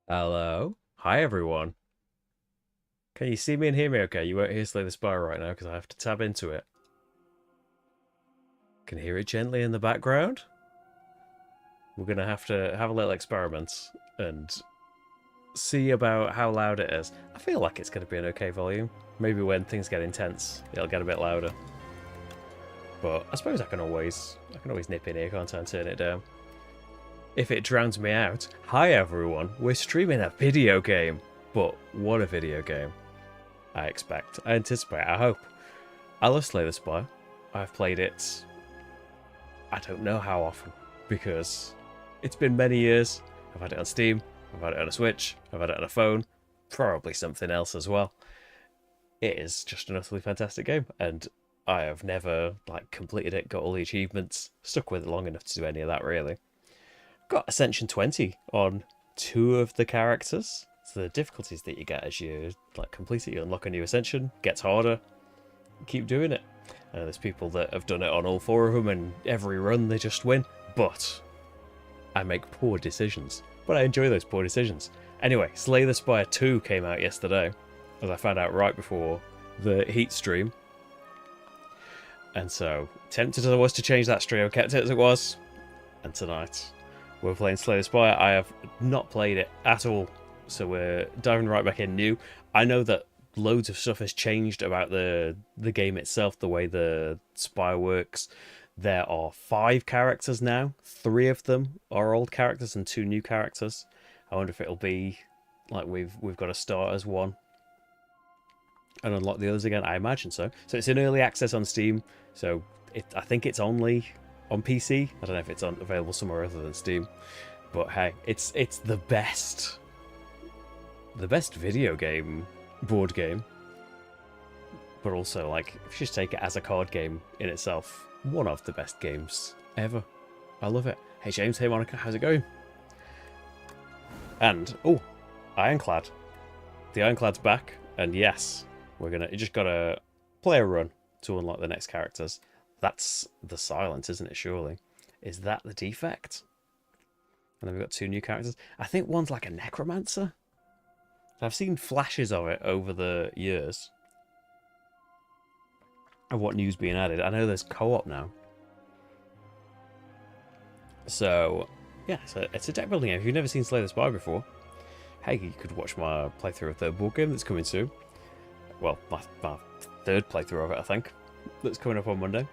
Hello. Hi, everyone. Can you see me and hear me okay? You won't hear Slay the Spire right now because I have to tab into it. Can hear it gently in the background. We're going to have a little experiment and see about how loud it is. I feel like it's going to be an okay volume. Maybe when things get intense, it'll get a bit louder. But I suppose I can always nip in here, can't I, and turn it down. If it drowns me out, hi everyone, we're streaming a video game. But what a video game. I expect, I anticipate, I hope. I love Slay the Spire. I've played it, I don't know how often, because it's been many years. I've had it on Steam, I've had it on a Switch, I've had it on a phone, probably something else as well. It is just an utterly fantastic game, and I have never completed it, got all the achievements, stuck with it long enough to do any of that really. Got Ascension 20 on two of the characters. So the difficulties that you get as you complete it, you unlock a new Ascension, gets harder, keep doing it. There's people that have done it on all four of them, and every run they just win. But I make poor decisions. But I enjoy those poor decisions. Anyway, Slay the Spire 2 came out yesterday, as I found out right before the Heat stream. And so, tempted as I was to change that stream, I kept it as it was. And tonight, we're playing Slay the Spire. I have not played it at all, so we're diving right back in new. I know that loads of stuff has changed about the game itself, the way the Spire works. There are 5 characters now. 3 of them are old characters and 2 new characters. I wonder if it'll be like we've got to start as one and unlock the others again. I imagine so. So it's in early access on Steam. So I think it's only on PC. I don't know if it's available somewhere other than Steam. But hey, it's the best video game, board game. But also, if you just take it as a card game in itself, one of the best games ever. I love it. Hey James, hey Monica, how's it going? And, oh, Ironclad. The Ironclad's back, and yes, you just gotta play a run to unlock the next characters. That's the silence, isn't it, surely? Is that the defect? And then we've got 2 new characters. I think one's like a necromancer. I've seen flashes of it over the years of what news being added. I know there's co-op now. So, yeah, it's a deck building game. If you've never seen Slay the Spire before, hey, you could watch my playthrough of the board game that's coming soon. Well, my 3rd playthrough of it, I think, that's coming up on Monday.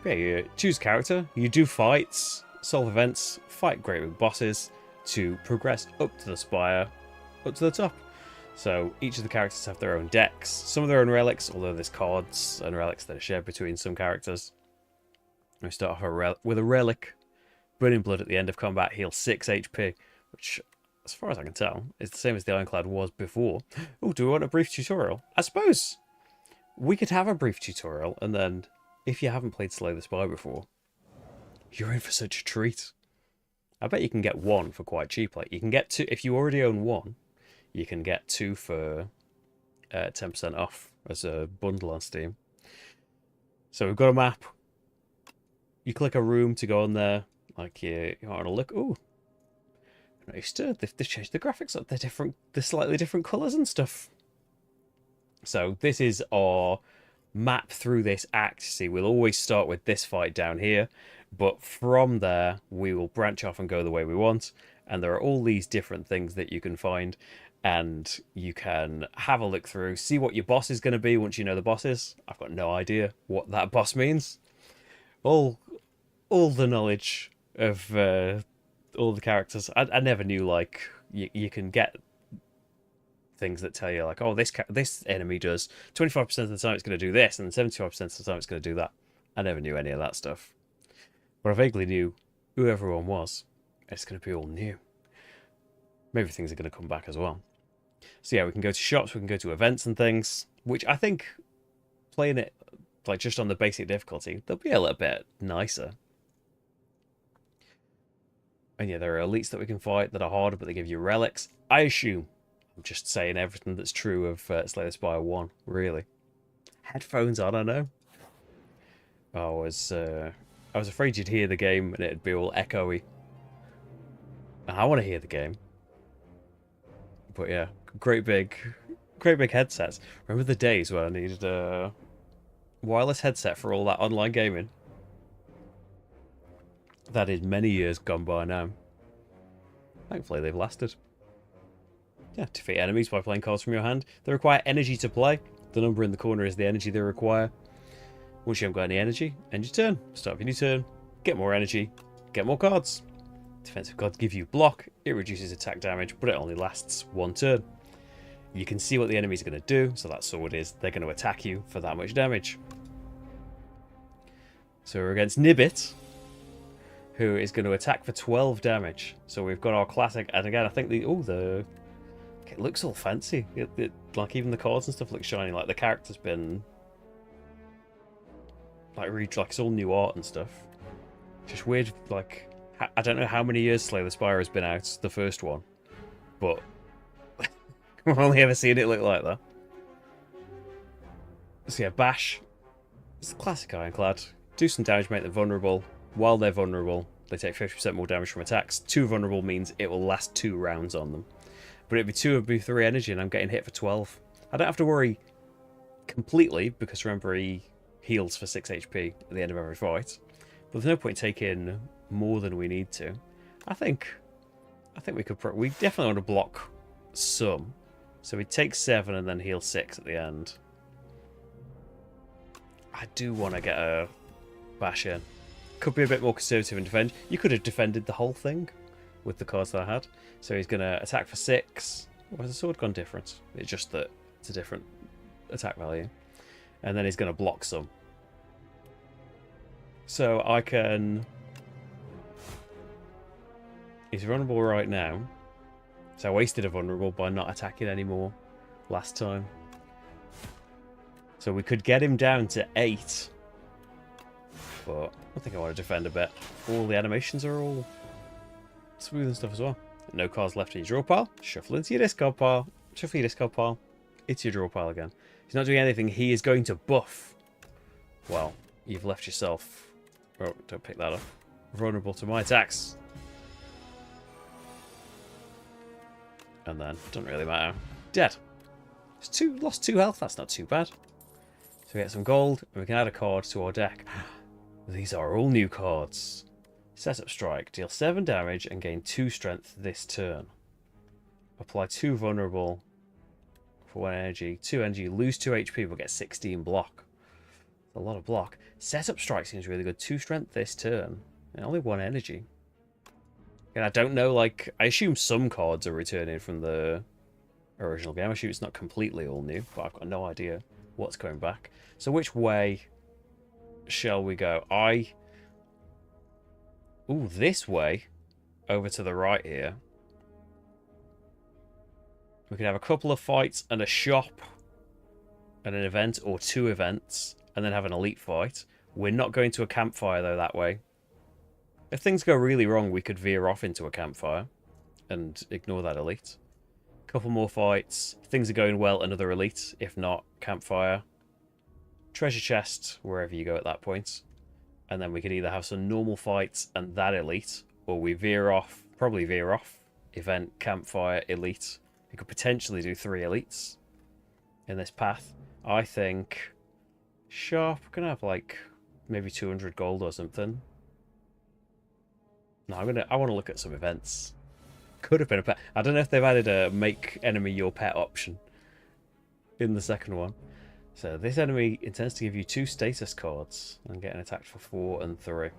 But yeah, you choose character, you do fights, solve events, fight great big bosses to progress up to the Spire, up to the top. So each of the characters have their own decks, some of their own relics, although there's cards and relics that are shared between some characters. We start off with a relic. Burning Blood at the end of combat heals 6 HP, which, as far as I can tell, is the same as the Ironclad was before. Oh, do we want a brief tutorial? I suppose we could have a brief tutorial, and then, if you haven't played Slay the Spire before, you're in for such a treat. I bet you can get 1 for quite cheap. You can get 2, if you already own 1, you can get 2 for 10% off as a bundle on Steam. So we've got a map. You click a room to go on there. You want to look. Ooh, not used to. They've changed the graphics up. They're slightly different colours and stuff. So this is our map through this act. See, we'll always start with this fight down here, but from there we will branch off and go the way we want. And there are all these different things that you can find, and you can have a look through, see what your boss is going to be once you know the boss is. I've got no idea what that boss means. All the knowledge of all the characters. I never knew you can get things that tell you oh, this enemy does 25% of the time it's going to do this, and 75% of the time it's going to do that. I never knew any of that stuff, but I vaguely knew who everyone was. It's going to be all new. Maybe things are going to come back as well. So yeah, we can go to shops, we can go to events and things, which I think playing it just on the basic difficulty, they'll be a little bit nicer. And yeah, there are elites that we can fight that are harder, but they give you relics. I assume I'm just saying everything that's true of Slay the Spire 1, really. Headphones on, I know. I was afraid you'd hear the game and it'd be all echoey. I want to hear the game. But yeah, great big headsets. Remember the days when I needed a wireless headset for all that online gaming? That is many years gone by now. Thankfully, they've lasted. Yeah, defeat enemies by playing cards from your hand. They require energy to play. The number in the corner is the energy they require. Once you haven't got any energy, end your turn. Start your new turn. Get more energy. Get more cards. Defensive cards give you block. It reduces attack damage, but it only lasts one turn. You can see what the enemy's going to do. So that sword is they're going to attack you for that much damage. So we're against Nibbit, who is going to attack for 12 damage. So we've got our classic, and again, I think it looks all fancy. Like even the cards and stuff look shiny. Like the character's been like it's all new art and stuff. Just weird. Like I don't know how many years Slay the Spire has been out, the first one, but I've only ever seen it look like that. So yeah, bash. It's the classic Ironclad. Do some damage, make them vulnerable. While they're vulnerable, they take 50% more damage from attacks. 2 vulnerable means it will last 2 rounds on them. But it'd be 2, it'd be 3 energy, and I'm getting hit for 12. I don't have to worry completely, because remember, he heals for 6 HP at the end of every fight. But there's no point taking more than we need to. I think we could... we definitely want to block some. So we take 7 and then heal 6 at the end. I do want to get a bash in. Could be a bit more conservative and defend. You could have defended the whole thing with the cards that I had. So he's going to attack for 6. Why has the sword gone different? It's just that it's a different attack value. And then he's going to block some. So I can... He's vulnerable right now. So I wasted a vulnerable by not attacking anymore last time. So we could get him down to 8. But I think I want to defend a bit. All the animations are all smooth and stuff as well. No cards left in your draw pile. Shuffle into your discard pile. Shuffle your discard pile. It's your draw pile again. He's not doing anything. He is going to buff. Well, you've left yourself... Oh, don't pick that up. Vulnerable to my attacks. And then, doesn't really matter. Dead. It's lost 2 health. That's not too bad. So we get some gold, and we can add a card to our deck. These are all new cards. Setup Strike. Deal 7 damage and gain 2 strength this turn. Apply 2 vulnerable for 1 energy. 2 energy. Lose 2 HP but get 16 block. That's a lot of block. Setup Strike seems really good. 2 strength this turn. And only 1 energy. And I don't know, like... I assume some cards are returning from the original game. I assume it's not completely all new. But I've got no idea what's coming back. So which way shall we go? Ooh, this way. Over to the right here. We could have a couple of fights and a shop. And an event or 2 events. And then have an elite fight. We're not going to a campfire, though, that way. If things go really wrong, we could veer off into a campfire. And ignore that elite. Couple more fights. If things are going well, another elite. If not, campfire. Treasure chest, wherever you go at that point. And then we could either have some normal fights and that elite, or we veer off, probably veer off, event, campfire, elite. We could potentially do 3 elites in this path. I think shop, we're going to have like maybe 200 gold or something. No, I want to look at some events. Could have been a pet. I don't know if they've added a make enemy your pet option in the second one. So this enemy intends to give you 2 status cards and get an attack for 4 and 3.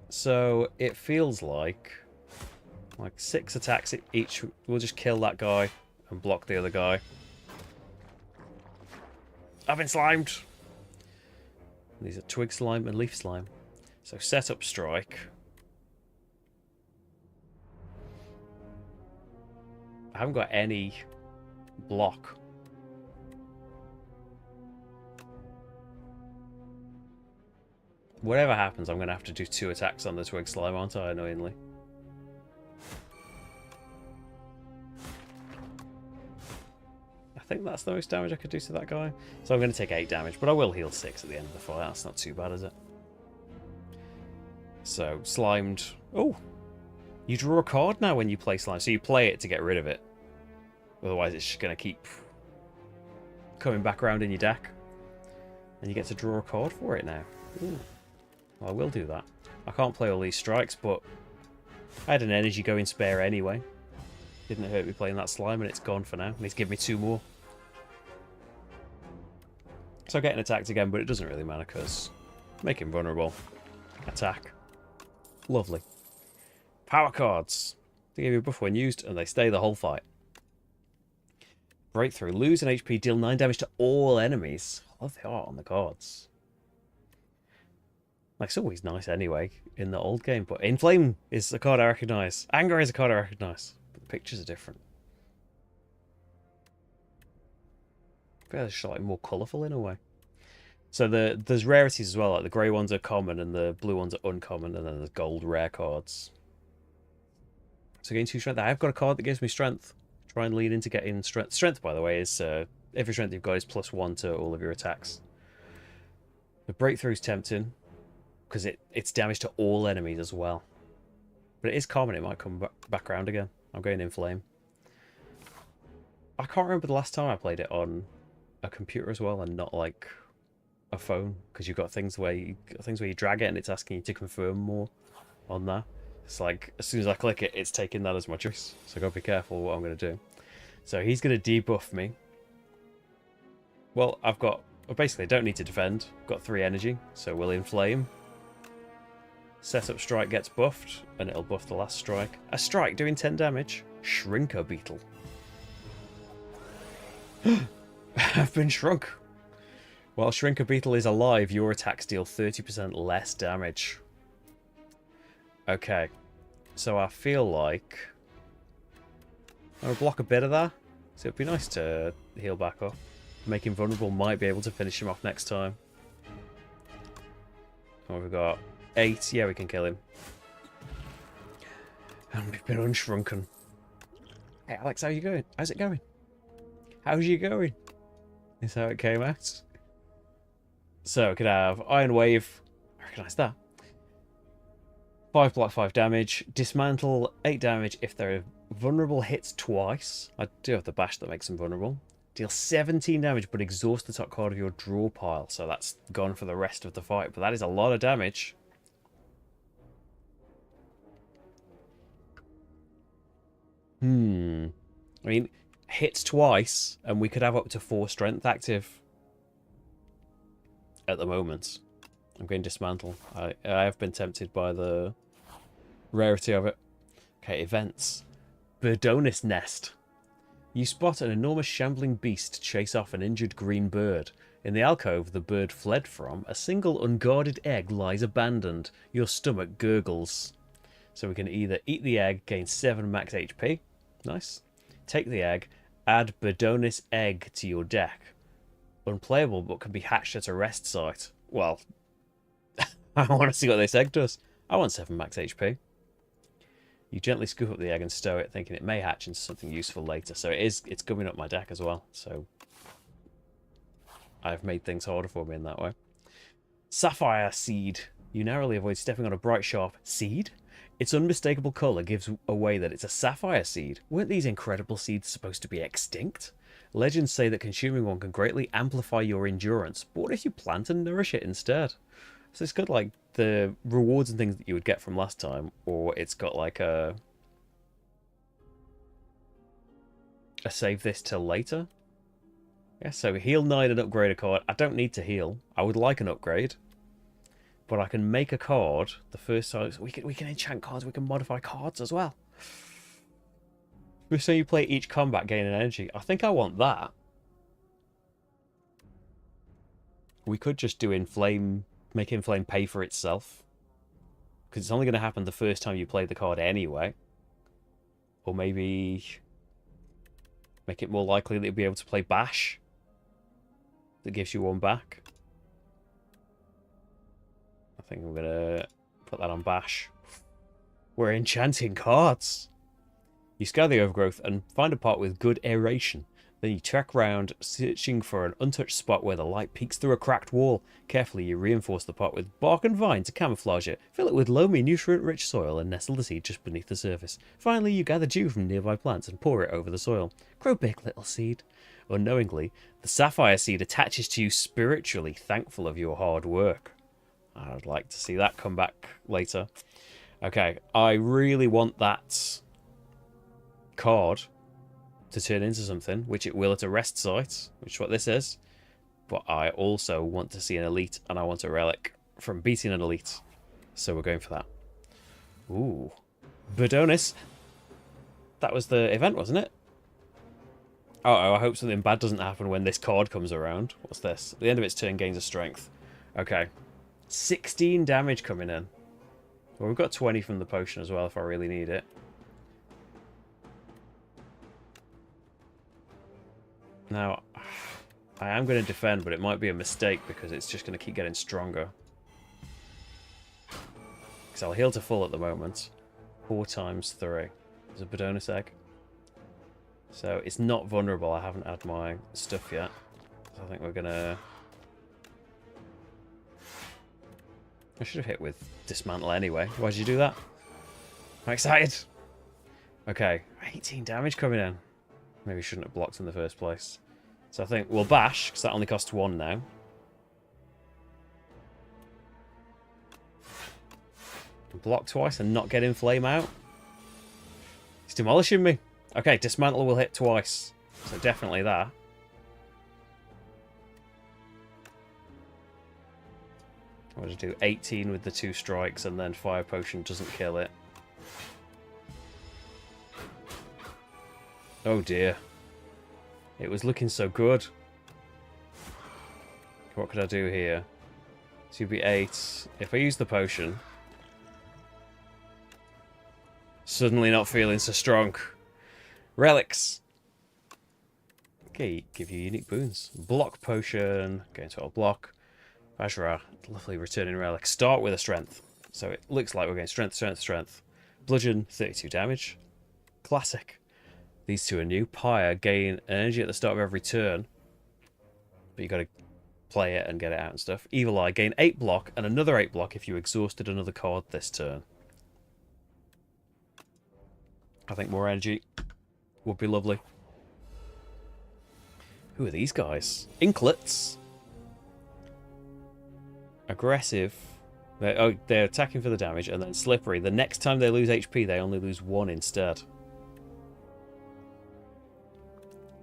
So it feels like 6 attacks each. We'll just kill that guy and block the other guy. I've been slimed. These are twig slime and leaf slime. So setup strike. I haven't got any block. Whatever happens, I'm going to have to do 2 attacks on the twig slime, aren't I, annoyingly? I think that's the most damage I could do to that guy. So I'm going to take 8 damage, but I will heal 6 at the end of the fight. That's not too bad, is it? So, slimed... Oh! You draw a card now when you play slime, so you play it to get rid of it. Otherwise, it's just going to keep coming back around in your deck. And you get to draw a card for it now. Ooh. Well, I will do that. I can't play all these strikes, but I had an energy going spare anyway. Didn't hurt me playing that slime, and it's gone for now. And he's given me 2 more. So I'm getting attacked again, but it doesn't really matter because make him vulnerable. Attack. Lovely. Power cards. They give you a buff when used, and they stay the whole fight. Breakthrough. Lose an HP, deal 9 damage to all enemies. I love the art on the cards. Like, it's always nice anyway in the old game, but Inflame is a card I recognise. Anger is a card I recognise. But the pictures are different. They're slightly more colourful in a way. So there's rarities as well, like the grey ones are common and the blue ones are uncommon, and then there's gold rare cards. So gain 2 strength. I have got a card that gives me strength. Try and lean into getting strength. Strength, by the way, is every strength you've got is +1 to all of your attacks. The breakthrough's tempting because it's damage to all enemies as well. But it is common, it might come back around again. I'm going Inflame. I can't remember the last time I played it on a computer as well and not like a phone, because you've got things where you drag it and it's asking you to confirm more on that. It's like as soon as I click it, it's taking that as my choice. So I've got to be careful what I'm going to do. So he's going to debuff me. Well, basically I don't need to defend. I've got 3 energy, so we'll Inflame. Setup strike gets buffed, and it'll buff the last strike. A strike doing 10 damage. Shrinker Beetle. I've been shrunk. While Shrinker Beetle is alive, your attacks deal 30% less damage. Okay. So I feel like I'm going to block a bit of that. So it'd be nice to heal back up. Make him vulnerable, might be able to finish him off next time. What have we got? 8. Yeah, we can kill him. And we've been unshrunken. Hey, Alex, how you going? How's it going? How's you going? Is how it came out. So, we could have Iron Wave. I recognise that. 5 block, 5 damage. Dismantle, 8 damage if they're vulnerable hits twice. I do have the bash that makes them vulnerable. Deal 17 damage, but exhaust the top card of your draw pile. So that's gone for the rest of the fight. But that is a lot of damage. I mean, hits twice, and we could have up to 4 strength active at the moment. I'm going Dismantle. I have been tempted by the rarity of it. Okay, events. Birdonis Nest. You spot an enormous shambling beast chase off an injured green bird. In the alcove the bird fled from, a single unguarded egg lies abandoned. Your stomach gurgles. So we can either eat the egg, gain 7 max HP. Nice. Take the egg, add Birdonis egg to your deck. Unplayable, but can be hatched at a rest site. Well, I want to see what this egg does. I want 7 max HP. You gently scoop up the egg and stow it, thinking it may hatch into something useful later. So it's gumming up my deck as well. So I've made things harder for me in that way. Sapphire Seed. You narrowly avoid stepping on a bright, sharp seed. Its unmistakable colour gives away that it's a sapphire seed. Weren't these incredible seeds supposed to be extinct? Legends say that consuming one can greatly amplify your endurance, but what if you plant and nourish it instead? So it's got like the rewards and things that you would get from last time, or it's got like a save this till later. Yeah, so heal 9 and upgrade a card. I don't need to heal. I would like an upgrade. But I can make a card the first time. So we can enchant cards. We can modify cards as well. So you play each combat, gain an energy. I think I want that. We could just do Inflame, make Inflame pay for itself. Because it's only going to happen the first time you play the card anyway. Or maybe make it more likely that you'll be able to play Bash. That gives you 1 back. I think I'm going to put that on Bash. We're enchanting cards. You scour the overgrowth and find a part with good aeration. Then you trek round, searching for an untouched spot where the light peeks through a cracked wall. Carefully, you reinforce the pot with bark and vine to camouflage it. Fill it with loamy, nutrient-rich soil and nestle the seed just beneath the surface. Finally, you gather dew from nearby plants and pour it over the soil. Grow big, little seed. Unknowingly, the sapphire seed attaches to you spiritually, thankful of your hard work. I'd like to see that come back later. Okay, I really want that card to turn into something, which it will at a rest site, which is what this is. But I also want to see an elite, and I want a relic from beating an elite. So we're going for that. Ooh. Bidonis. That was the event, wasn't it? Oh, I hope something bad doesn't happen when this card comes around. What's this? At the end of its turn, gains a strength. Okay. 16 damage coming in. Well, we've got 20 from the potion as well if I really need it. Now, I am going to defend, but it might be a mistake because it's just going to keep getting stronger. Because I'll heal to full at the moment. 4 times 3. There's a Bidonis egg. So it's not vulnerable. I haven't had my stuff yet. So I think we're going to... I should have hit with Dismantle anyway. Why'd you do that? I'm excited. Okay, 18 damage coming in. Maybe shouldn't have blocked in the first place. So I think we'll bash, because that only costs 1 now. Block twice and not get in flame out. He's demolishing me. Okay, dismantle will hit twice. So definitely that. I'm going to do 18 with the 2 strikes, and then Fire Potion doesn't kill it. Oh dear. It was looking so good. What could I do here? 2b8. If I use the potion... Suddenly not feeling so strong. Relics. Okay, give you unique boons. Block potion. Go into a block. Vajra. Lovely returning relic. Start with a strength. So it looks like we're getting strength, strength, strength. Bludgeon, 32 damage. Classic. These two are new. Pyre, gain energy at the start of every turn. But you got to play it and get it out and stuff. Evil Eye, gain 8 block and another 8 block if you exhausted another card this turn. I think more energy would be lovely. Who are these guys? Inklets. Aggressive. They're attacking for the damage, and then Slippery. The next time they lose HP, they only lose 1 instead.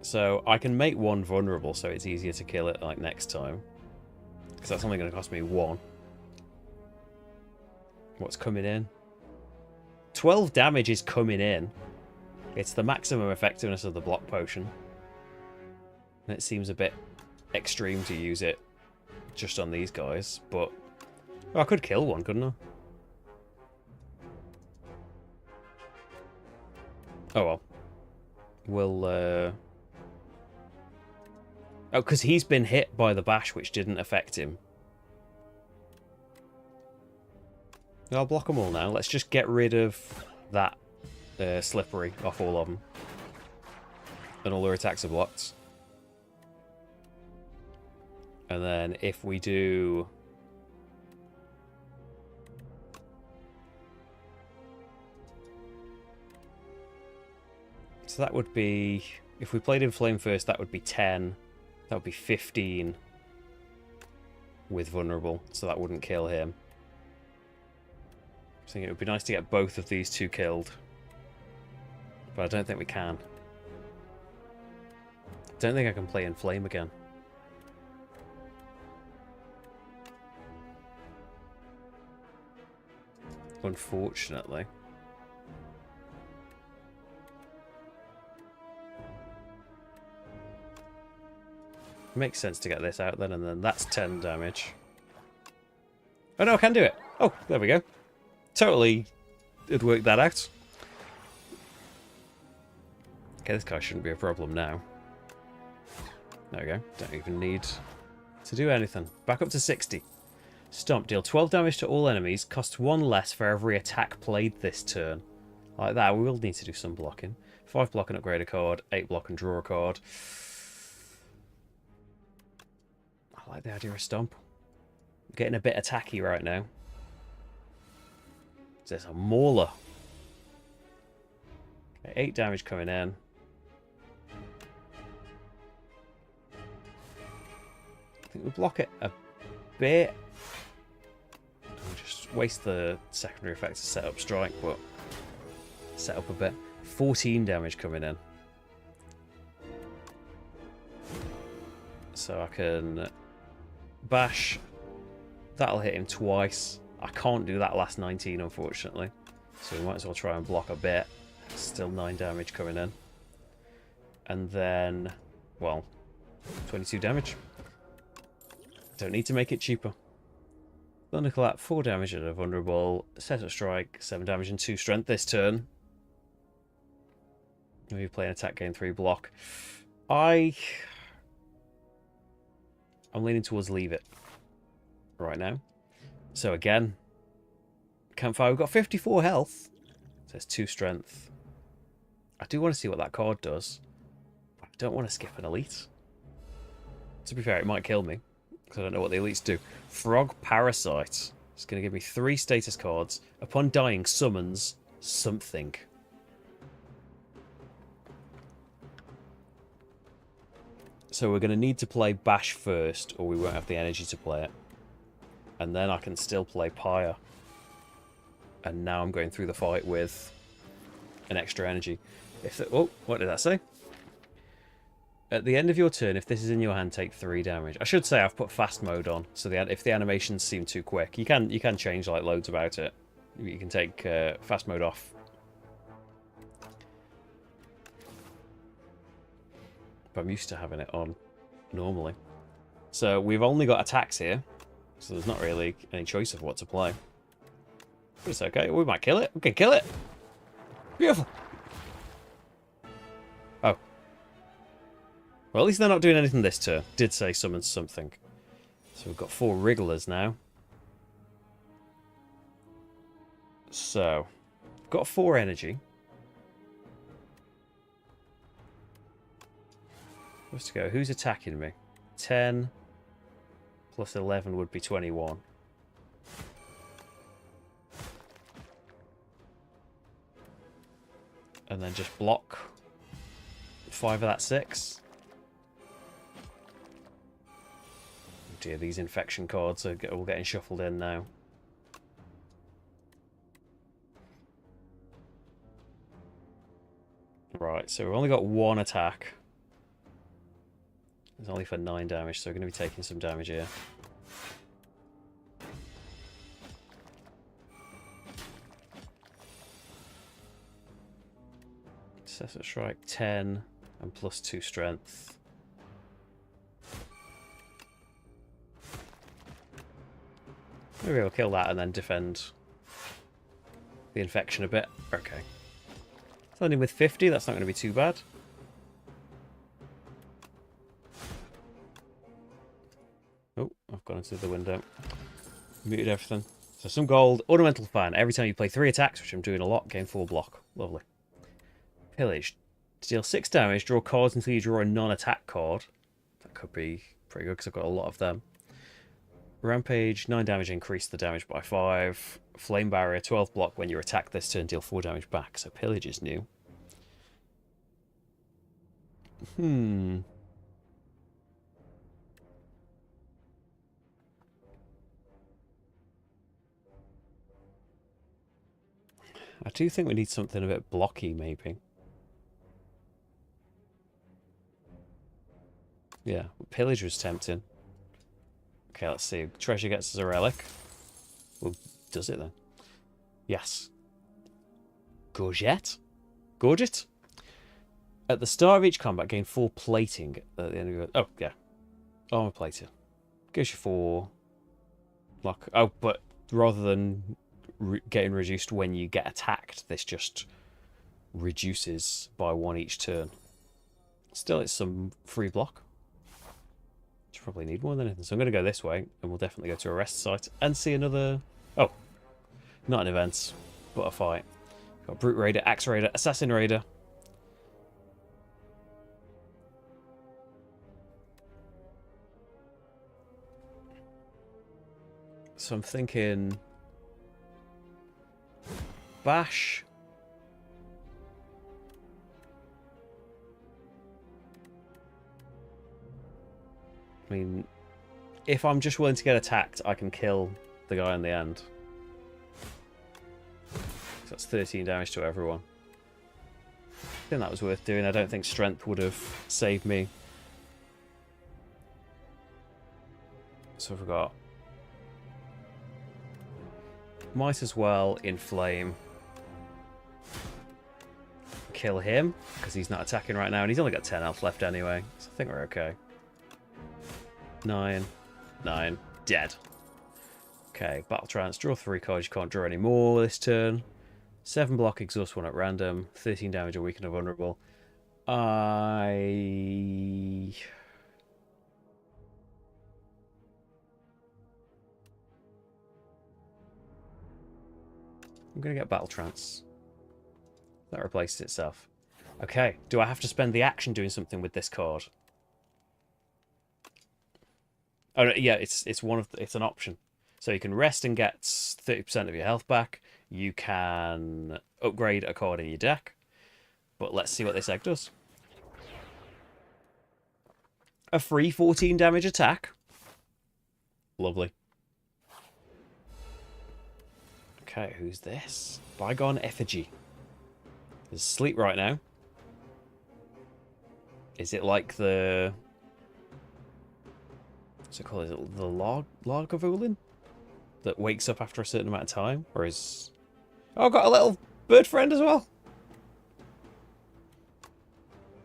So I can make 1 vulnerable, so it's easier to kill it like next time. Because that's only going to cost me 1. What's coming in? 12 damage is coming in. It's the maximum effectiveness of the block potion. And it seems a bit extreme to use it just on these guys, but... Oh, I could kill one, couldn't I? Oh well. We'll, Oh, because he's been hit by the bash, which didn't affect him. I'll block them all now. Let's just get rid of that Slippery off all of them. And all their attacks are blocked. And then if we do... So that would be... If we played in Flame first, that would be 10. That would be 15 with Vulnerable, so that wouldn't kill him. I think it would be nice to get both of these 2 killed. But I don't think we can. I don't think I can play in Flame again. Unfortunately. Makes sense to get this out then, and then that's 10 damage. Oh no, I can do it! Oh, there we go. Totally had worked that out. Okay, this guy shouldn't be a problem now. There we go. Don't even need to do anything. Back up to 60. Stomp. Deal 12 damage to all enemies. Costs 1 less for every attack played this turn. Like that, we will need to do some blocking. 5 block and upgrade a card, 8 block and draw a card. I like the idea of Stomp. I'm getting a bit attacky right now. There's a Mauler. Okay, 8 damage coming in. I think we block it a bit. I'll just waste the secondary effect to set up strike, but set up a bit. 14 damage coming in. So I can bash. That'll hit him twice. I can't do that last 19, unfortunately. So we might as well try and block a bit. Still 9 damage coming in. And then, well, 22 damage. Don't need to make it cheaper. Thunderclap, 4 damage at a vulnerable. Set up strike, 7 damage and 2 strength this turn. Maybe play an attack, gain 3 block. I'm leaning towards leave it right now. So again, Campfire, we've got 54 health. So it's 2 strength. I do want to see what that card does. But I don't want to skip an elite. To be fair, it might kill me. Because I don't know what the elites do. Frog Parasite. It's going to give me 3 status cards. Upon dying, summons something. So we're going to need to play Bash first, or we won't have the energy to play it. And then I can still play Pyre. And now I'm going through the fight with an extra energy. Oh, what did that say? At the end of your turn, if this is in your hand, take 3 damage. I should say I've put fast mode on, so if the animations seem too quick, you can change like loads about it. You can take fast mode off. But I'm used to having it on normally. So we've only got attacks here, so there's not really any choice of what to play. But it's okay. We might kill it. We can kill it. Beautiful. Oh. Well, at least they're not doing anything this turn. Did say summon something. So we've got 4 Wrigglers now. So, we've got 4 energy. What's to go? Who's attacking me? 10 plus 11 would be 21. And then just block 5 of that 6. Oh dear, these infection cards are all getting shuffled in now. Right, so we've only got 1 attack. It's only for 9 damage, so we're going to be taking some damage here. Set up strike 10 and plus 2 strength. Maybe we'll kill that and then defend the infection a bit. Okay. Landing with 50, that's not going to be too bad. Oh, I've gone into the window. Muted everything. So some gold. Ornamental Fan. Every time you play 3 attacks, which I'm doing a lot, gain 4 block. Lovely. Pillage. Deal 6 damage, draw cards until you draw a non-attack card. That could be pretty good because I've got a lot of them. Rampage, 9 damage, increase the damage by 5. Flame Barrier, 12 block. When you attack this turn, deal 4 damage back. So Pillage is new. I do think we need something a bit blocky, maybe. Yeah, Pillage was tempting. Okay, let's see. Treasure gets us a relic. Well, does it then? Yes. Gorget? Gorget? At the start of each combat, gain 4 plating at the end of your... Oh, yeah. Armor plating. Gives you 4... Luck. Oh, but rather than getting reduced when you get attacked, this just reduces by 1 each turn. Still, it's some free block. Probably need more than anything. So I'm going to go this way, and we'll definitely go to a rest site and see another... Oh, not an event, but a fight. Got Brute Raider, Axe Raider, Assassin Raider. So I'm thinking... Bash. I mean, if I'm just willing to get attacked, I can kill the guy in the end. So that's 13 damage to everyone. I think that was worth doing. I don't think strength would have saved me. So we've got... Might as well inflame. Kill him, because he's not attacking right now, and he's only got 10 health left anyway. So I think we're okay. 9. Dead. Okay, Battle Trance. Draw 3 cards. You can't draw any more this turn. 7 block, exhaust 1 at random. 13 damage, a weaken and vulnerable. I'm going to get Battle Trance. That replaces itself. Okay, do I have to spend the action doing something with this card? Oh, no, yeah, it's an option. So you can rest and get 30% of your health back. You can upgrade a card in your deck. But let's see what this egg does. A free 14 damage attack. Lovely. Okay, who's this? Bygone Effigy. Is asleep right now. Is it like the... What's it called? Is it the Lagavulin? That wakes up after a certain amount of time? Or is... Oh, I've got a little bird friend as well.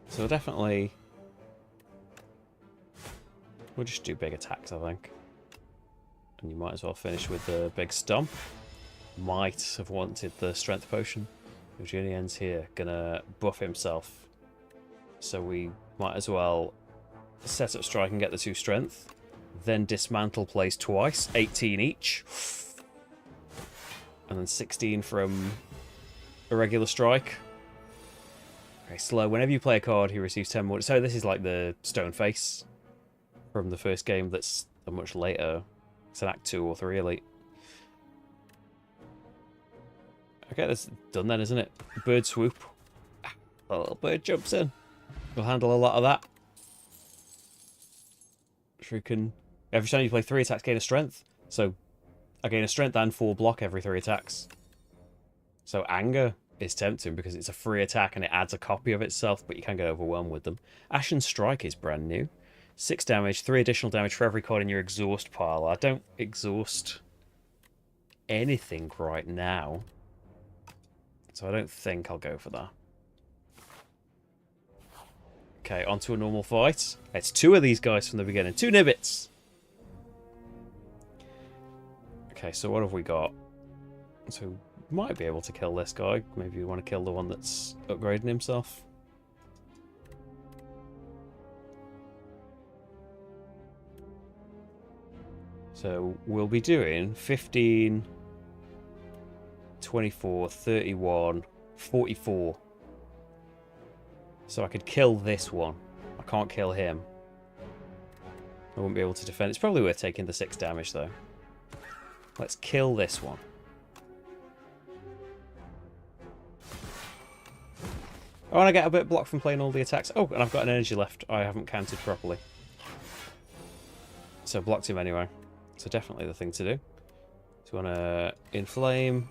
So definitely... We'll just do big attacks, I think. And you might as well finish with the big stomp. Might have wanted the strength potion. Eugenian's here, gonna buff himself. So we might as well set up strike and get the 2 strength. Then dismantle plays twice, 18 each. And then 16 from a regular strike. Okay, slow. Whenever you play a card, he receives 10 more. So this is like the Stone Face from the first game that's a much later. It's an Act 2 or 3 elite. Okay, that's done then, isn't it? Bird swoop. A little bird jumps in. We'll handle a lot of that. Shuriken. Every time you play 3 attacks, gain a strength. So I gain a strength and 4 block every 3 attacks. So anger is tempting because it's a free attack and it adds a copy of itself, but you can get overwhelmed with them. Ashen Strike is brand new. 6 damage, 3 additional damage for every card in your exhaust pile. I don't exhaust anything right now. So I don't think I'll go for that. Okay, onto a normal fight. It's 2 of these guys from the beginning. 2 Nibbits! Okay, so what have we got? So we might be able to kill this guy. Maybe we want to kill the one that's upgrading himself. So we'll be doing 15, 24, 31, 44. So I could kill this one. I can't kill him. I won't be able to defend. It's probably worth taking the 6 damage though. Let's kill this one. I want to get a bit blocked from playing all the attacks. Oh, and I've got an energy left. I haven't counted properly. So blocked him anyway. So definitely the thing to do. So we want to inflame,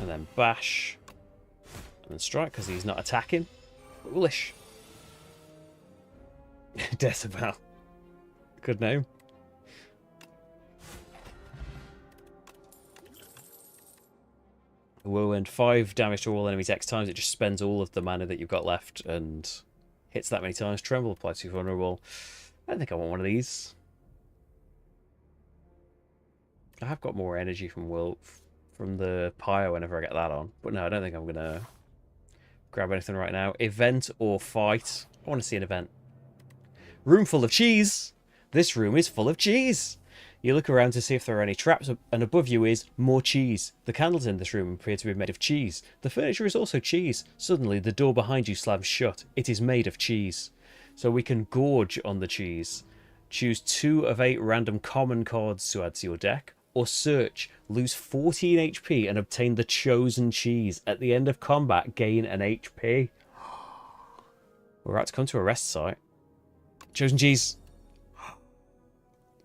and then bash, and then strike, because he's not attacking. Foolish. Decibel. Good name. Whirlwind, 5 damage to all enemies X times. It just spends all of the mana that you've got left and hits that many times. Tremble, applies to vulnerable. I don't think I want one of these. I have got more energy from the pyre whenever I get that on. But no, I don't think I'm going to grab anything right now. Event or fight? I want to see an event. Room full of cheese. This room is full of cheese. You look around to see if there are any traps, and above you is more cheese. The candles in this room appear to be made of cheese. The furniture is also cheese. Suddenly, the door behind you slams shut. It is made of cheese. So we can gorge on the cheese. Choose 2 of 8 random common cards to add to your deck, or search. Lose 14 HP and obtain the chosen cheese. At the end of combat, gain an HP. We're about to come to a rest site. Chosen cheese.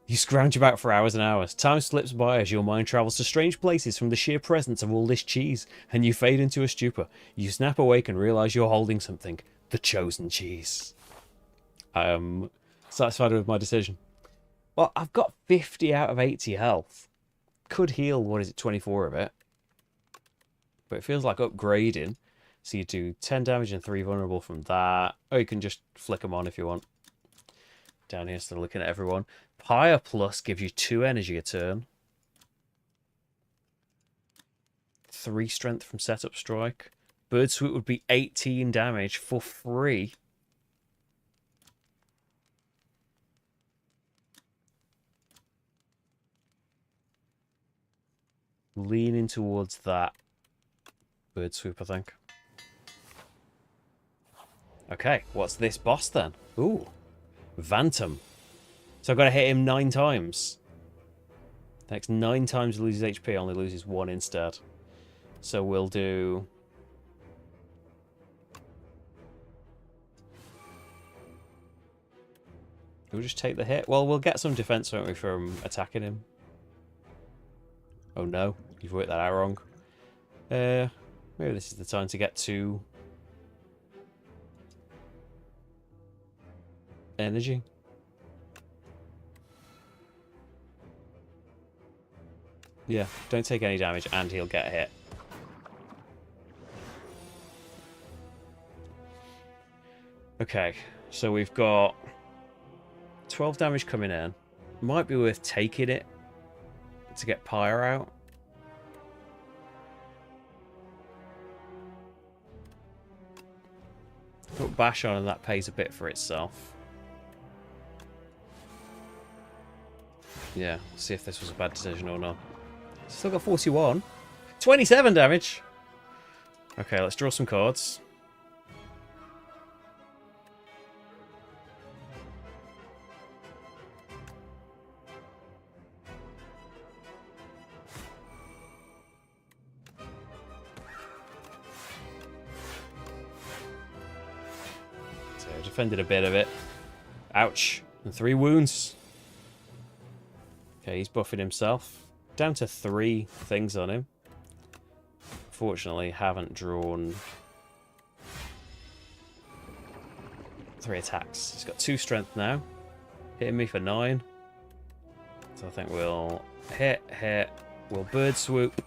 You scrounge about for hours and hours. Time slips by as your mind travels to strange places from the sheer presence of all this cheese, and you fade into a stupor. You snap awake and realise you're holding something. The chosen cheese. I'm satisfied with my decision. Well, I've got 50 out of 80 health. Could heal, what is it, 24 of it. But it feels like upgrading. So you do 10 damage and 3 vulnerable from that. Or you can just flick them on if you want. Down here, still looking at everyone. Pyre Plus gives you 2 energy a turn. 3 strength from setup strike. Bird Swoop would be 18 damage for free. Leaning towards that Bird Swoop, I think. Okay, what's this boss then? Ooh, Vantum. So I've got to hit him 9 times. Next 9 times he loses HP, only loses 1 instead. So we'll do... We'll just take the hit. Well, we'll get some defense, won't we, from attacking him. Oh no, you've worked that out wrong. Maybe this is the time to get to... energy. Yeah, don't take any damage and he'll get hit. Okay, so we've got 12 damage coming in. Might be worth taking it to get Pyre out. Put Bash on and that pays a bit for itself. Yeah, see if this was a bad decision or not. Still got 41. 27 damage! Okay, let's draw some cards. So I defended a bit of it. Ouch. And 3 wounds. Okay, he's buffing himself. Down to 3 things on him. Fortunately, haven't drawn 3 attacks. He's got 2 strength now. Hitting me for 9. So I think we'll hit. We'll bird swoop.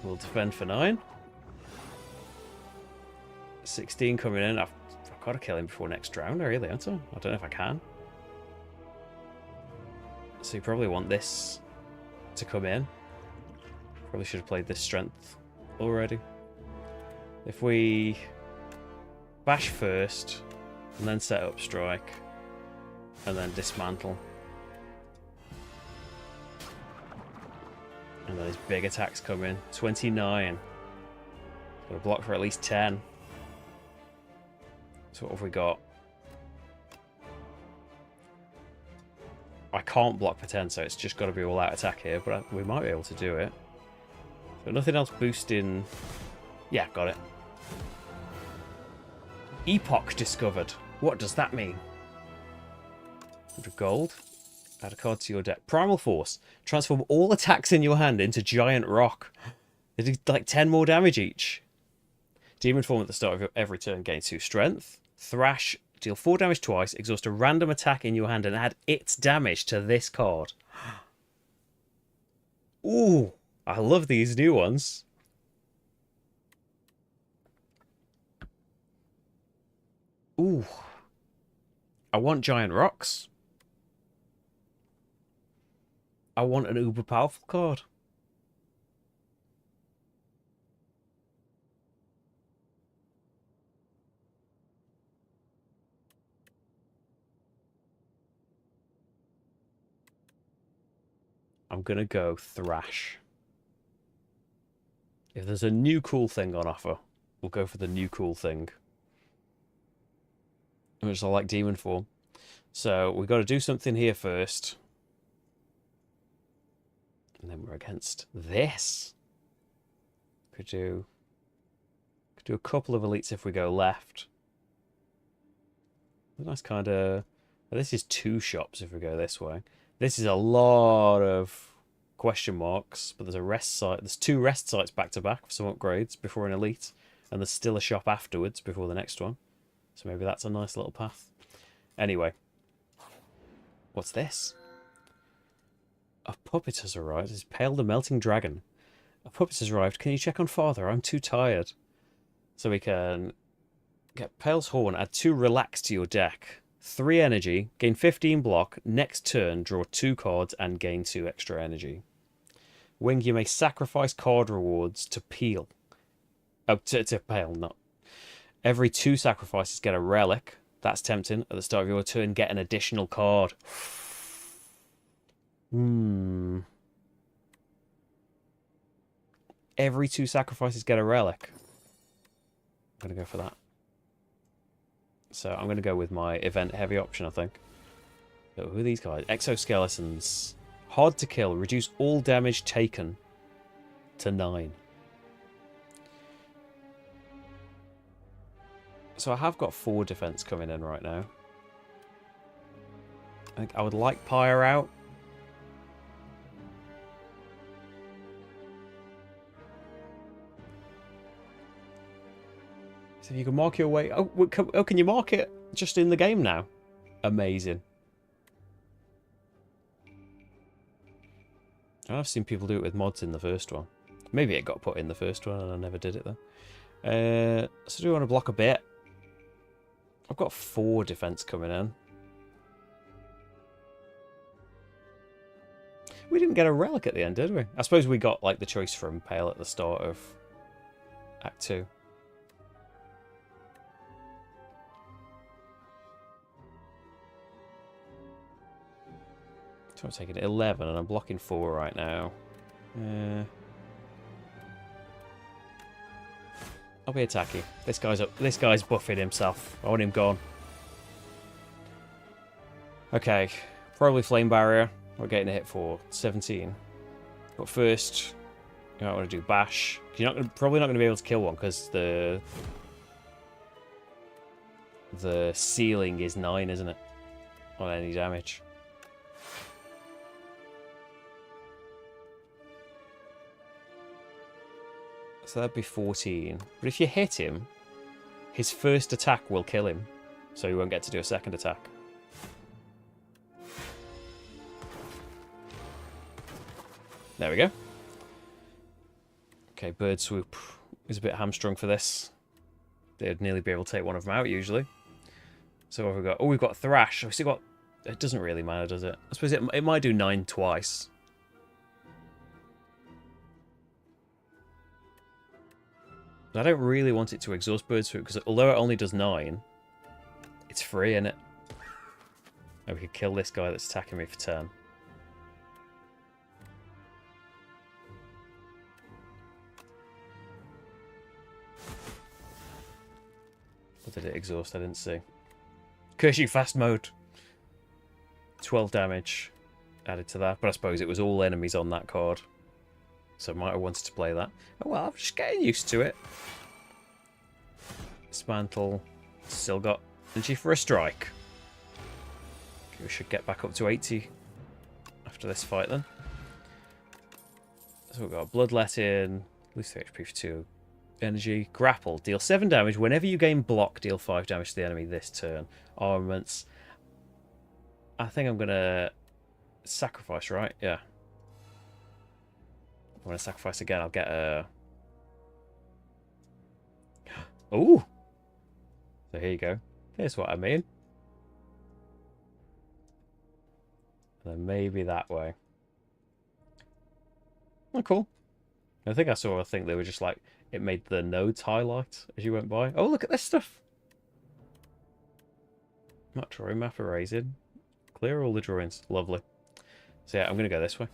We'll defend for 9. 16 coming in. I've got to kill him before next round, really, haven't I? I don't know if I can. So you probably want this to come in. Probably should have played this strength already. If we bash first, and then set up strike, and then dismantle. And then his big attacks come in. 29. Got to block for at least 10. So what have we got? I can't block for 10, so it's just got to be all out attack here, but we might be able to do it. So nothing else boosting. Yeah, got it. Epoch discovered. What does that mean? 100 gold. Add a card to your deck. Primal Force. Transform all attacks in your hand into Giant Rock. They do like 10 more damage each. Demon Form at the start of every turn gains 2 strength. Thrash. Deal 4 damage twice. Exhaust a random attack in your hand and add its damage to this card. Ooh. I love these new ones. Ooh. I want Giant Rocks. I want an uber powerful card. I'm going to go Thrash. If there's a new cool thing on offer, we'll go for the new cool thing. Which I like Demon Form. So we've got to do something here first. And then we're against this. Could do a couple of elites if we go left. A nice kind of... This is 2 shops if we go this way. This is a lot of question marks, but there's a rest site. There's 2 rest sites back to back for some upgrades before an elite, and there's still a shop afterwards before the next one. So maybe that's a nice little path. Anyway, what's this? A puppet has arrived. It's Pale the Melting Dragon. A puppet has arrived. Can you check on Father? I'm too tired. So we can get Pale's Horn, add 2 relax to your deck. 3 energy, gain 15 block, next turn draw 2 cards and gain 2 extra energy. Wing, you may sacrifice card rewards to Peel. Oh, to Pale, not. Every 2 sacrifices get a relic. That's tempting. At the start of your turn, get an additional card. Every 2 sacrifices get a relic. I'm going to go for that. So I'm going to go with my event-heavy option, I think. So who are these guys? Exoskeletons. Hard to kill. Reduce all damage taken to 9. So I have got 4 defense coming in right now. I think I would like Pyre out. So if you can mark your way... Oh, can you mark it just in the game now? Amazing. I've seen people do it with mods in the first one. Maybe it got put in the first one and I never did it though. So do I want to block a bit? I've got 4 defense coming in. We didn't get a relic at the end, did we? I suppose we got like the choice from Pale at the start of Act 2. So I'm taking 11 and I'm blocking 4 right now. I'll be attacking. This guy's buffing himself. I want him gone. Okay, probably Flame Barrier. We're getting a hit for 17. But first, you might want to do Bash. You're probably not going to be able to kill one because the ceiling is 9, isn't it? On any damage. So that'd be 14. But if you hit him, his first attack will kill him. So he won't get to do a second attack. There we go. Okay, Bird Swoop is a bit hamstrung for this. They'd nearly be able to take one of them out, usually. So what have we got? Oh, we've got Thrash. We've still got... It doesn't really matter, does it? I suppose it might do 9 twice. I don't really want it to exhaust Bird Swoop, because although it only does 9, it's free, isn't it? And we could kill this guy that's attacking me for 10. What did it exhaust? I didn't see. Curse you, fast mode. 12 damage added to that, but I suppose it was all enemies on that card. So I might have wanted to play that. Oh well, I'm just getting used to it. Dismantle. Still got energy for a strike. Okay, we should get back up to 80 after this fight then. So we've got Bloodletting. Lose 3 HP for 2 energy. Grapple. Deal 7 damage. Whenever you gain block, deal 5 damage to the enemy this turn. Armaments. I think I'm going to sacrifice, right? Yeah. When I sacrifice again, I'll get a... Ooh! So here you go. Here's what I mean. And then maybe that way. Oh, cool. I think I saw a thing they were just like... It made the nodes highlight as you went by. Oh, look at this stuff! Not drawing map erasing. Clear all the drawings. Lovely. So yeah, I'm going to go this way.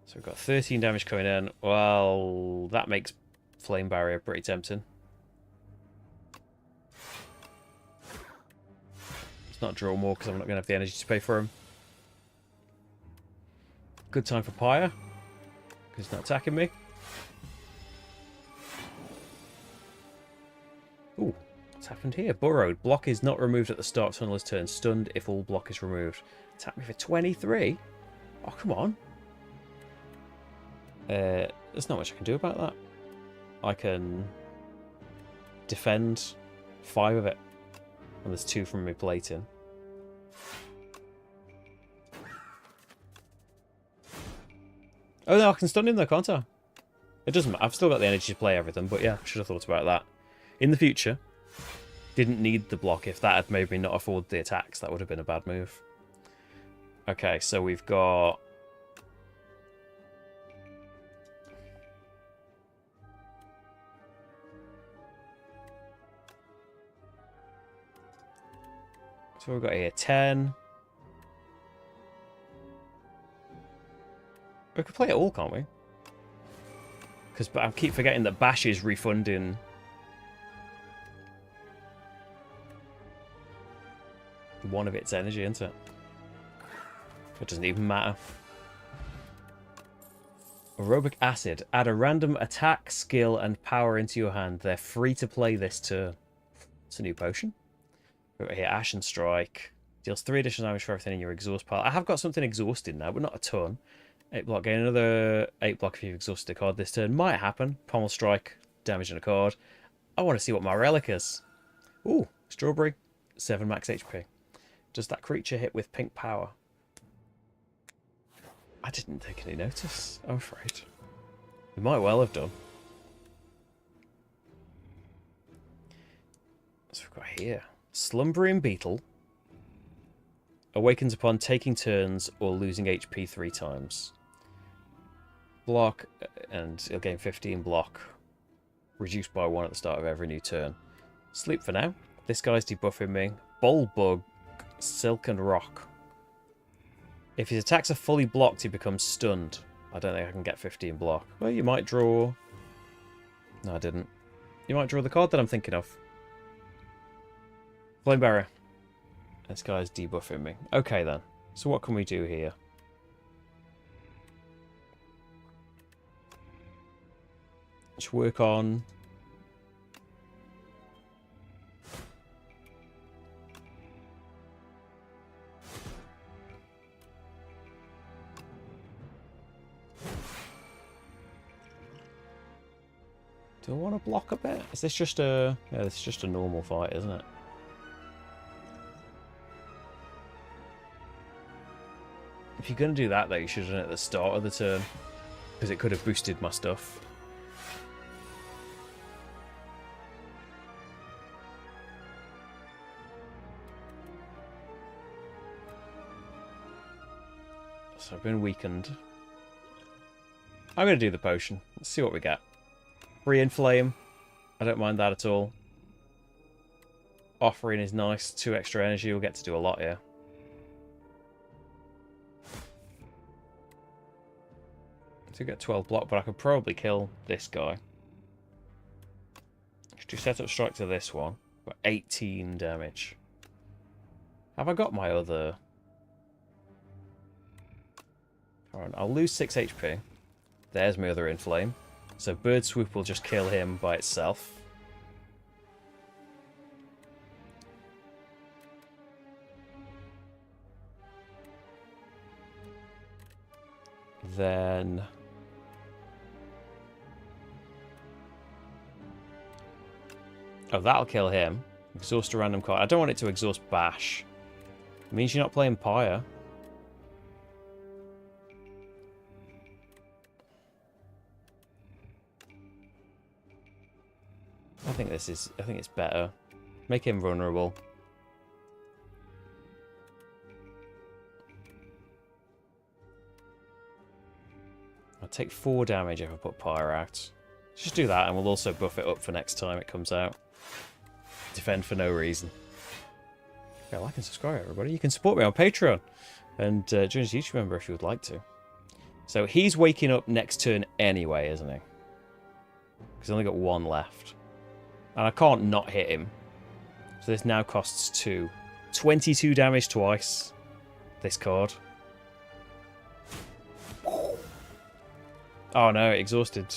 So we've got 13 damage coming in. Well, that makes Flame Barrier pretty tempting. Let's not draw more because I'm not going to have the energy to pay for him. Good time for Pyre. Because he's not attacking me. Ooh, what's happened here? Burrowed. Block is not removed at the start of Tunneler's turn. Stunned if all block is removed. Attack me for 23? Oh, come on. There's not much I can do about that. I can defend 5 of it. And there's 2 from me plating. Oh no, I can stun him though, can't I? It doesn't matter. I've still got the energy to play everything, but yeah, I should have thought about that. In the future, didn't need the block. If that had made me not afford the attacks, that would have been a bad move. Okay, so we've got... So we've got here 10. We could play it all, can't we? Because I keep forgetting that Bash is refunding... one of its energy, isn't it? It doesn't even matter. Aerobic Acid. Add a random attack, skill, and power into your hand. They're free to play this turn. It's a new potion. We've got here Ashen Strike. Deals 3 additional damage for everything in your exhaust pile. I have got something exhausted now, but not a ton. 8 block. Gain another 8 block if you've exhausted a card this turn. Might happen. Pommel Strike. Damage on a card. I want to see what my relic is. Ooh, Strawberry. 7 max HP. Does that creature hit with pink power? I didn't take any notice, I'm afraid. We might well have done. So we've got here. Slumbering Beetle. Awakens upon taking turns or losing HP 3 times. Block, and it'll gain 15 block. Reduced by 1 at the start of every new turn. Sleep for now. This guy's debuffing me. Bulbug, Silk and Rock. If his attacks are fully blocked, he becomes stunned. I don't think I can get 15 block. Well, you might draw... No, I didn't. You might draw the card that I'm thinking of. Flame Barrier. This guy's debuffing me. Okay, then. So what can we do here? Let's work on... Do I want to block a bit? Is this just a... Yeah, this is just a normal fight, isn't it? If you're going to do that, though, you should have done it at the start of the turn. Because it could have boosted my stuff. So I've been weakened. I'm going to do the potion. Let's see what we get. Re-inflame. I don't mind that at all. Offering is nice. 2 extra energy. We'll get to do a lot here. To get 12 block, but I could probably kill this guy. Let's do setup strike to this one. Got 18 damage. Have I got my other... Alright, I'll lose 6 HP. There's my other inflame. So Bird Swoop will just kill him by itself. Then... Oh, that'll kill him. Exhaust a random card. I don't want it to exhaust Bash. It means you're not playing Pyre. I think it's better. Make him vulnerable. I'll take 4 damage if I put Pyre out. Let's just do that, and we'll also buff it up for next time it comes out. Defend for no reason. Yeah, like and subscribe, everybody. You can support me on Patreon and join as a YouTube member if you would like to. So he's waking up next turn anyway, isn't he? Because he's only got 1 left. And I can't not hit him. So this now costs 2. 22 damage twice. This card. Oh no, exhausted.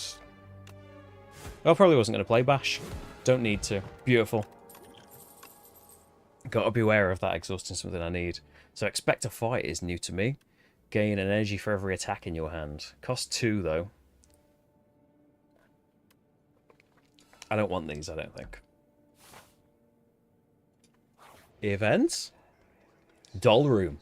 I probably wasn't going to play Bash. Don't need to. Beautiful. Got to be aware of that exhausting something I need. So expect a fight is new to me. Gain an energy for every attack in your hand. Cost 2 though. I don't want these, I don't think. Events? Doll room.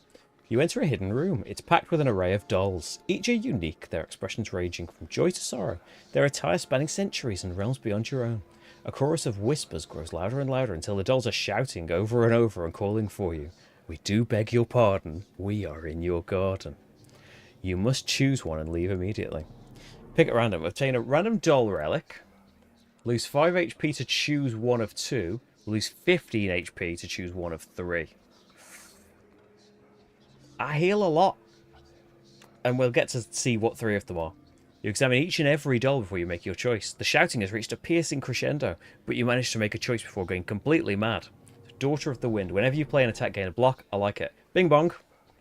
You enter a hidden room. It's packed with an array of dolls. Each are unique, their expressions ranging from joy to sorrow, their attire spanning centuries and realms beyond your own. A chorus of whispers grows louder and louder until the dolls are shouting over and over and calling for you. We do beg your pardon. We are in your garden. You must choose one and leave immediately. Pick at random. Obtain a random doll relic. Lose 5 HP to choose one of 2. Lose 15 HP to choose one of 3. I heal a lot. And we'll get to see what 3 of them are. You examine each and every doll before you make your choice. The shouting has reached a piercing crescendo, but you manage to make a choice before going completely mad. Daughter of the Wind. Whenever you play an attack, gain a block. I like it. Bing Bong.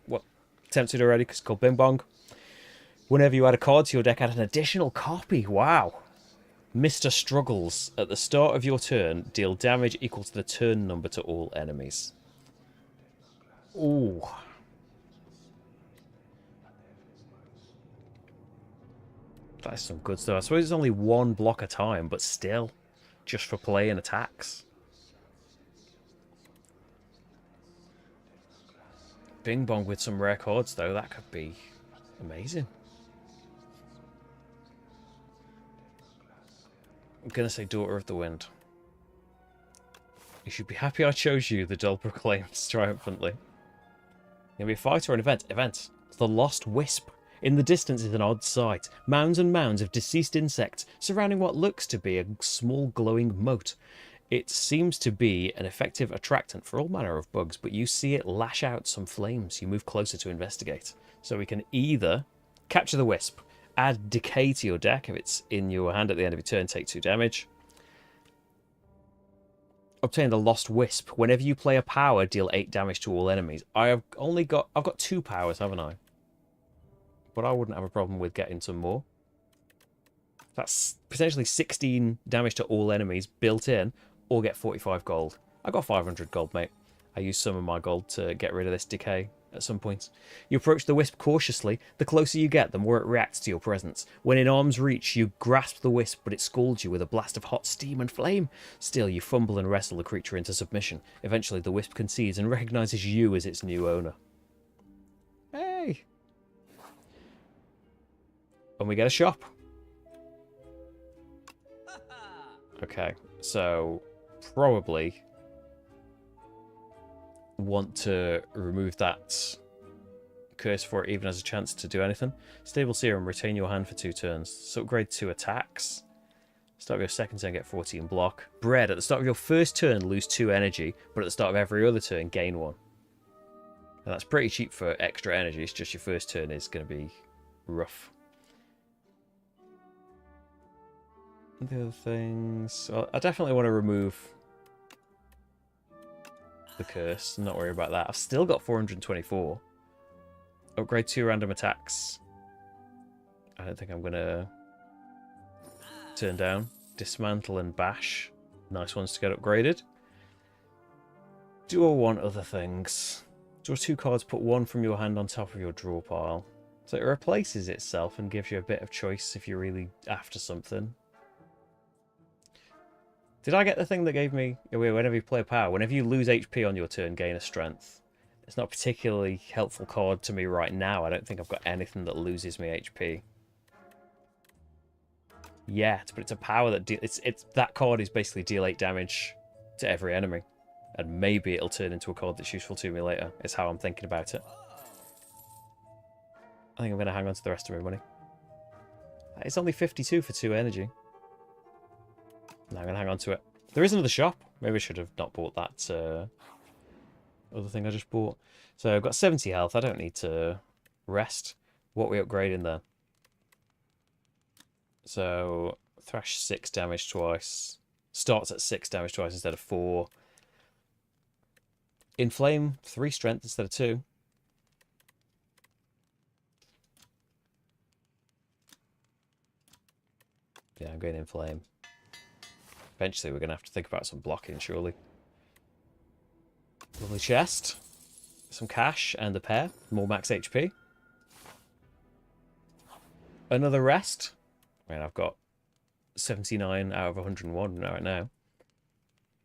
What? Tempted already because it's called Bing Bong. Whenever you add a card to your deck, add an additional copy. Wow. Mr. Struggles. At the start of your turn, deal damage equal to the turn number to all enemies. Ooh. That's some good stuff. I suppose it's only 1 block a time, but still. Just for playing attacks. Bing Bong with some rare cards, though. That could be amazing. I'm going to say Daughter of the Wind. You should be happy I chose you, the doll proclaims triumphantly. You'll be a fight or an event. Event. The Lost Wisp. In the distance is an odd sight. Mounds and mounds of deceased insects surrounding what looks to be a small glowing moat. It seems to be an effective attractant for all manner of bugs, but you see it lash out some flames. You move closer to investigate. So we can either capture the wisp, add decay to your deck if it's in your hand at the end of your turn, take 2 damage. Obtain the Lost Wisp. Whenever you play a power, deal 8 damage to all enemies. I've got 2 powers, haven't I? But I wouldn't have a problem with getting some more. That's potentially 16 damage to all enemies built in, or get 45 gold. I got 500 gold, mate. I used some of my gold to get rid of this decay at some point. You approach the wisp cautiously. The closer you get, the more it reacts to your presence. When in arm's reach, you grasp the wisp, but it scalds you with a blast of hot steam and flame. Still, you fumble and wrestle the creature into submission. Eventually, the wisp concedes and recognizes you as its new owner. Hey! And we get a shop. Okay, so probably want to remove that curse for it even as a chance to do anything. Stable Serum, retain your hand for 2 turns. So upgrade 2 attacks. Start of your second turn, get 14 block. Bread, at the start of your first turn, lose 2 energy, but at the start of every other turn, gain 1. And that's pretty cheap for extra energy. It's just your first turn is going to be rough. The other things... Well, I definitely want to remove the curse. Not worry about that. I've still got 424. Upgrade 2 random attacks. I don't think I'm going to turn down. Dismantle and Bash. Nice ones to get upgraded. Do I want other things? Draw 2 cards, put 1 from your hand on top of your draw pile. So it replaces itself and gives you a bit of choice if you're really after something. Did I get the thing that gave me... Whenever you play a power, whenever you lose HP on your turn, gain a strength. It's not a particularly helpful card to me right now. I don't think I've got anything that loses me HP. Yet, but it's a power that... that card is basically deal 8 damage to every enemy. And maybe it'll turn into a card that's useful to me later. Is how I'm thinking about it. I think I'm going to hang on to the rest of my money. It's only 52 for 2 energy. No, I'm going to hang on to it. There is another shop. Maybe I should have not bought that other thing I just bought. So I've got 70 health. I don't need to rest. What are we upgrading there? So Thrash 6 damage twice. Starts at 6 damage twice instead of 4. Inflame 3 strength instead of 2. Yeah, I'm going in flame. Eventually we're going to have to think about some blocking, surely. Lovely chest. Some cash and a pair. More max HP. Another rest. I mean, I've got 79 out of 101 right now.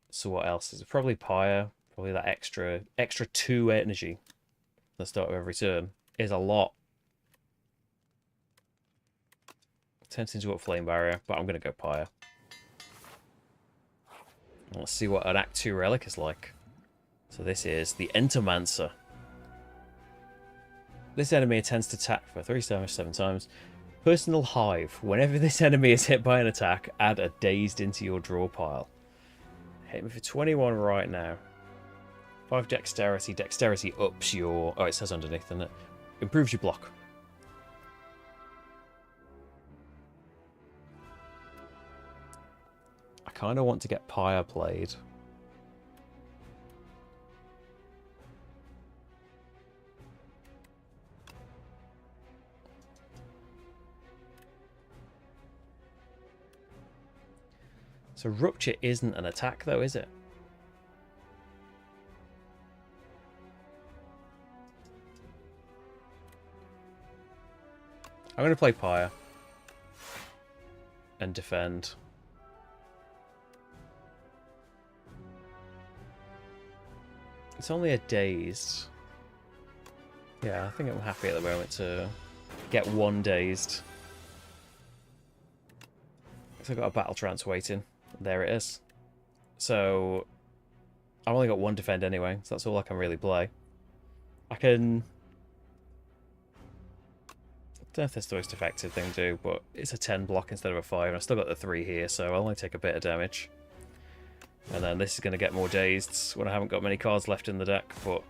So what else? Is it probably Pyre. Probably that extra 2 energy at the start of every turn is a lot. Tempting to go up Flame Barrier, but I'm going to go Pyre. Let's see what an Act 2 relic is like. So this is the Entermancer. This enemy attempts to attack for 3 damage 7 times. Personal Hive. Whenever this enemy is hit by an attack, add a dazed into your draw pile. Hit me for 21 right now. 5 dexterity. Dexterity ups your... Oh, it says underneath, doesn't it? Improves your block. I kind of want to get Pyre played. So Rupture isn't an attack though, is it? I'm going to play Pyre. And defend. It's only a dazed. Yeah, I think I'm happy at the moment to get 1 dazed. So I've got a Battle Trance waiting. There it is. So I've only got 1 defend anyway, so that's all I can really play. I can... I don't know if that's the most effective thing to do, but it's a 10 block instead of a 5, and I've still got the 3 here, so I'll only take a bit of damage. And then this is going to get more dazed when I haven't got many cards left in the deck, but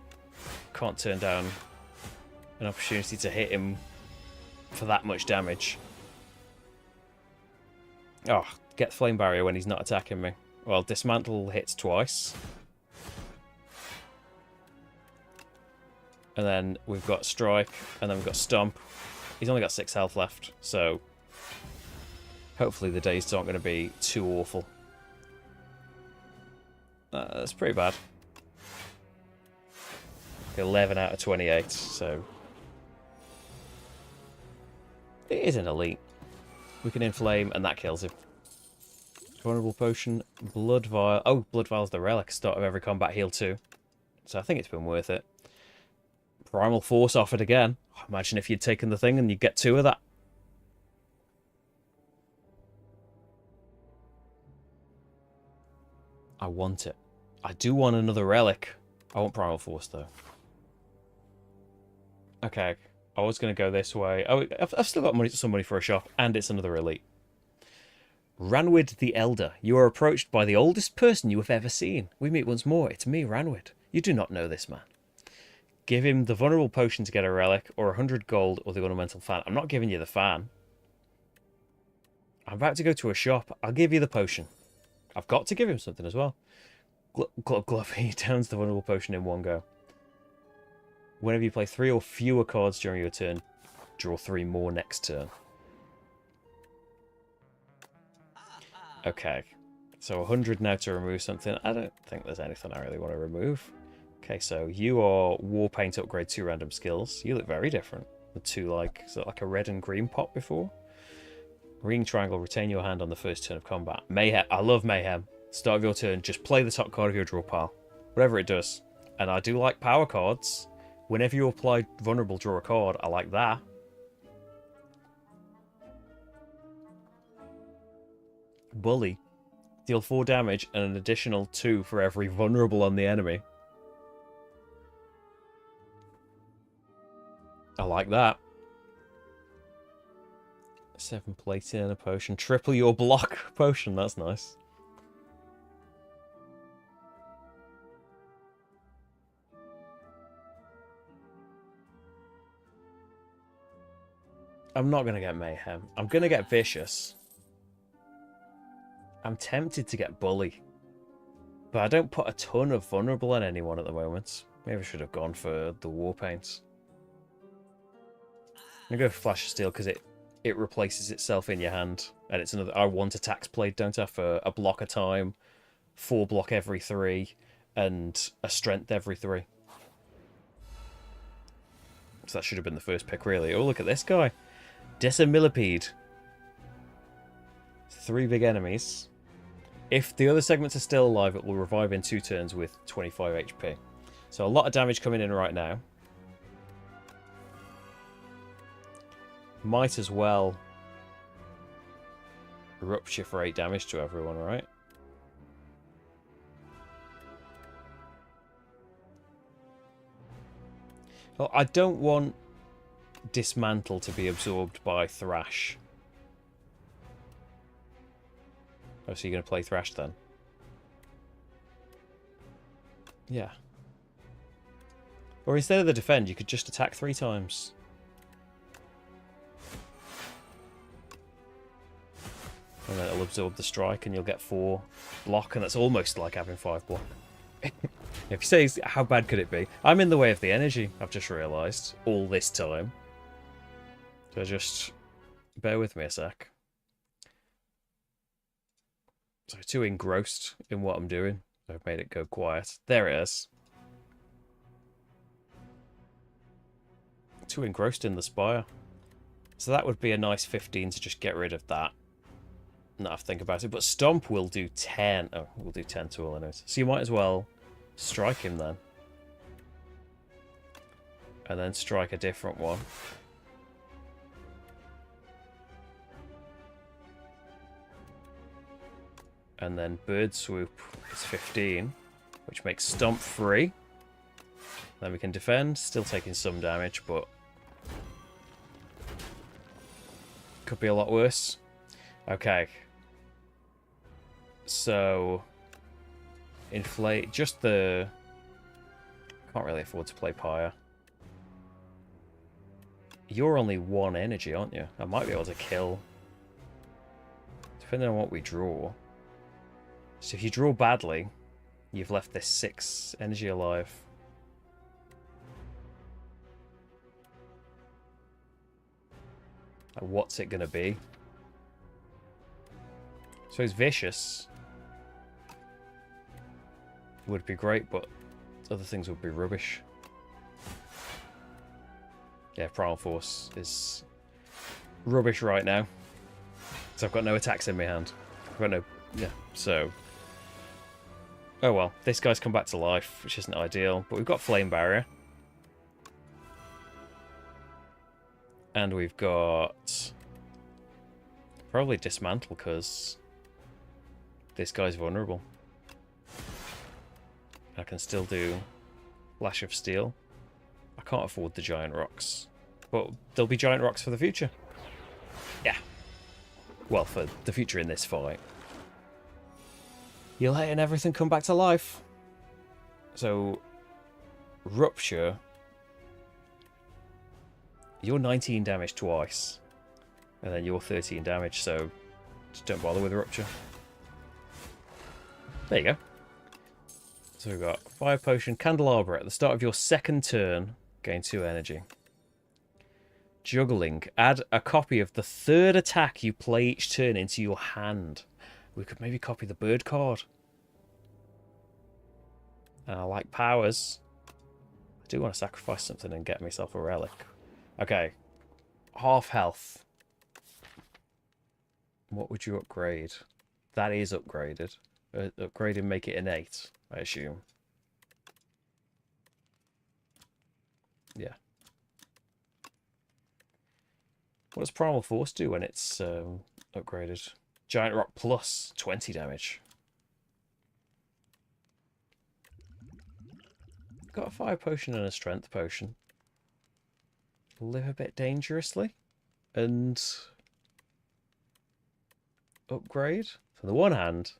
can't turn down an opportunity to hit him for that much damage. Oh, get Flame Barrier when he's not attacking me. Well, Dismantle hits twice. And then we've got Strike, and then we've got Stomp. He's only got 6 health left, so hopefully the dazed aren't going to be too awful. That's pretty bad. 11 out of 28, so it is an elite. We can inflame, and that kills him. Vulnerable Potion, Blood Vial. Oh, Blood Vial's the relic. Start of every combat, heal 2. So I think it's been worth it. Primal Force offered again. Imagine if you'd taken the thing and you'd get 2 of that. I want it. I do want another relic. I want Primal Force, though. Okay, I was going to go this way. Oh, I've still got some money for a shop, and it's another elite. Ranwid the Elder. You are approached by the oldest person you have ever seen. We meet once more. It's me, Ranwid. You do not know this man. Give him the Vulnerable Potion to get a relic, or 100 gold, or the Ornamental Fan. I'm not giving you the fan. I'm about to go to a shop. I'll give you the potion. I've got to give him something as well. Glove. He downs the Vulnerable Potion in one go. Whenever you play 3 or fewer cards during your turn, draw 3 more next turn. Okay. So 100 now to remove something. I don't think there's anything I really want to remove. Okay, so you are War Paint upgrade 2 random skills. You look very different. The 2 is it like a red and green pop before? Ring Triangle, retain your hand on the first turn of combat. Mayhem. I love Mayhem. Start of your turn, just play the top card of your draw pile. Whatever it does. And I do like power cards. Whenever you apply Vulnerable, draw a card. I like that. Bully. Deal 4 damage and an additional 2 for every Vulnerable on the enemy. I like that. 7 plating and a potion. Triple your block potion. That's nice. I'm not going to get Mayhem. I'm going to get Vicious. I'm tempted to get Bully. But I don't put a ton of Vulnerable on anyone at the moment. Maybe I should have gone for the War Paints. I'm going to go for Flash of Steel because it it replaces itself in your hand. And it's another... I want attacks played, don't I? For a block a time, 4 block every 3, and a strength every 3. So that should have been the first pick, really. Oh, look at this guy. Decimillipede. 3 big enemies. If the other segments are still alive, it will revive in 2 turns with 25 HP. So a lot of damage coming in right now. Might as well rupture for 8 damage to everyone, right? Well, I don't want Dismantle to be absorbed by Thrash. Oh, so you're going to play Thrash then? Yeah. Or instead of the defend, you could just attack 3 times. And then it'll absorb the strike and you'll get 4 block, and that's almost like having 5 block. If you say, how bad could it be? I'm in the way of the energy, I've just realised, all this time. So just bear with me a sec. So too engrossed in what I'm doing. I've made it go quiet. There it is. Too engrossed in the Spire. So that would be a nice 15 to just get rid of that. Not have to think about it. But Stomp will do 10. Oh, we'll do 10 to all I know. So you might as well strike him then. And then strike a different one. And then Bird Swoop is 15, which makes Stomp free. Then we can defend, still taking some damage, but could be a lot worse. Okay. So inflate just the... Can't really afford to play Pyre. You're only 1 energy, aren't you? I might be able to kill, depending on what we draw. So if you draw badly, you've left this 6 energy alive. Like, what's it gonna be? So it's vicious. Would be great, but other things would be rubbish. Yeah, Primal Force is rubbish right now. So I've got no attacks in my hand. I've got no... Yeah, so... Oh well, this guy's come back to life, which isn't ideal. But we've got Flame Barrier. And we've got... Probably Dismantle, because this guy's vulnerable. I can still do Lash of Steel. I can't afford the Giant Rocks. But there'll be Giant Rocks for the future. Yeah. Well, for the future in this fight. You're letting everything come back to life. So, Rupture. You're 19 damage twice. And then you're 13 damage, so just don't bother with Rupture. There you go. So we've got Fire Potion, Candelabra. At the start of your 2nd turn, gain 2 energy. Juggling. Add a copy of the 3rd attack you play each turn into your hand. We could maybe copy the bird card. And I like powers. I do want to sacrifice something and get myself a relic. Okay. Half health. What would you upgrade? That is upgraded. Upgrade and make it an 8, I assume. Yeah. What does Primal Force do when it's upgraded? Giant Rock plus 20 damage. Got a Fire Potion and a Strength Potion. Live a bit dangerously. And upgrade. On the one hand,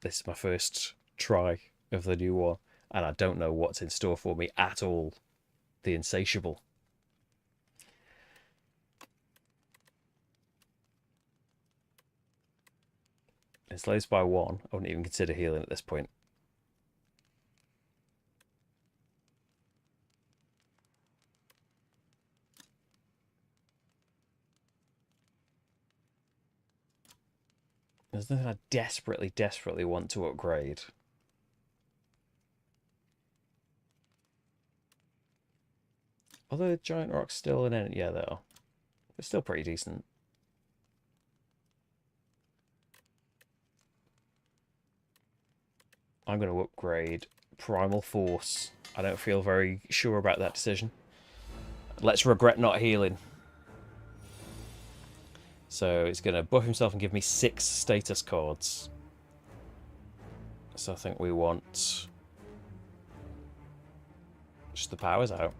this is my first try of the new one, and I don't know what's in store for me at all. The Insatiable. It slows by 1. I wouldn't even consider healing at this point. There's nothing I desperately, desperately want to upgrade. Although the giant rock's still in it, yeah, they are. They're still pretty decent. I'm going to upgrade Primal Force. I don't feel very sure about that decision. Let's regret not healing. So it's going to buff himself and give me 6 status cards. So I think we want just the powers out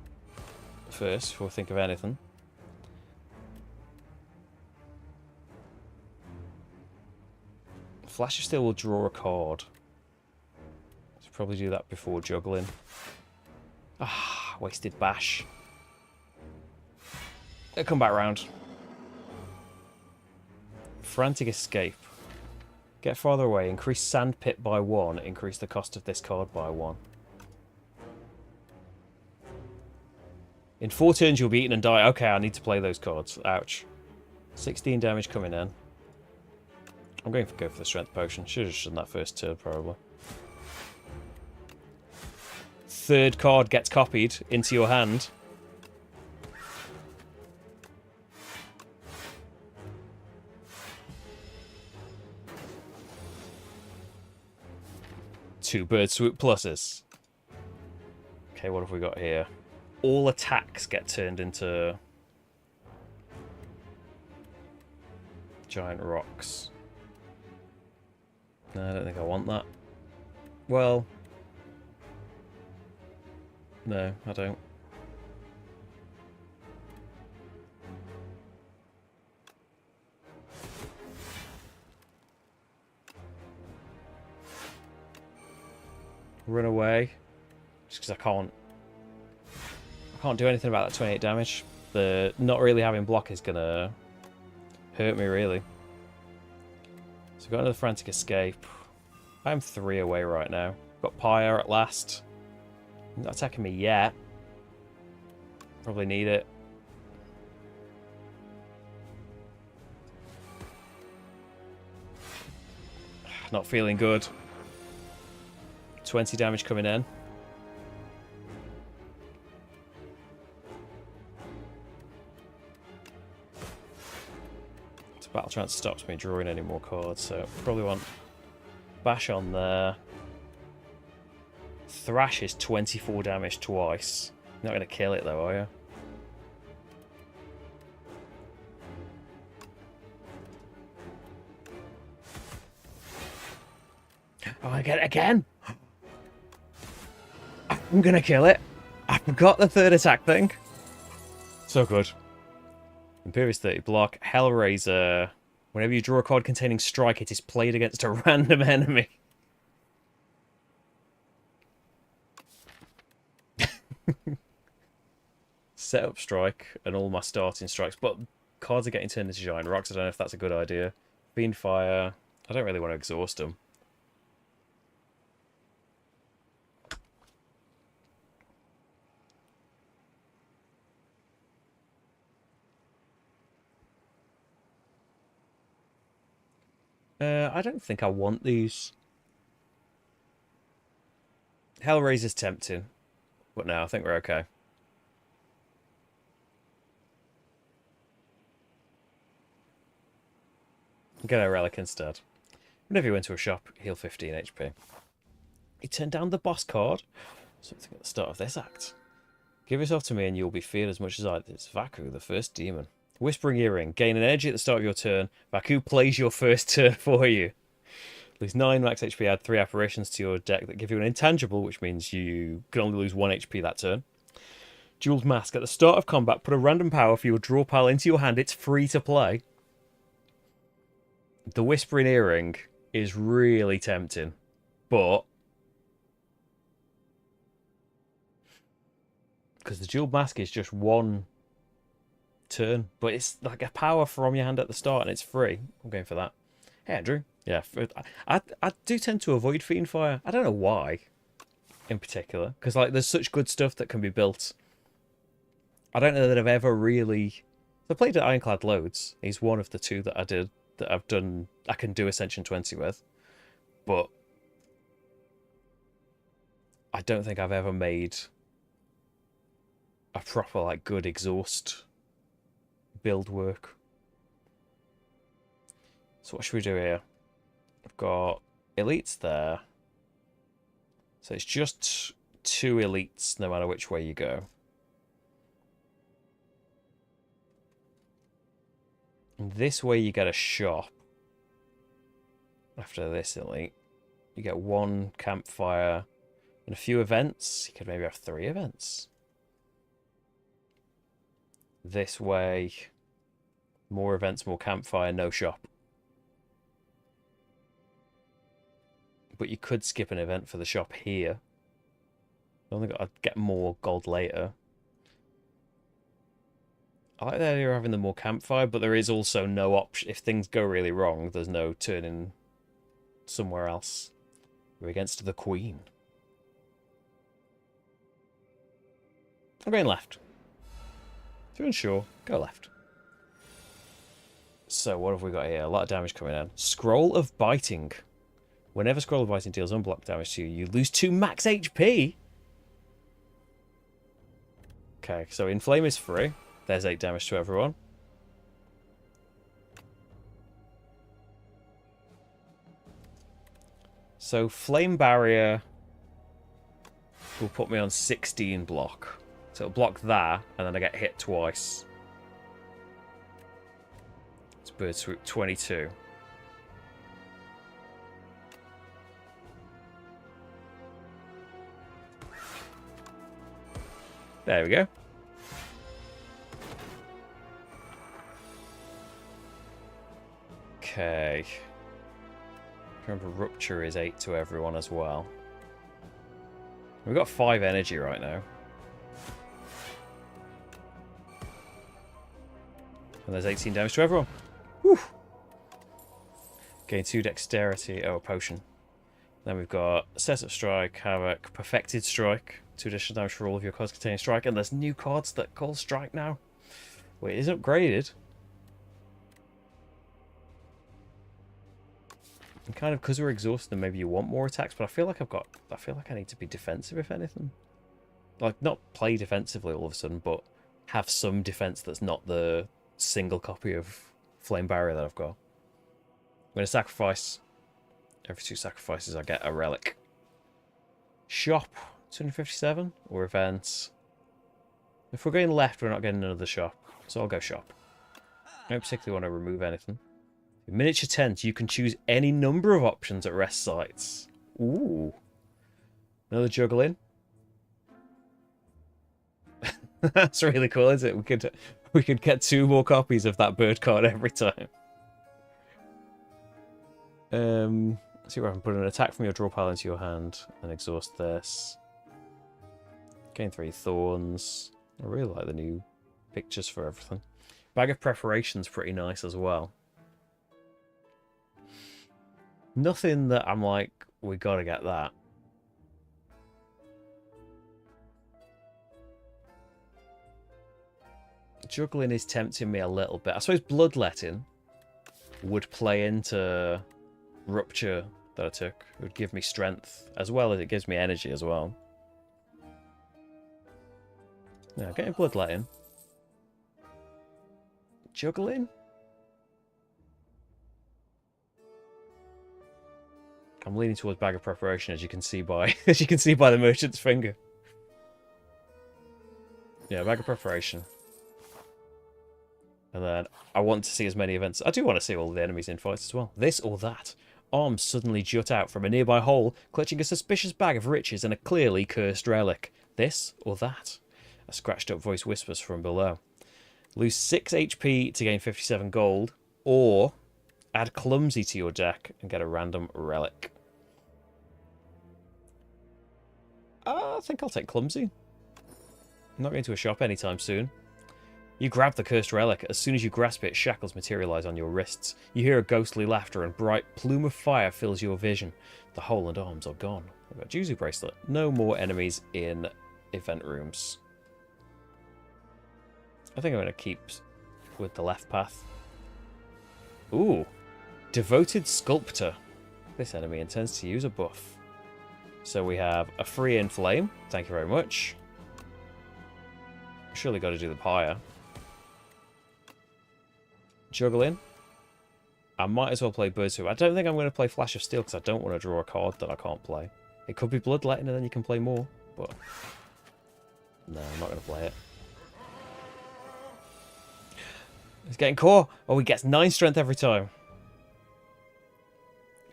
first before we think of anything. Flash of Steel will draw a card. Let's probably do that before juggling. Ah, wasted bash. It'll come back round. Frantic Escape. Get farther away. Increase Sandpit by 1. Increase the cost of this card by 1. In 4 turns you'll be eaten and die. Okay, I need to play those cards. Ouch. 16 damage coming in. I'm going to go for the Strength Potion. Should have just done that first turn, probably. 3rd card gets copied into your hand. Two Bird Swoop pluses. Okay, what have we got here? All attacks get turned into giant rocks. No, I don't think I want that. Well, no, I don't. Run away. Just because I can't do anything about that 28 damage. The not really having block is going to hurt me, really. So we've got another Frantic Escape. I'm 3 away right now. Got Pyre at last. Not attacking me yet. Probably need it. Not feeling good. 20 damage coming in. So Battle Trance stops me drawing any more cards, so probably want Bash on there. Thrash is 24 damage twice. Not going to kill it though, are you? Oh, I get it again! I'm going to kill it. I forgot the 3rd attack thing. So good. Imperious 30 block. Hellraiser. Whenever you draw a card containing strike, it is played against a random enemy. Set up strike and all my starting strikes, but cards are getting turned into giant rocks. I don't know if that's a good idea. Fiend Fire. I don't really want to exhaust them. I don't think I want these. Hellraiser's tempting, but no, I think we're okay. Get a relic instead. Whenever you went to a shop, heal 15 HP. You turn down the boss card. Something at the start of this act. Give yourself to me and you'll be feared as much as I did. It's Vaku, the first demon. Whispering Earring. Gain an energy at the start of your turn. Vaku plays your first turn for you. Lose 9 max HP. Add 3 apparitions to your deck that give you an intangible, which means you can only lose 1 HP that turn. Jeweled Mask. At the start of combat, put a random power for your draw pile into your hand. It's free to play. The Whispering Earring is really tempting, but because the Jeweled Mask is just 1 turn, but it's like a power from your hand at the start and it's free. I'm going for that. Hey, Andrew. Yeah, I do tend to avoid Fiend Fire. I don't know why, in particular, because like there's such good stuff that can be built. I don't know that I've ever really. I played at Ironclad loads. He's one of the 2 that I did that I can do Ascension 20 with, but I don't think I've ever made a proper, like, good exhaust build work. So what should we do here? We've got elites there. So it's just 2 elites no matter which way you go. And this way you get a shop. After this elite, you get 1 campfire and a few events. You could maybe have 3 events. This way, more events, more campfire, no shop. But you could skip an event for the shop here. I don't think I'd get more gold later. I like the idea of having the more campfire, but there is also no option. If things go really wrong, there's no turning somewhere else. We're against the Queen. I'm going left. If you're unsure, go left. So what have we got here? A lot of damage coming in. Scroll of Biting. Whenever Scroll of Biting deals unblocked damage to you, you lose 2 max HP. Okay, so Inflame is free. There's 8 damage to everyone. So Flame Barrier will put me on 16 block. So it'll block that, and then I get hit twice. It's Bird Swoop 22. There we go. Okay. Remember, Rupture is 8 to everyone as well. We've got 5 energy right now. And there's 18 damage to everyone. Whew. Gain 2 dexterity. Oh, a potion. Then we've got Setup Strike, Havoc, Perfected Strike. 2 additional damage for all of your cards containing Strike. And there's new cards that call Strike now. Wait, it is upgraded. And kind of because we're exhausted, maybe you want more attacks, but I feel like I need to be defensive, if anything. Like, not play defensively all of a sudden, but have some defense that's not the single copy of Flame Barrier that I've got. I'm going to sacrifice. Every 2 sacrifices, I get a relic. Shop, 257, or events. If we're going left, we're not getting another shop, so I'll go shop. I don't particularly want to remove anything. Miniature tent. You can choose any number of options at rest sites. Ooh. Another juggling. That's really cool, isn't it? We could get 2 more copies of that bird card every time. See where I can put an attack from your draw pile into your hand and exhaust this. Gain 3 thorns. I really like the new pictures for everything. Bag of Preparation's pretty nice as well. Nothing that I'm like, we gotta get that. Juggling is tempting me a little bit. I suppose Bloodletting would play into Rupture that I took. It would give me strength, as well as it gives me energy as well. Yeah, getting Bloodletting. Juggling? I'm leaning towards Bag of Preparation, as you can see by the merchant's finger. Yeah, Bag of Preparation. And then I want to see as many events. I do want to see all the enemies in fights as well. This or that. Arms suddenly jut out from a nearby hole, clutching a suspicious bag of riches and a clearly cursed relic. This or that. A scratched up voice whispers from below. Lose 6 HP to gain 57 gold, or add Clumsy to your deck and get a random relic. I think I'll take Clumsy. I'm not going to a shop anytime soon. You grab the cursed relic. As soon as you grasp it, shackles materialize on your wrists. You hear a ghostly laughter and bright plume of fire fills your vision. The hole and arms are gone. I've got Juzu bracelet. No more enemies in event rooms. I think I'm going to keep with the left path. Ooh, Devoted Sculptor. This enemy intends to use a buff. So we have a free Inflame. Thank you very much. Surely got to do the Pyre. Juggling. I might as well play Birdsuit. I don't think I'm going to play Flash of Steel because I don't want to draw a card that I can't play. It could be Bloodletting and then you can play more, but no, I'm not going to play it. He's getting core. Oh, he gets 9 strength every time.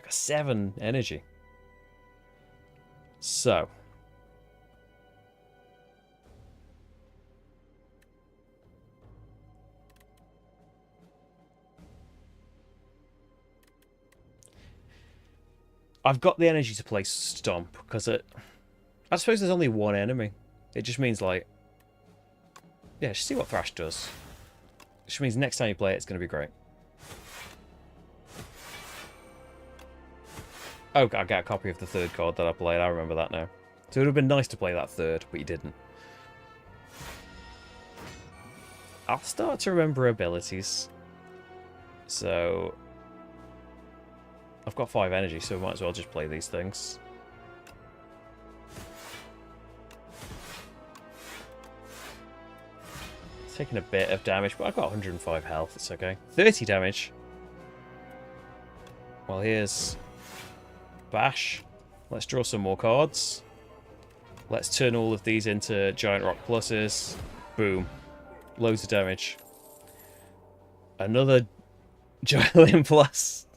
Got 7 energy. So. I've got the energy to play Stomp, because I suppose there's only one enemy. It just means, like... Yeah, just see what Thrash does. Which means next time you play it, it's going to be great. Oh, I get a copy of the third card that I played. I remember that now. So it would have been nice to play that third, but you didn't. I'll start to remember abilities. So... I've got 5 energy, so I might as well just play these things. Taking a bit of damage, but I've got 105 health, it's okay. 30 damage. Well, here's Bash. Let's draw some more cards. Let's turn all of these into Giant Rock Pluses. Boom. Loads of damage. Another Giant Plus.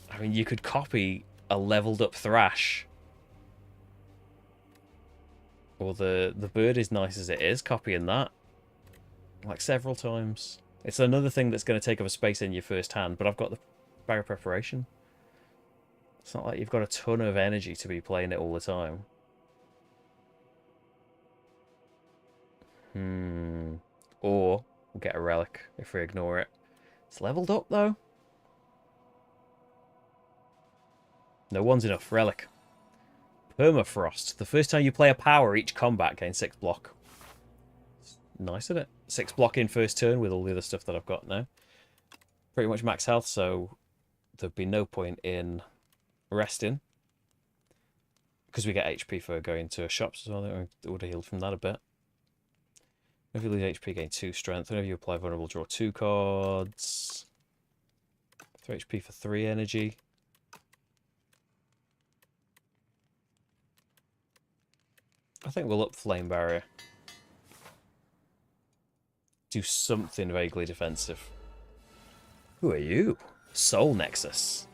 I mean, you could copy a leveled up Thrash. Or the bird is nice as it is, copying that. Like several times. It's another thing that's going to take up a space in your first hand, but I've got the Barrier Preparation. It's not like you've got a ton of energy to be playing it all the time. Or we'll get a Relic if we ignore it. It's leveled up though. No one's enough. Relic. Permafrost. The first time you play a power, each combat gains 6 block. Nice, isn't it? 6 block in first turn with all the other stuff that I've got now. Pretty much max health, so there'd be no point in resting. Because we get HP for going to shops as well. I would have healed from that a bit. If you lose HP, gain 2 strength. Whenever you apply vulnerable, draw 2 cards. 3 HP for 3 energy. I think we'll up Flame Barrier. Do something vaguely defensive. Who are you? Soul Nexus.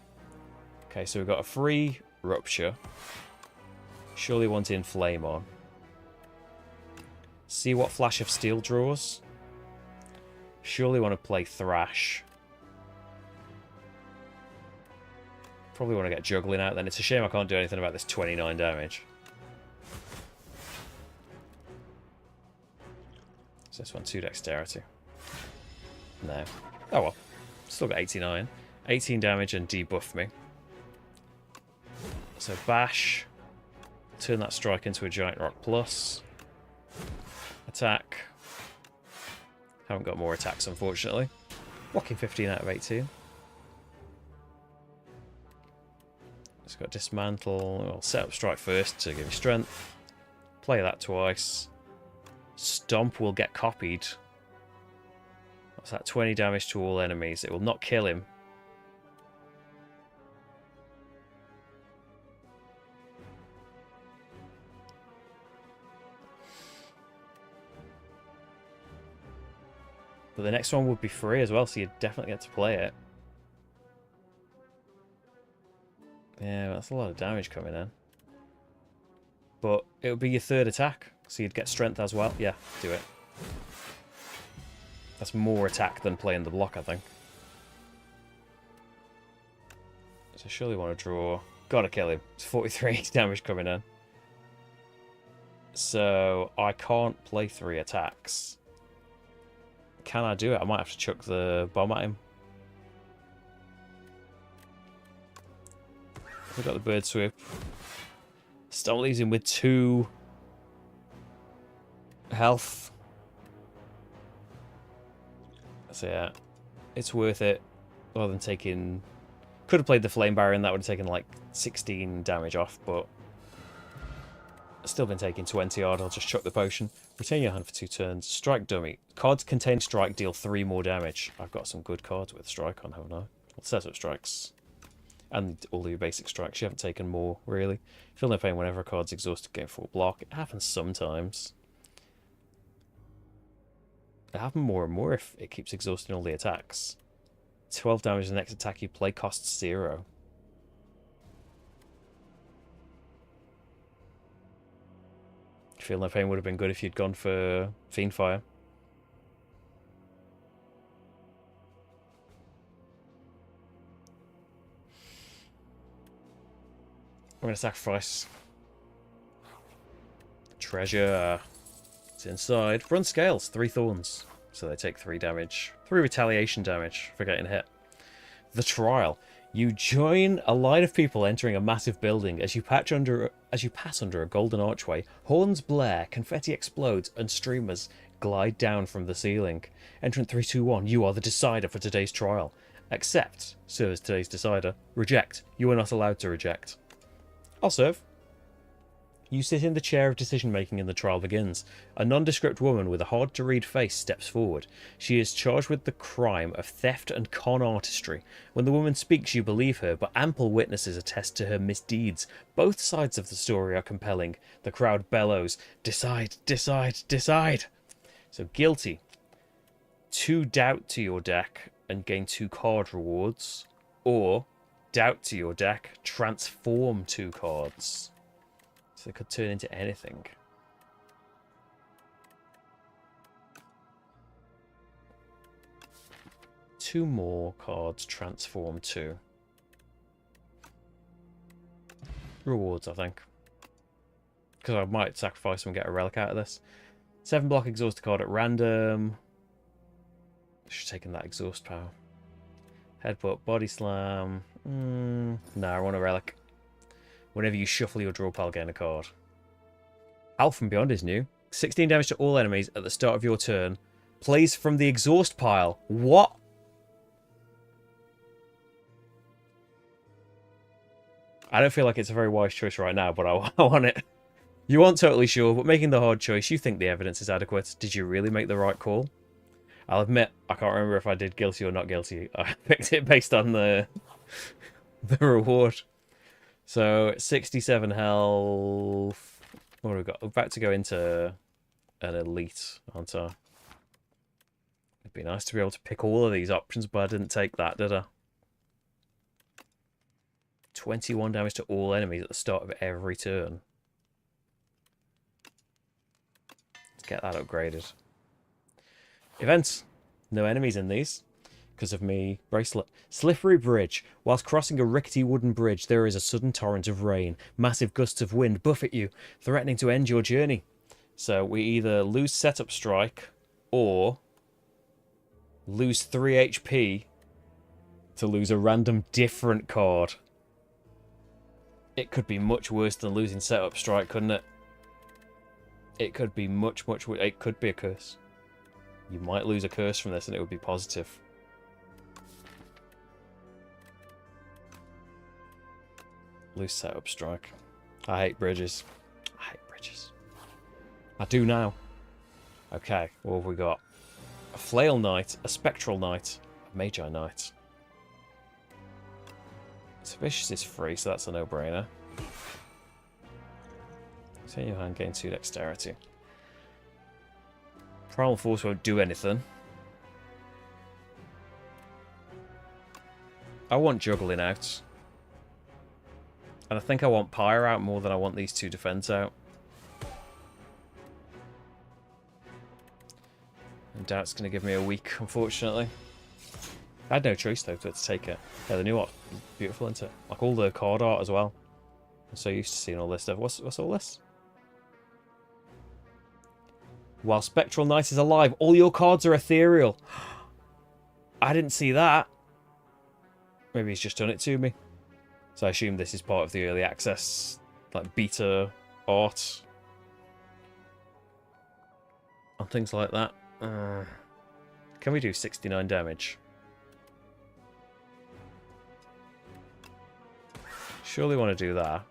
Okay, so we've got a free Rupture. Surely want to Inflame on. See what Flash of Steel draws. Surely want to play Thrash. Probably want to get Juggling out then. It's a shame I can't do anything about this 29 damage. So this one, 2 dexterity. No. Oh well. Still got 89. 18 damage and debuff me. So Bash. Turn that strike into a Giant Rock Plus. Attack. Haven't got more attacks, unfortunately. Blocking 15 out of 18. It's got Dismantle. I'll set up Strike first to give me strength. Play that twice. Stomp will get copied. What's that? 20 damage to all enemies. It will not kill him. But the next one would be free as well, so you'd definitely get to play it. Yeah, that's a lot of damage coming in. But it would be your 3rd attack. So you'd get strength as well. Yeah, do it. That's more attack than playing the block, I think. So surely want to draw. Gotta kill him. It's 43 damage coming in. So I can't play 3 attacks. Can I do it? I might have to chuck the bomb at him. We've got the bird swoop. Stomp leaves him with 2 health. So yeah, it's worth it. Rather than taking... Could have played the Flame Barrier and that would have taken like 16 damage off, but... Still been taking 20 odd. I'll just chuck the potion. Retain your hand for 2 turns. Strike dummy. Cards contain strike deal 3 more damage. I've got some good cards with strike on, haven't I? Well, setup strikes. And all your basic strikes. You haven't taken more, really. Feel no pain whenever a card's exhausted, gain 4 block. It happens sometimes. It happens more and more if it keeps exhausting all the attacks. 12 damage the next attack you play costs 0. Feel no pain would have been good if you'd gone for Fiendfire. I'm going to sacrifice. Treasure. It's inside. Run scales. 3 thorns. So they take 3 damage. 3 retaliation damage for getting hit. The Trial. You join a line of people entering a massive building. As you pass under a golden archway, horns blare, confetti explodes, and streamers glide down from the ceiling. Entrant 321, you are the decider for today's trial. Accept, serve as today's decider. Reject, you are not allowed to reject. I'll serve. You sit in the chair of decision-making and the trial begins. A nondescript woman with a hard-to-read face steps forward. She is charged with the crime of theft and con artistry. When the woman speaks, you believe her, but ample witnesses attest to her misdeeds. Both sides of the story are compelling. The crowd bellows, decide, decide, decide. So guilty. 2 doubt to your deck and gain 2 card rewards. Or doubt to your deck, transform 2 cards. So they could turn into anything. Two more cards transform 2. Rewards, I think. Because I might sacrifice them and get a relic out of this. 7 block exhaust a card at random. Should have taken that exhaust power. Headbutt, body slam. No, I want a relic. Whenever you shuffle your draw pile, gain a card. Alpha from Beyond is new. 16 damage to all enemies at the start of your turn. Plays from the exhaust pile. What? I don't feel like it's a very wise choice right now, but I want it. You aren't totally sure, but making the hard choice, you think the evidence is adequate. Did you really make the right call? I'll admit, I can't remember if I did guilty or not guilty. I picked it based on the reward. So, 67 health. What have we got? We're about to go into an elite, aren't I? It'd be nice to be able to pick all of these options, but I didn't take that, did I? 21 damage to all enemies at the start of every turn. Let's get that upgraded. Events. No enemies in these. Because of me. Bracelet. Slippery bridge. Whilst crossing a rickety wooden bridge, there is a sudden torrent of rain. Massive gusts of wind buffet you, threatening to end your journey. So we either lose setup strike or lose 3 HP to lose a random different card. It could be much worse than losing setup strike, couldn't it? It could be much worse. It could be a curse. You might lose a curse from this and it would be positive. Lose setup strike. I hate bridges. I hate bridges. I do now. Okay, what have we got? A Flail Knight, a Spectral Knight, a Magi Knight. Vicious is free, so that's a no-brainer. Turn your hand, gain 2 dexterity. Primal Force won't do anything. I want Juggling out. And I think I want Pyre out more than I want these 2 defense out. And Doubt's going to give me a week, unfortunately. I had no choice, though, but to take it. Yeah, the new art is beautiful, isn't it? Like all the card art as well. I'm so used to seeing all this stuff. What's all this? While Spectral Knight is alive, all your cards are ethereal. I didn't see that. Maybe he's just done it to me. So I assume this is part of the early access, like beta art. And things like that. Can we do 69 damage? Surely want to do that.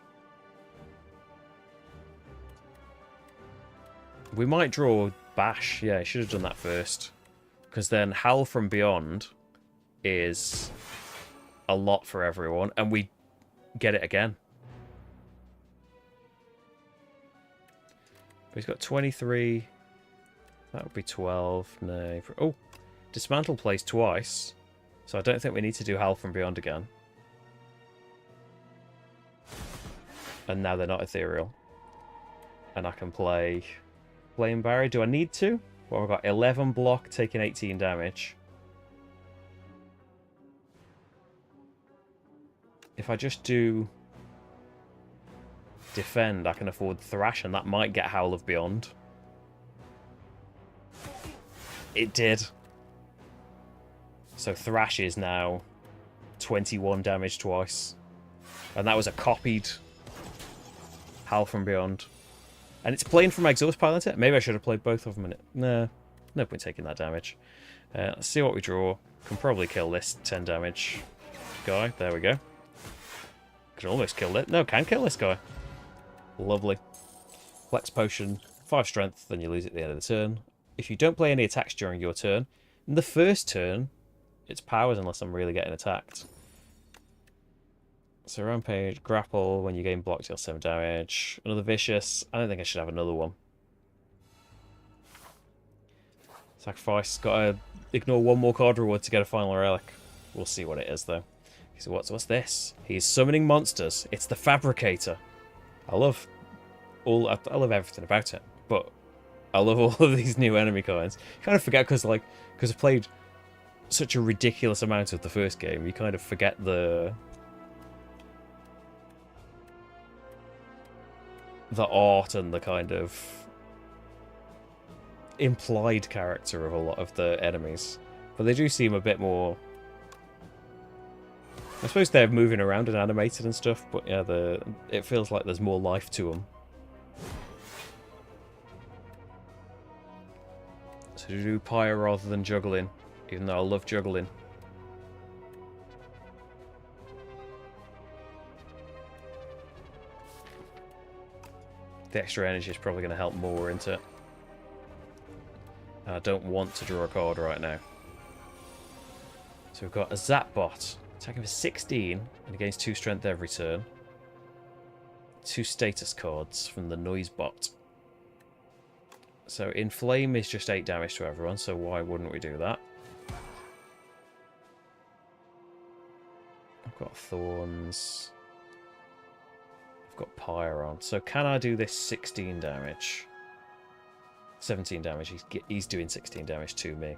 We might draw Bash. Yeah, I should have done that first. Because then Howl from Beyond is a lot for everyone. And we get it again. But he's got 23. That would be 12. No. Oh, Dismantle plays twice. So I don't think we need to do Howl from Beyond again. And now they're not ethereal. And I can play Flame Barrier. Do I need to? Well, I've got 11 block, taking 18 damage. If I just do Defend, I can afford Thrash, and that might get Howl of Beyond. It did. So Thrash is now 21 damage twice. And that was a copied Howl from Beyond. And it's playing from my Exhaust Pilot. Maybe I should have played both of them in it. Nah, no point taking that damage. Let's see what we draw. Can probably kill this 10 damage guy. There we go. Could almost kill it. No, can kill this guy. Lovely. Flex Potion, 5 strength, then you lose it at the end of the turn. If you don't play any attacks during your turn, in the first turn, it's powers unless I'm really getting attacked. So Rampage, Grapple, when you gain blocked, deal 7 damage. Another Vicious. I don't think I should have another one. Sacrifice. Gotta ignore one more card reward to get a final relic. We'll see what it is, though. So what's this? He's summoning monsters. It's the Fabricator. I love everything about it, but I love all of these new enemy cards. You kind of forget because I've played such a ridiculous amount of the first game. You kind of forget the art and the kind of implied character of a lot of the enemies. But they do seem a bit more... I suppose they're moving around and animated and stuff, but yeah, it feels like there's more life to them. So to do Pyre rather than Juggling, even though I love Juggling. The extra energy is probably going to help more, isn't it? And I don't want to draw a card right now. So we've got a Zap Bot, attacking for 16 and gains 2 strength every turn. 2 status cards from the Noise Bot. So Inflame is just 8 damage to everyone, so why wouldn't we do that? I've got Thorns. I've got Pyre on. So can I do this 16 damage? 17 damage. He's doing 16 damage to me.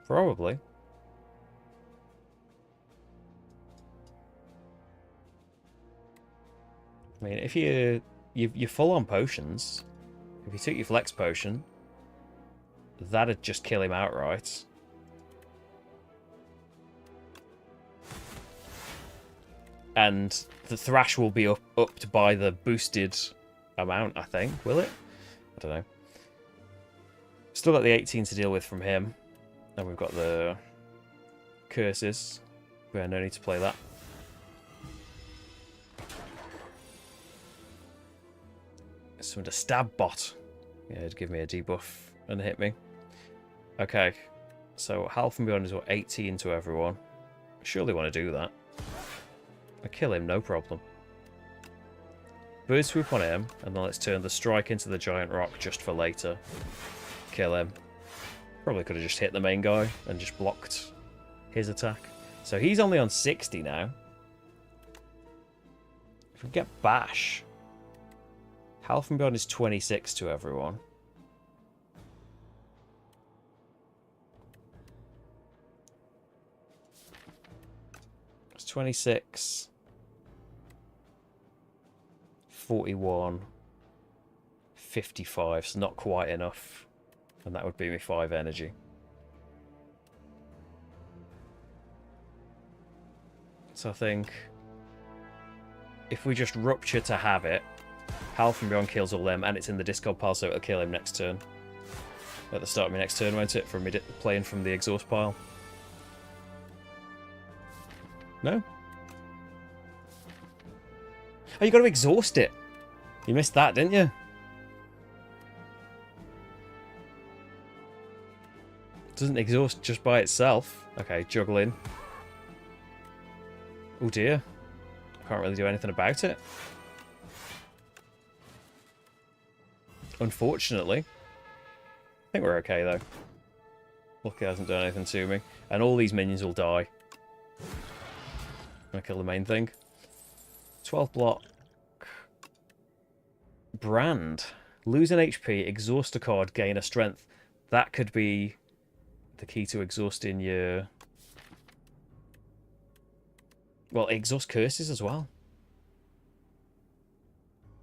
Probably. I mean, if you're full on potions, if you took your Flex Potion, that'd just kill him outright. And the Thrash will be upped by the boosted amount, I think. Will it? I don't know. Still got the 18 to deal with from him. And we've got the Curses. Yeah, no need to play that. Summoned a Stab Bot. Yeah, it'd give me a debuff and hit me. Okay. So Howl from Beyond is what, 18 to everyone. Surely want to do that. I kill him, no problem. Bird Swoop on him, and then let's turn the Strike into the Giant Rock just for later. Kill him. Probably could have just hit the main guy and just blocked his attack. So he's only on 60 now. If we get Bash, Howl from Beyond is 26 to everyone. It's 26. 41. 55, so not quite enough. And that would be me 5 energy. So I think if we just Rupture to have it, Howl from Beyond kills all them, and it's in the discard pile, so it'll kill him next turn. at the start of my next turn, won't it? From me playing from the exhaust pile. No? Oh, you got to exhaust it. You missed that, didn't you? It doesn't exhaust just by itself. Okay, juggling. Oh dear. Can't really do anything about it. Unfortunately. I think we're okay though. Lucky it hasn't done anything to me. And all these minions will die. I'm gonna kill the main thing. 12 block. Brand. Lose an HP, exhaust a card, gain a strength. That could be the key to exhausting your... Well, it exhausts curses as well.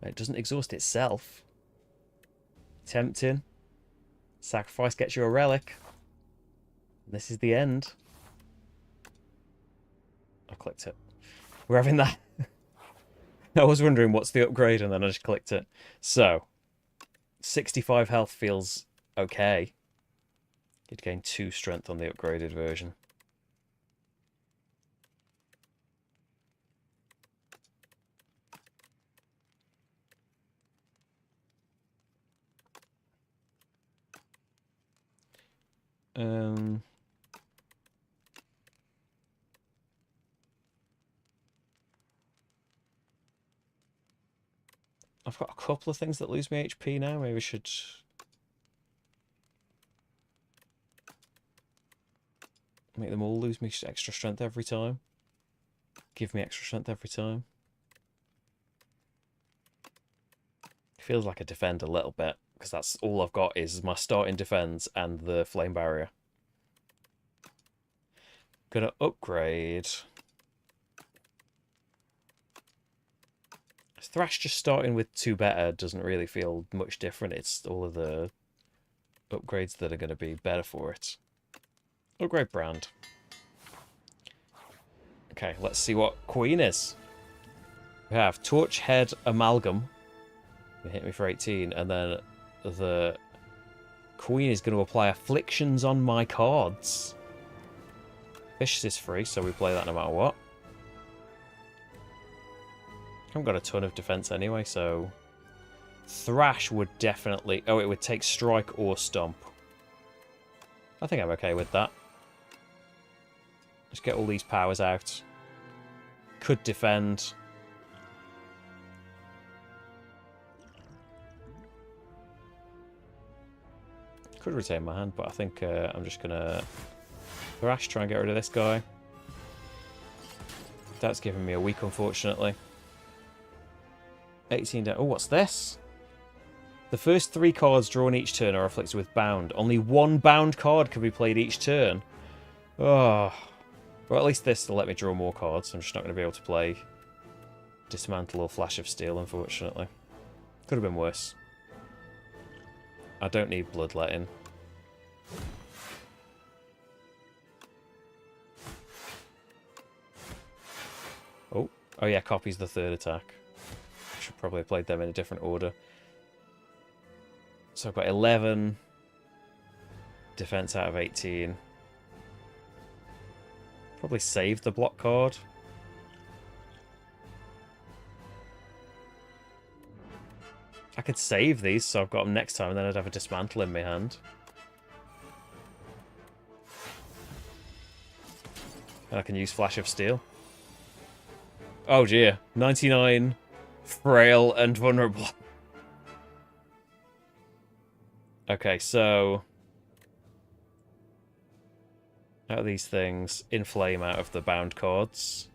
It doesn't exhaust itself. Tempting. Sacrifice gets you a relic. This is the end. I clicked it. We're having that. I was wondering what's the upgrade, and then I just clicked it. So, 65 health feels okay. You'd gain 2 strength on the upgraded version. I've got a couple of things that lose me HP now. Maybe I should... make them all lose me extra strength every time. Give me extra strength every time. Feels like I defend a little bit, because that's all I've got is my starting defense and the flame barrier. Gonna upgrade... Thrash just starting with 2 better doesn't really feel much different. It's all of the upgrades that are going to be better for it. Upgrade brand. Okay, let's see what Queen is. We have Torch Head Amalgam. It hit me for 18. And then the Queen is going to apply afflictions on my cards. Vicious is free, so we play that no matter what. I haven't got a ton of defense anyway, so... Thrash would definitely... Oh, it would take Strike or Stomp. I think I'm okay with that. Just get all these powers out. Could defend. Could retain my hand, but I think I'm just going to... Thrash, try and get rid of this guy. That's giving me a weak, unfortunately. 18 down. Oh, what's this? The first 3 cards drawn each turn are afflicted with bound. Only 1 bound card can be played each turn. Oh. Well, at least this will let me draw more cards. I'm just not going to be able to play Dismantle or Flash of Steel, unfortunately. Could have been worse. I don't need Bloodletting. Oh. Oh yeah, copies the 3rd attack. Should probably have played them in a different order. So I've got 11 defense out of 18. Probably save the block card. I could save these so I've got them next time and then I'd have a Dismantle in my hand. And I can use Flash of Steel. Oh dear. 99... frail and vulnerable. Okay, so out of these things, inflame out of the bound cards.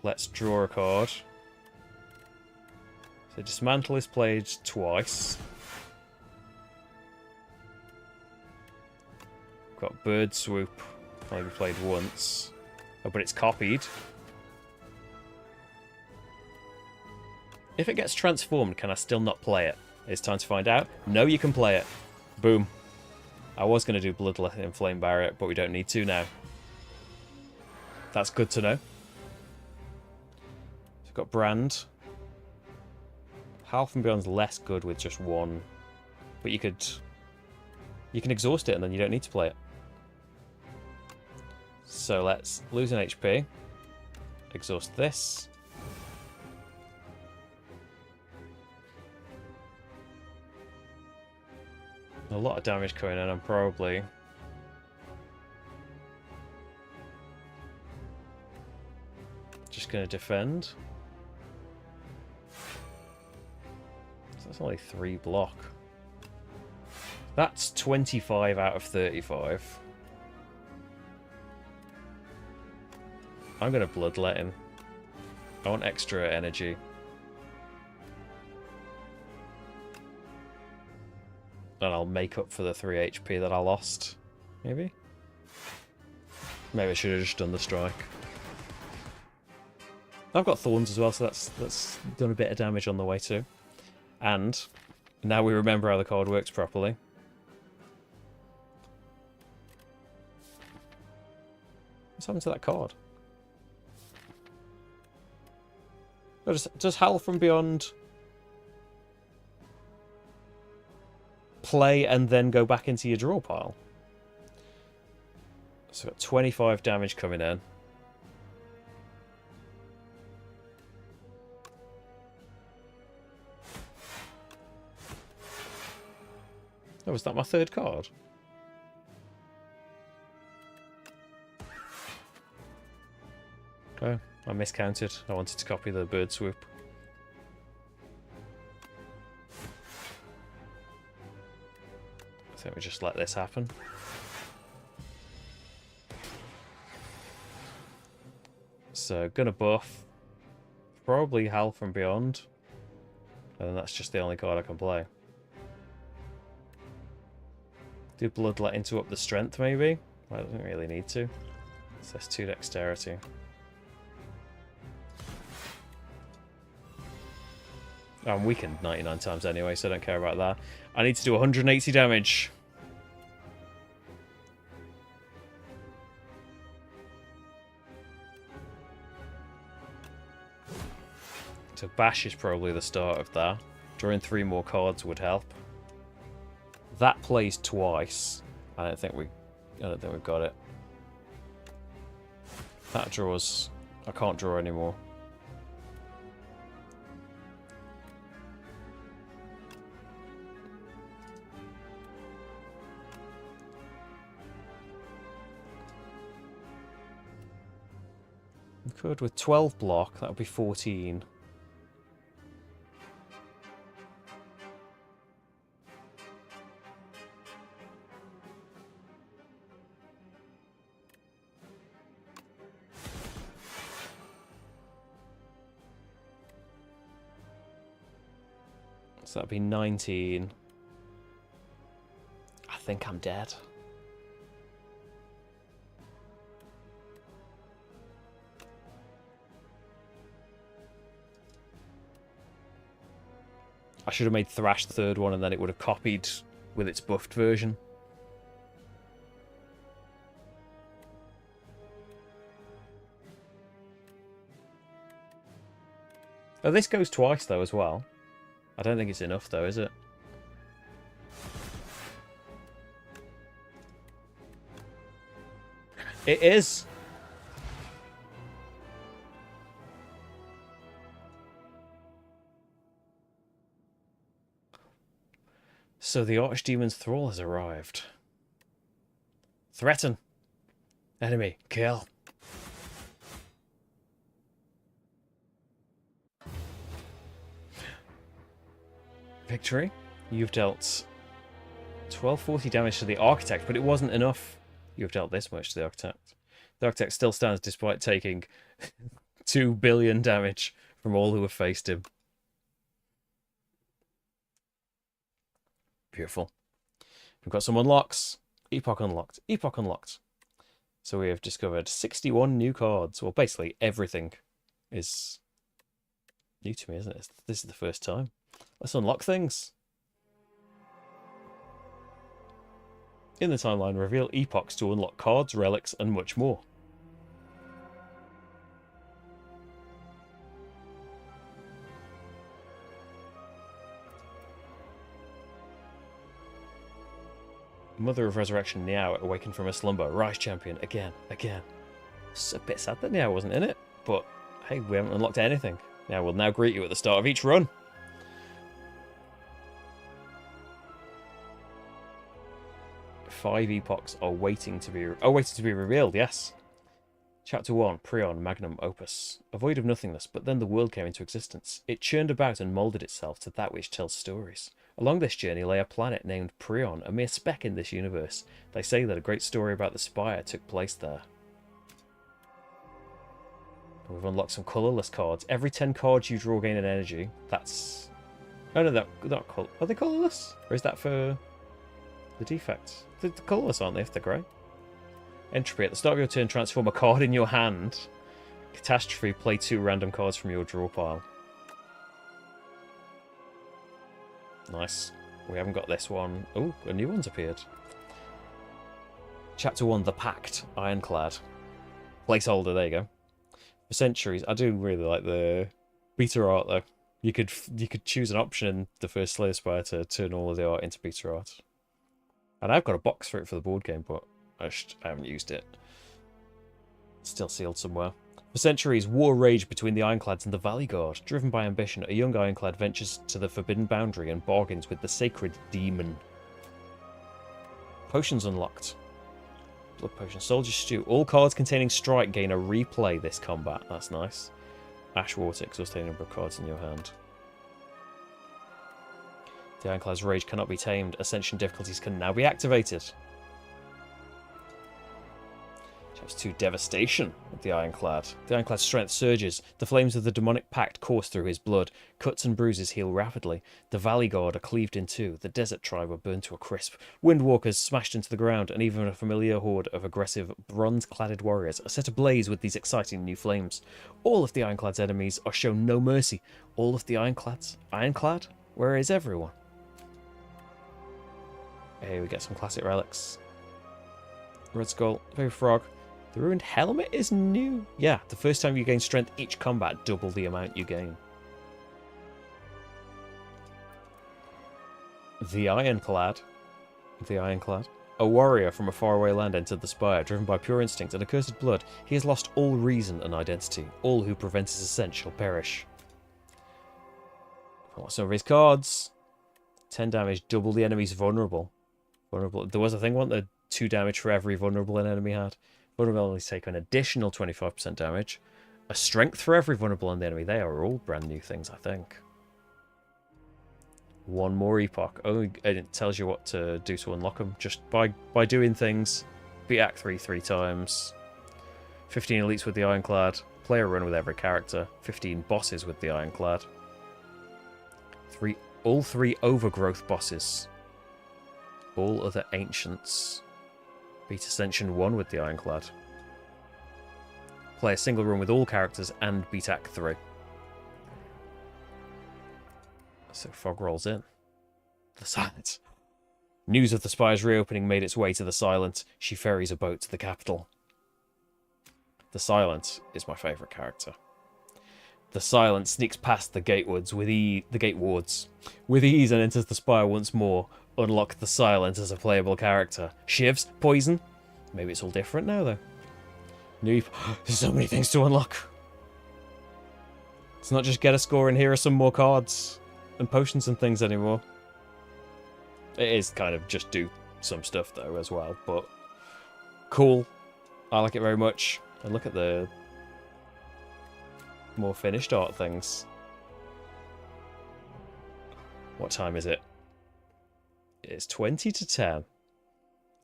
Let's draw a card. So Dismantle is played twice. Got Bird Swoop, maybe played once. Oh, but it's copied. If it gets transformed, can I still not play it? It's time to find out. No, you can play it. Boom. I was going to do Bloodletting and Flame Barrier, but we don't need to now. That's good to know. So we've got Brand. Half and Beyond's less good with just 1 But you can exhaust it and then you don't need to play it. So let's lose an HP. Exhaust this. A lot of damage coming in. I'm probably just going to defend. So that's only 3 block. That's 25 out of 35. I'm going to bloodlet him. I want extra energy. And I'll make up for the 3 HP that I lost. Maybe? Maybe I should have just done the strike. I've got thorns as well, so that's done a bit of damage on the way too. And now we remember how the card works properly. What's happened to that card? Oh, does Howl from Beyond play and then go back into your draw pile? So I've got 25 damage coming in. Oh, was that my 3rd card? Oh, I miscounted. I wanted to copy the bird swoop. I think we just let this happen. So, gonna buff. Probably Howl from Beyond. And then that's just the only card I can play. Do Bloodletting to up the strength, maybe? Well, I don't really need to. So that's 2 dexterity. I'm weakened 99 times anyway, so I don't care about that. I need to do 180 damage. So Bash is probably the start of that. Drawing 3 more cards would help. That plays twice. I don't think we've got it. That draws. I can't draw anymore. We could with 12 block. That would be 14. So that'd be 19. I think I'm dead. I should have made Thrash the 3rd one and then it would have copied with its buffed version. Oh, this goes twice though as well. I don't think it's enough though, is it? It is! So the Archdemon's Thrall has arrived. Threaten. Enemy. Kill. Victory. You've dealt 1240 damage to the Architect, but it wasn't enough. You've dealt this much to the Architect. The Architect still stands despite taking 2 billion damage from all who have faced him. Beautiful. We've got some unlocks. Epoch unlocked. Epoch unlocked. So we have discovered 61 new cards. Well, basically everything is new to me, isn't it? This is the first time. Let's unlock things. In the timeline, reveal epochs to unlock cards, relics, and much more. Mother of Resurrection, Niao, awakened from her slumber. Rise, champion, again. It's a bit sad that Niao wasn't in it, but hey, we haven't unlocked anything. Niao will now greet you at the start of each run. 5 epochs are waiting to be revealed, yes. Chapter 1, Prion, Magnum Opus. A void of nothingness, but then the world came into existence. It churned about and moulded itself to that which tells stories. Along this journey lay a planet named Prion, a mere speck in this universe. They say that a great story about the Spire took place there. We've unlocked some colourless cards. Every 10 cards you draw gain an energy. That's... Oh no, they're not colour. Are they colourless? Or is that for the defects? They're colourless, aren't they, if they're grey? Entropy. At the start of your turn, transform a card in your hand. Catastrophe. Play 2 random cards from your draw pile. Nice. We haven't got this one. Oh, a new one's appeared. Chapter 1, The Pact, Ironclad. Placeholder, there you go. For centuries, I do really like the beta art though. You could choose an option in the first Slay the Spire to turn all of the art into beta art. And I've got a box for it for the board game, but I haven't used it. It's still sealed somewhere. For centuries, war raged between the Ironclads and the Valley Guard. Driven by ambition, a young Ironclad ventures to the forbidden boundary and bargains with the sacred demon. Potions unlocked. Blood potion, soldier stew. All cards containing strike gain a replay this combat. That's nice. Ash water, exhausting number of cards in your hand. The Ironclad's rage cannot be tamed. Ascension difficulties can now be activated. Chapter 2, Devastation of the Ironclad. The Ironclad's strength surges. The flames of the demonic pact course through his blood. Cuts and bruises heal rapidly. The Valley Guard are cleaved in two. The Desert Tribe are burned to a crisp. Windwalkers smashed into the ground, and even a familiar horde of aggressive, bronze-cladded warriors are set ablaze with these exciting new flames. All of the Ironclad's enemies are shown no mercy. All of the Ironclads? Ironclad? Where is everyone? Hey, we get some classic relics. Red Skull, Baby Frog. The Ruined Helmet is new. Yeah, the first time you gain strength each combat, double the amount you gain. The Ironclad. A warrior from a faraway land entered the Spire, driven by pure instinct and accursed blood. He has lost all reason and identity. All who prevent his ascent shall perish. What's some of his cards? 10 damage, double the enemy's vulnerable. There was a thing, wasn't there? 2 damage for every vulnerable an enemy had. Vulnerable enemies take an additional 25% damage. A strength for every vulnerable on the enemy. They are all brand new things, I think. 1 more epoch. Oh, it tells you what to do to unlock them. Just by doing things. Beat Act 3 times. 15 elites with the Ironclad. Play a run with every character. 15 bosses with the Ironclad. All 3 overgrowth bosses. All other ancients. Beat Ascension 1 with the Ironclad. Play a single run with all characters and beat Act 3. So Fog rolls in. The Silence. News of the Spire's reopening made its way to the Silent. She ferries a boat to the capital. The Silent is my favourite character. The Silent sneaks past the gatewards with ease and enters the Spire once more. Unlock the Silent as a playable character. Shivs, poison. Maybe it's all different now though. There's so many things to unlock. It's not just get a score and here are some more cards and potions and things anymore. It is kind of just do some stuff though as well, but cool. I like it very much. And look at the more finished art things. What time is it? It's 20 to 10.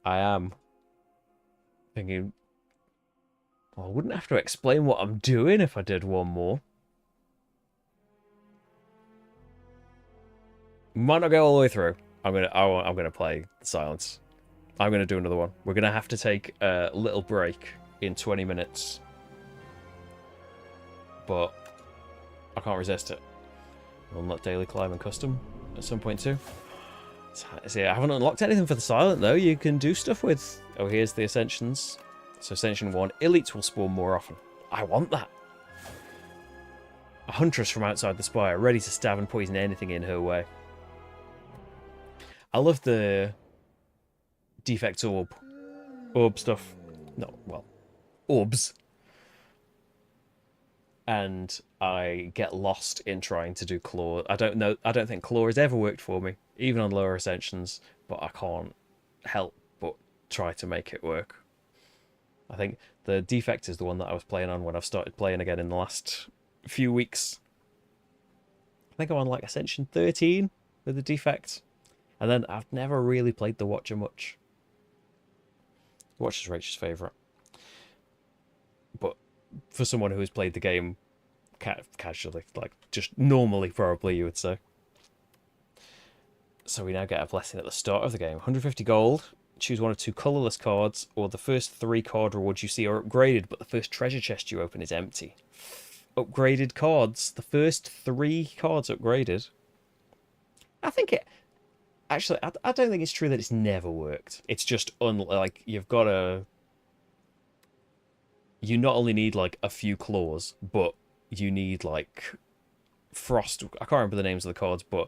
I am thinking, well, I wouldn't have to explain what I'm doing if I did one more. Might not go all the way through. I'm gonna play the Silence. I'm gonna do another one. We're gonna have to take a little break in 20 minutes, but I can't resist it. We'll unlock Daily Climb and Custom at some point too. See, I haven't unlocked anything for the Silent though. You can do stuff with. Oh, here's the Ascensions. So Ascension 1, elites will spawn more often. I want that. A huntress from outside the Spire, ready to stab and poison anything in her way. I love the defects orb stuff. No, well, orbs. And I get lost in trying to do claw. I don't think claw has ever worked for me, even on lower ascensions, but I can't help but try to make it work. I think the defect is the one that I was playing on when I've started playing again in the last few weeks. I think I'm on like Ascension 13 with the defect. And then I've never really played the Watcher much. Watcher's Rachel's favourite. But for someone who has played the game casually, like just normally probably, you would say. So we now get a blessing at the start of the game. 150 gold. Choose one of 2 colourless cards, or the first 3 card rewards you see are upgraded, but the first treasure chest you open is empty. Upgraded cards. The first 3 cards upgraded. I think it... Actually, I don't think it's true that it's never worked. It's just, like, you've got to... You not only need, like, a few claws, but you need, like, frost... I can't remember the names of the cards, but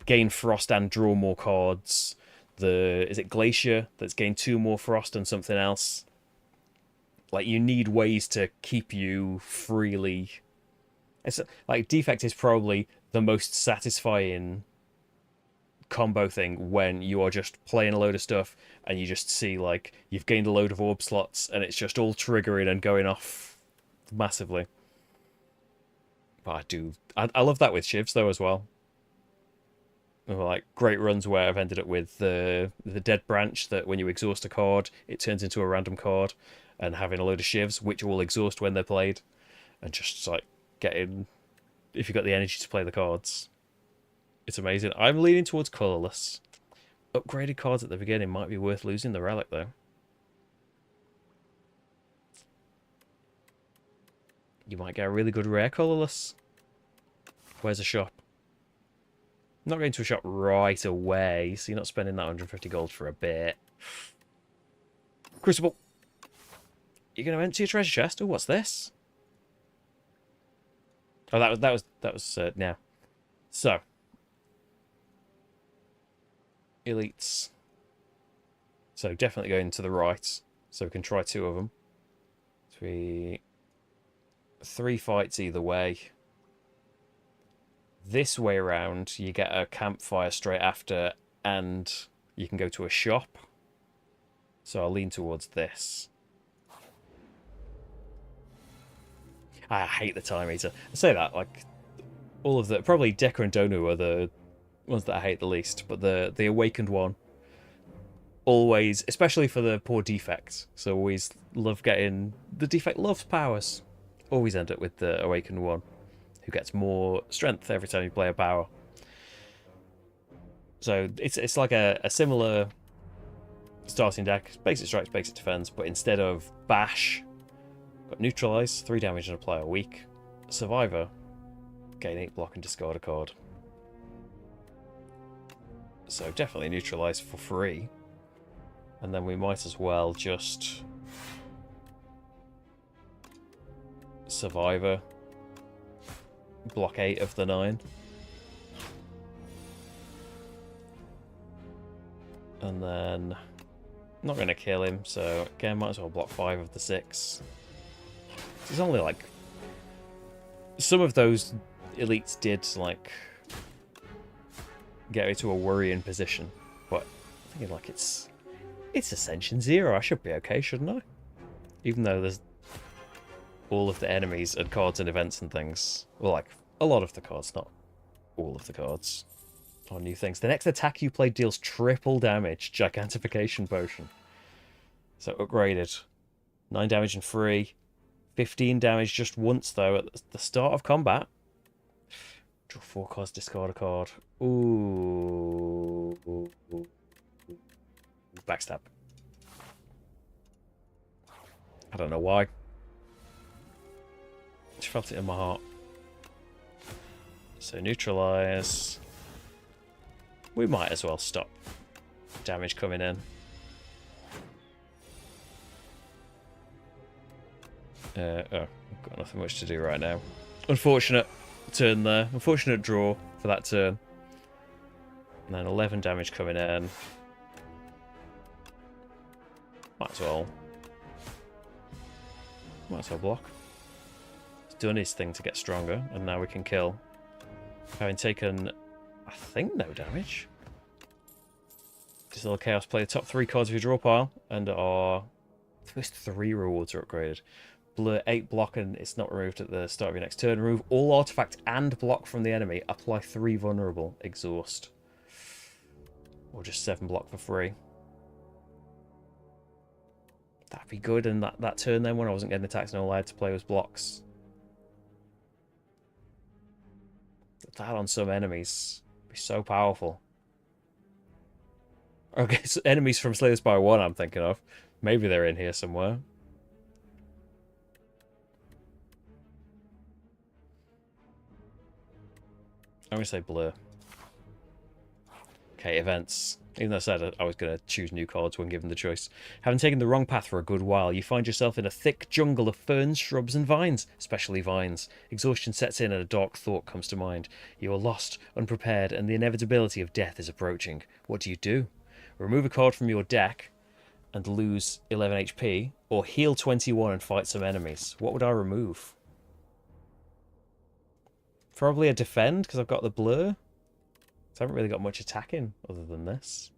gain frost and draw more cards... Is it Glacier that's gained 2 more frost and something else? Like, you need ways to keep you freely. It's like defect is probably the most satisfying combo thing when you are just playing a load of stuff and you just see like you've gained a load of orb slots and it's just all triggering and going off massively. But I love that with shivs though as well. Like great runs where I've ended up with the dead branch that when you exhaust a card, it turns into a random card, and having a load of shivs which will exhaust when they're played, and just like getting, if you've got the energy to play the cards, it's amazing. I'm leaning towards colourless. Upgraded cards at the beginning might be worth losing the relic though. You might get a really good rare colourless. Where's a shop? I'm not going to a shop right away, so you're not spending that 150 gold for a bit. Crucible. You're going to empty your treasure chest? Oh, what's this? Oh, that was now. So. Elites. So definitely going to the right. So we can try 2 of them. 3 fights either way. This way around, you get a campfire straight after, and you can go to a shop. So I'll lean towards this. I hate the Time Eater. I say that, like, all of the... Probably Decker and Donu are the ones that I hate the least, but the Awakened one, always, especially for the poor defects, so always love getting... The defect loves powers. Always end up with the Awakened one, who gets more strength every time you play a power. So it's like a similar starting deck. Basic strikes, basic defense, but instead of bash, got neutralize, 3 damage and apply a weak. Survivor, gain 8 block and discard a card. So definitely neutralize for free. And then we might as well just Survivor, block 8 of the 9. And then I'm not going to kill him, so again might as well block 5 of the 6. There's only like... Some of those elites did like get me to a worrying position, but I'm thinking like it's Ascension 0, I should be okay, shouldn't I? Even though there's all of the enemies and cards and events and things. Well, like, a lot of the cards, not all of the cards. Or new things. The next attack you play deals triple damage. Gigantification potion. So upgraded. 9 damage and free. 15 damage just once, though, at the start of combat. Draw 4 cards, discard a card. Ooh. Backstab. I don't know why. Just felt it in my heart. So neutralize. We might as well stop damage coming in. Oh, I've got nothing much to do right now. Unfortunate turn there. Unfortunate draw for that turn. And then 11 damage coming in. Might as well. Might as well block. He's done his thing to get stronger, and now we can kill. Having taken, I think, no damage. Distill Chaos. Play the top 3 cards of your draw pile, and our first 3 rewards are upgraded. Blur 8 block, and it's not removed at the start of your next turn. Remove all artifact and block from the enemy. Apply 3 vulnerable. Exhaust. Or just 7 block for free. That'd be good, and that turn then when I wasn't getting attacks and all I had to play was blocks. That on some enemies would be so powerful. Okay, so enemies from Slay the Spire 1 I'm thinking of. Maybe they're in here somewhere. I'm going to say blur. Okay, events. Even though I said I was going to choose new cards when given the choice. Having taken the wrong path for a good while, you find yourself in a thick jungle of ferns, shrubs and vines, especially vines. Exhaustion sets in and a dark thought comes to mind. You are lost, unprepared, and the inevitability of death is approaching. What do? Remove a card from your deck and lose 11 HP, or heal 21 and fight some enemies. What would I remove? Probably a defend, because I've got the blur. So I haven't really got much attacking other than this.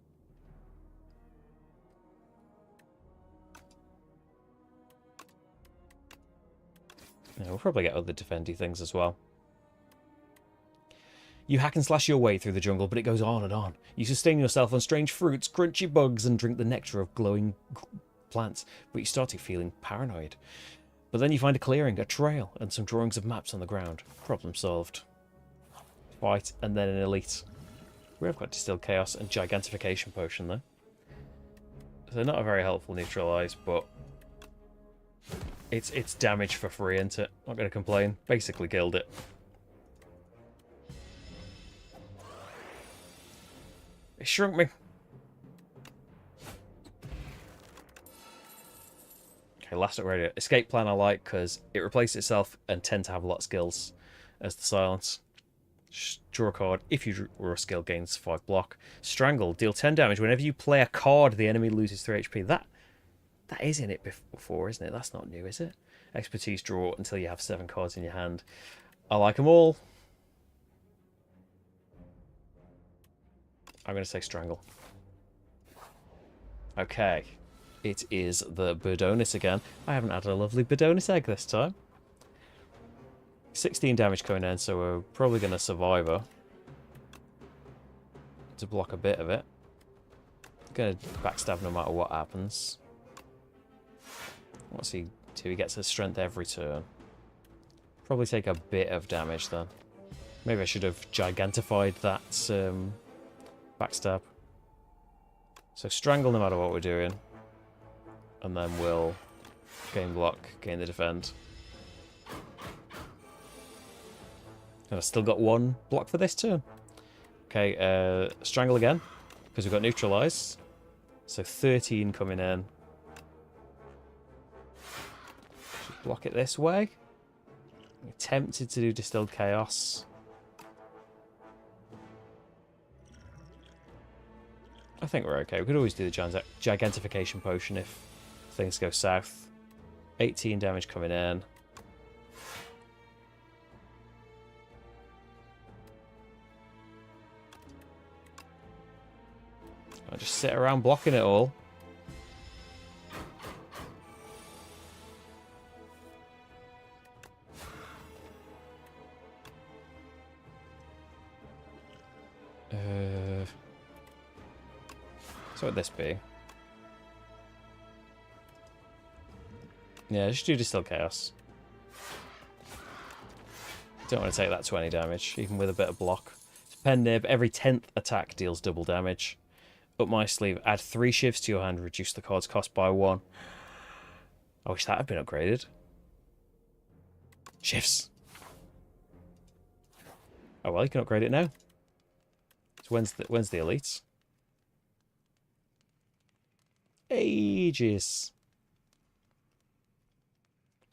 Yeah, we'll probably get other defendy things as well. You hack and slash your way through the jungle, but it goes on and on. You sustain yourself on strange fruits, crunchy bugs, and drink the nectar of glowing plants, but you start feeling paranoid. But then you find a clearing, a trail, and some drawings of maps on the ground. Problem solved. Fight, and then an elite. We have got Distilled Chaos and Gigantification Potion, though. So not a very helpful neutralise, but it's damage for free, isn't it? Not going to complain. Basically killed it. It shrunk me. Okay, last upgrade. Escape Plan I like because it replaces itself and tends to have a lot of skills as the silence. Draw a card. If you draw a skill, gains 5 block. Strangle. Deal 10 damage. Whenever you play a card, the enemy loses 3 HP. That is in it before, isn't it? That's not new, is it? Expertise. Draw until you have 7 cards in your hand. I like them all. I'm going to say Strangle. Okay. It is the Birdonis again. I haven't had a lovely Birdonis egg this time. 16 damage coming in, so we're probably going to survive her. To block a bit of it. Going to backstab no matter what happens. What's he do? He gets his strength every turn. Probably take a bit of damage then. Maybe I should have gigantified that backstab. So strangle no matter what we're doing. And then we'll gain block, gain the defend. And I've still got 1 block for this turn. Okay, strangle again, because we've got neutralise. So 13 coming in. Should block it this way. I'm tempted to do Distilled Chaos. I think we're okay. We could always do the Gigantification Potion if things go south. 18 damage coming in. I'll just sit around blocking it all. So what would this be? Yeah, just do Distilled Chaos. Don't want to take that 20 damage, even with a bit of block. Pen Nib, every 10th attack deals double damage. Up my sleeve, add 3 shifts to your hand, reduce the card's cost by 1. I wish that had been upgraded. Shifts. Oh well, you can upgrade it now. So when's the elites? Ages.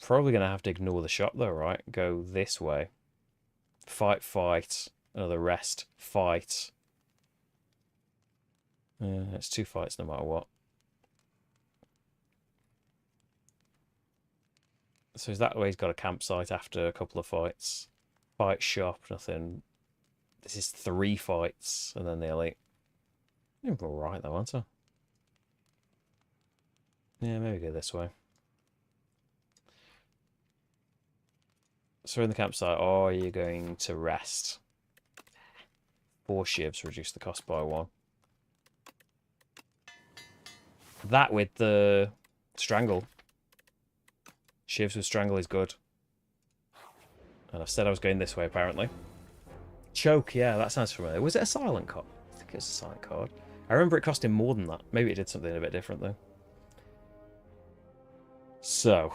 Probably going to have to ignore the shop though, right? Go this way. Fight, fight. Another rest. Fight. It's 2 fights no matter what. So is that way he's got a campsite after a couple of fights? Fight shop, nothing. This is 3 fights, and then the elite. I'm alright though, aren't I? Yeah, maybe go this way. So we're in the campsite. Oh, are you going to rest? 4 shivs, reduce the cost by 1. That with the strangle. Shivs with strangle is good. And I've said I was going this way, apparently. Choke, yeah, that sounds familiar. Was it a silent card? I think it was a silent card. I remember it costing more than that. Maybe it did something a bit different, though. So,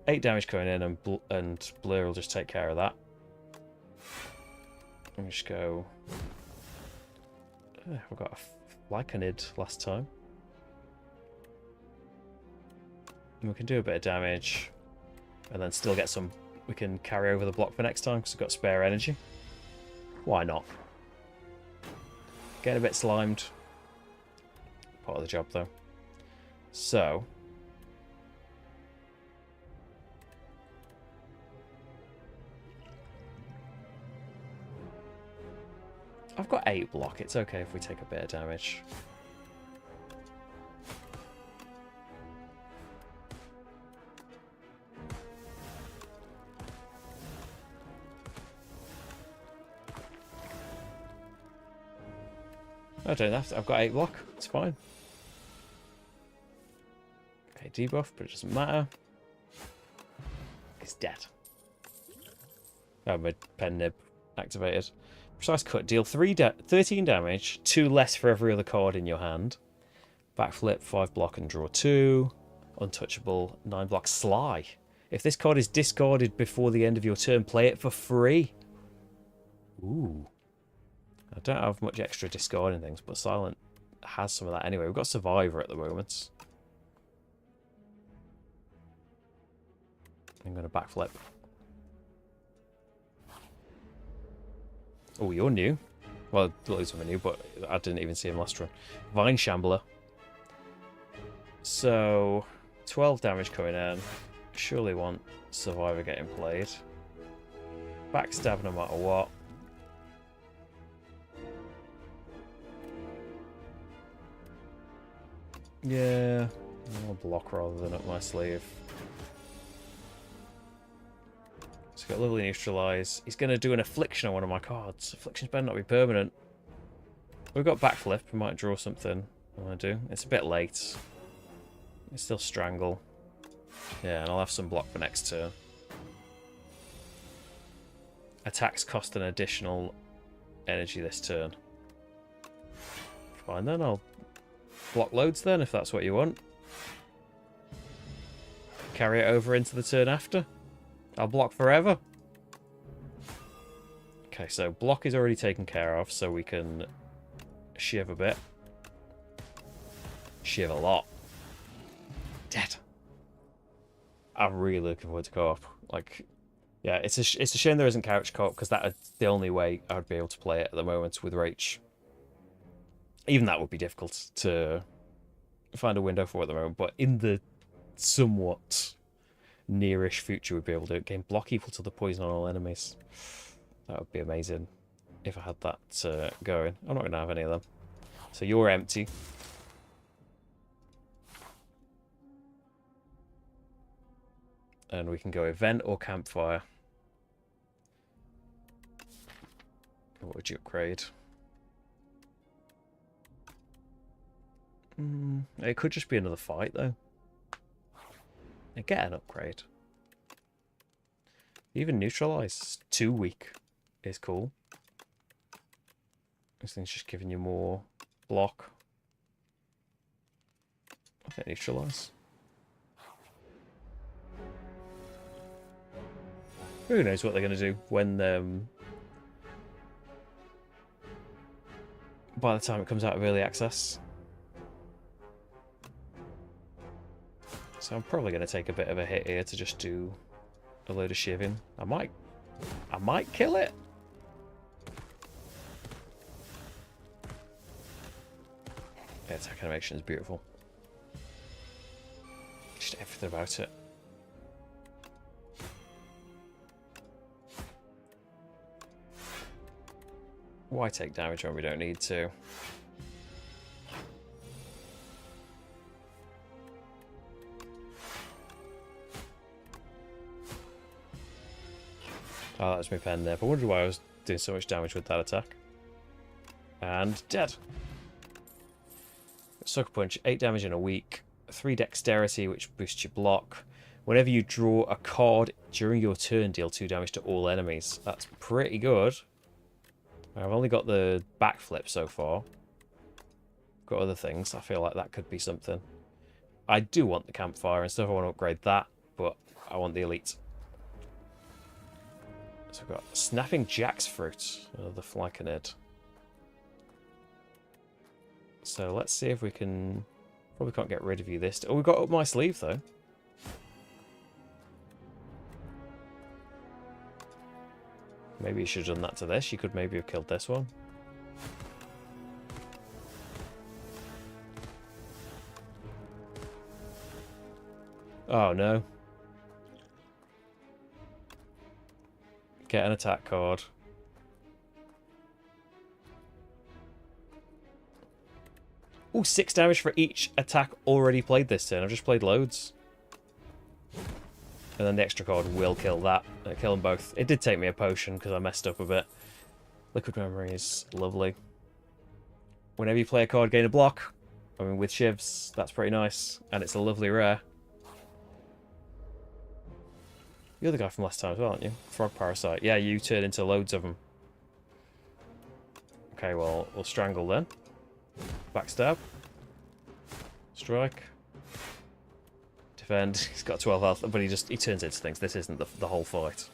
8 damage going in, and Blur will just take care of that. Let me just go... I got a Lycanid last time. And we can do a bit of damage, and then still get some... We can carry over the block for next time, because we've got spare energy. Why not? Getting a bit slimed. Part of the job, though. So... I've got 8 block. It's okay if we take a bit of damage. I don't have to. I've got 8 block. It's fine. Okay, debuff, but it doesn't matter. He's dead. Oh, my pen nib activated. Precise cut. Deal 13 damage. 2 less for every other card in your hand. Backflip, 5 block and draw 2. Untouchable, 9 block. Sly. If this card is discarded before the end of your turn, play it for free. Ooh. I don't have much extra discarding things, but Silent has some of that anyway. We've got Survivor at the moment. I'm going to backflip. Oh, you're new. Well, loads of them are new, but I didn't even see him last run. Vine Shambler. So, 12 damage coming in. Surely want Survivor getting played. Backstab no matter what. Yeah, I'll block rather than up my sleeve. So he's got Lovely Neutralize. He's going to do an Affliction on one of my cards. Afflictions better not be permanent. We've got Backflip. We might draw something. I want to do. It's a bit late. It's still Strangle. Yeah, and I'll have some block for next turn. Attacks cost an additional energy this turn. Fine then, I'll block loads then, if that's what you want. Carry it over into the turn after. I'll block forever. Okay, so block is already taken care of, so we can shiv a bit. Shiv a lot. Dead. I'm really looking forward to co-op. Like, yeah, it's a shame there isn't couch co-op, because that's the only way I would be able to play it at the moment with Rach. Even that would be difficult to find a window for at the moment, but in the somewhat nearish future we'd be able to do it. Gain block equal to the poison on all enemies. That would be amazing if I had that going. I'm not going to have any of them. So you're empty. And we can go event or campfire. What would you upgrade? It could just be another fight, though. And get an upgrade. Even neutralize. 2 weak is cool. This thing's just giving you more block. I think neutralize. Who knows what they're going to do when by the time it comes out of early access. So I'm probably going to take a bit of a hit here to just do a load of shiving. I might kill it. Yeah, attack animation is beautiful. Just everything about it. Why take damage when we don't need to? Oh, that was my pen there. But I wondered why I was doing so much damage with that attack. And dead. Sucker Punch, 8 damage in a week. 3 dexterity, which boosts your block. Whenever you draw a card during your turn, deal 2 damage to all enemies. That's pretty good. I've only got the backflip so far. Got other things. I feel like that could be something. I do want the campfire and stuff. I want to upgrade that, but I want the elite. So we've got Snapping Jacksfruit, the Flyconid. So let's see if we can... Probably can't get rid of you this... Oh, we've got up my sleeve, though. Maybe you should have done that to this. You could maybe have killed this one. Oh, no. Get an attack card. Oh, 6 damage for each attack already played this turn. I've just played loads. And then the extra card will kill that. Kill them both. It did take me a potion because I messed up a bit. Liquid Memory is lovely. Whenever you play a card, gain a block. I mean, with shivs, that's pretty nice. And it's a lovely rare. You're the guy from last time as well, aren't you? Frog Parasite. Yeah, you turn into loads of them. Okay, well, we'll strangle then. Backstab. Strike. Defend. He's got 12 health, but he turns into things. This isn't the whole fight.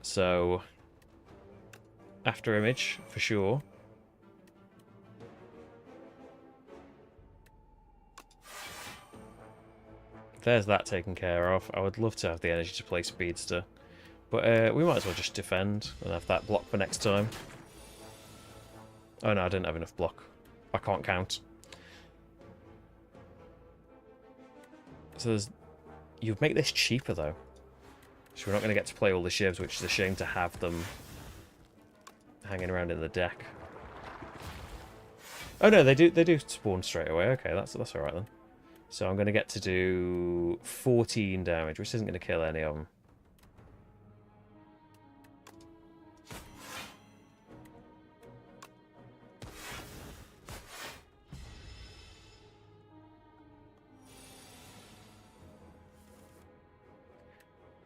So, after image, for sure. There's that taken care of. I would love to have the energy to play Speedster. But we might as well just defend and have that block for next time. Oh no, I didn't have enough block. I can't count. So there's... You'd make this cheaper though. So we're not going to get to play all the shivs, which is a shame to have them hanging around in the deck. Oh no, they do spawn straight away. Okay, that's alright then. So I'm going to get to do 14 damage, which isn't going to kill any of them.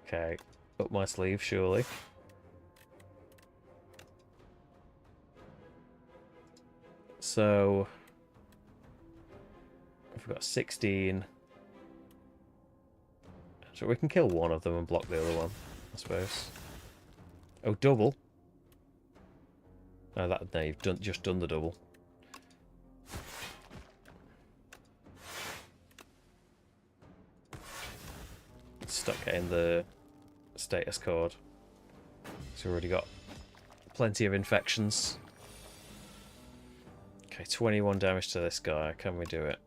Okay, up my sleeve, surely. So... We've got 16. So we can kill one of them and block the other one, I suppose. Oh, double. No, no, you've just done the double. Stuck getting the status card. So we've already got plenty of infections. Okay, 21 damage to this guy. Can we do it?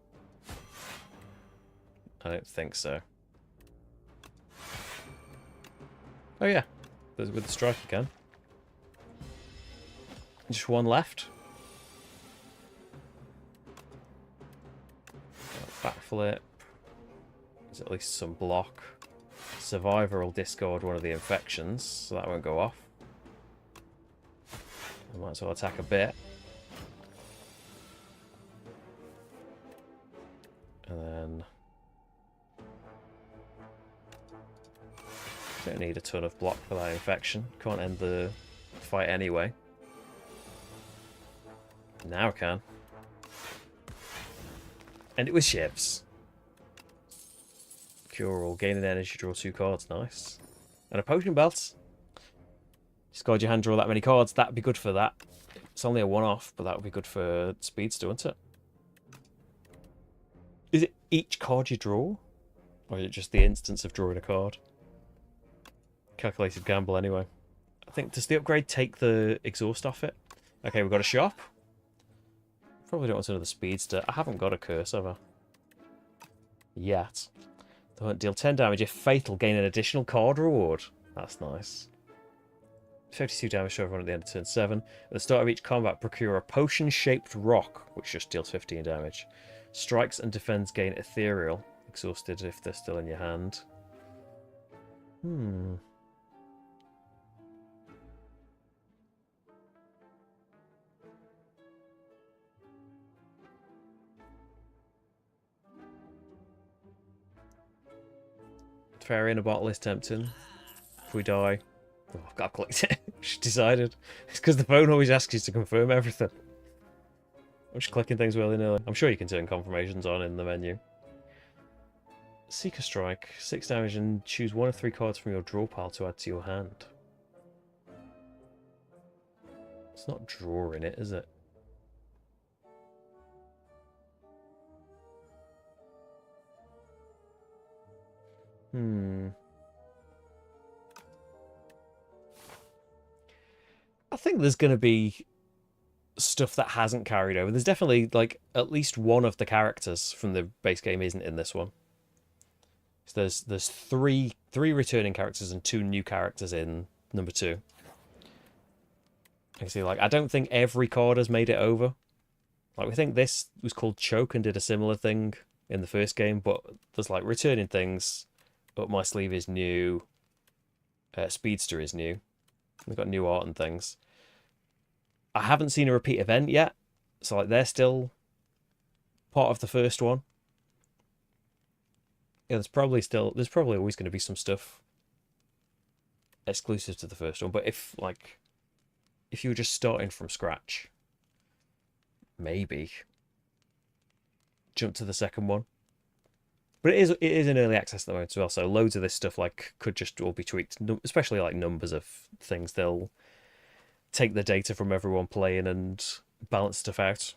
I don't think so. Oh yeah, with the strike again. Just one left. Backflip. There's at least some block. Survivor will discard one of the infections, so that won't go off. I might as well attack a bit. And then... Don't need a ton of block for that infection. Can't end the fight anyway. Now I can. And it was shivs. Cure all. Gain an energy, draw 2 cards. Nice. And a potion belt. Discard your hand, draw that many cards. That'd be good for that. It's only a one-off, but that would be good for Speedster, wouldn't it? Is it each card you draw? Or is it just the instance of drawing a card? Calculated gamble anyway. I think, does the upgrade take the exhaust off it? Okay, we've got a shop. Probably don't want another Speedster. I haven't got a curse, have I? Yet. They won't deal 10 damage if fatal, gain an additional card reward. That's nice. 52 damage to everyone at the end of turn 7. At the start of each combat, procure a potion-shaped rock, which just deals 15 damage. Strikes and defends gain ethereal. Exhausted if they're still in your hand. Fairy in a bottle is tempting. If we die... Oh, I've got to collect it. Just decided. It's because the phone always asks you to confirm everything. I'm just clicking things willy-nilly. I'm sure you can turn confirmations on in the menu. Seeker Strike. 6 damage and choose one of 3 cards from your draw pile to add to your hand. It's not drawing it, is it? I think there's going to be stuff that hasn't carried over. There's definitely, like, at least one of the characters from the base game isn't in this one. So there's three returning characters and 2 new characters in number 2. You can see, like, I don't think every card has made it over. Like, we think this was called Choke and did a similar thing in the first game, but there's, like, returning things. Up My Sleeve is new. Speedster is new. They've got new art and things. I haven't seen a repeat event yet, so like they're still part of the first one. Yeah, there's probably always going to be some stuff exclusive to the first one. But if you were just starting from scratch, maybe jump to the second one. But it is in early access at the moment as well, so loads of this stuff like could just all be tweaked, especially like numbers of things. They'll take the data from everyone playing and balance stuff out.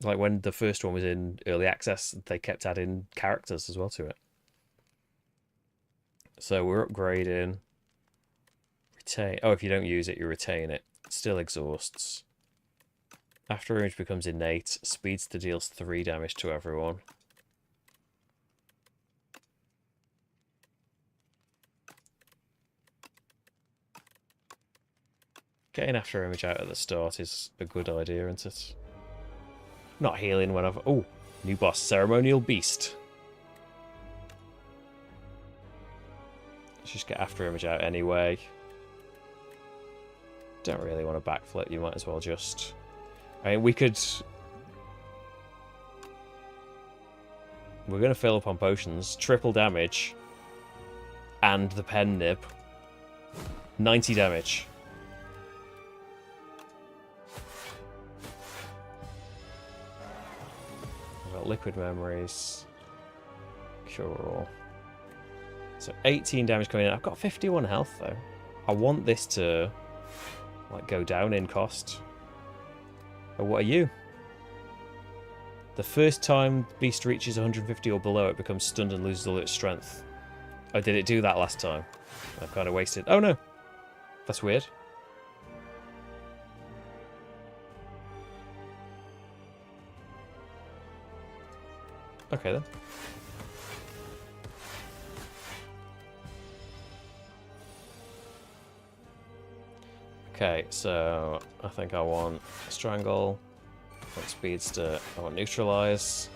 Like when the first one was in early access, they kept adding characters as well to it. So we're upgrading. Retain. Oh, if you don't use it, you retain it. It still exhausts. After Image becomes innate, Speedster deals 3 damage to everyone. Getting After Image out at the start is a good idea, isn't it? Not healing when I've... Oh, new boss, Ceremonial Beast. Let's just get After Image out anyway. Don't really want to backflip, you might as well just... I mean, we could... We're going to fill up on potions. Triple damage. And the pen nib. 90 damage. Liquid Memories. Cure All. So 18 damage coming in. I've got 51 health though. I want this to like go down in cost. Oh, what are you? The first time Beast reaches 150 or below, it becomes stunned and loses all its strength. Oh, did it do that last time? I've kind of wasted... Oh no! That's weird. Okay then. Okay, so I think I want Strangle, I want Speedster, I want Neutralize.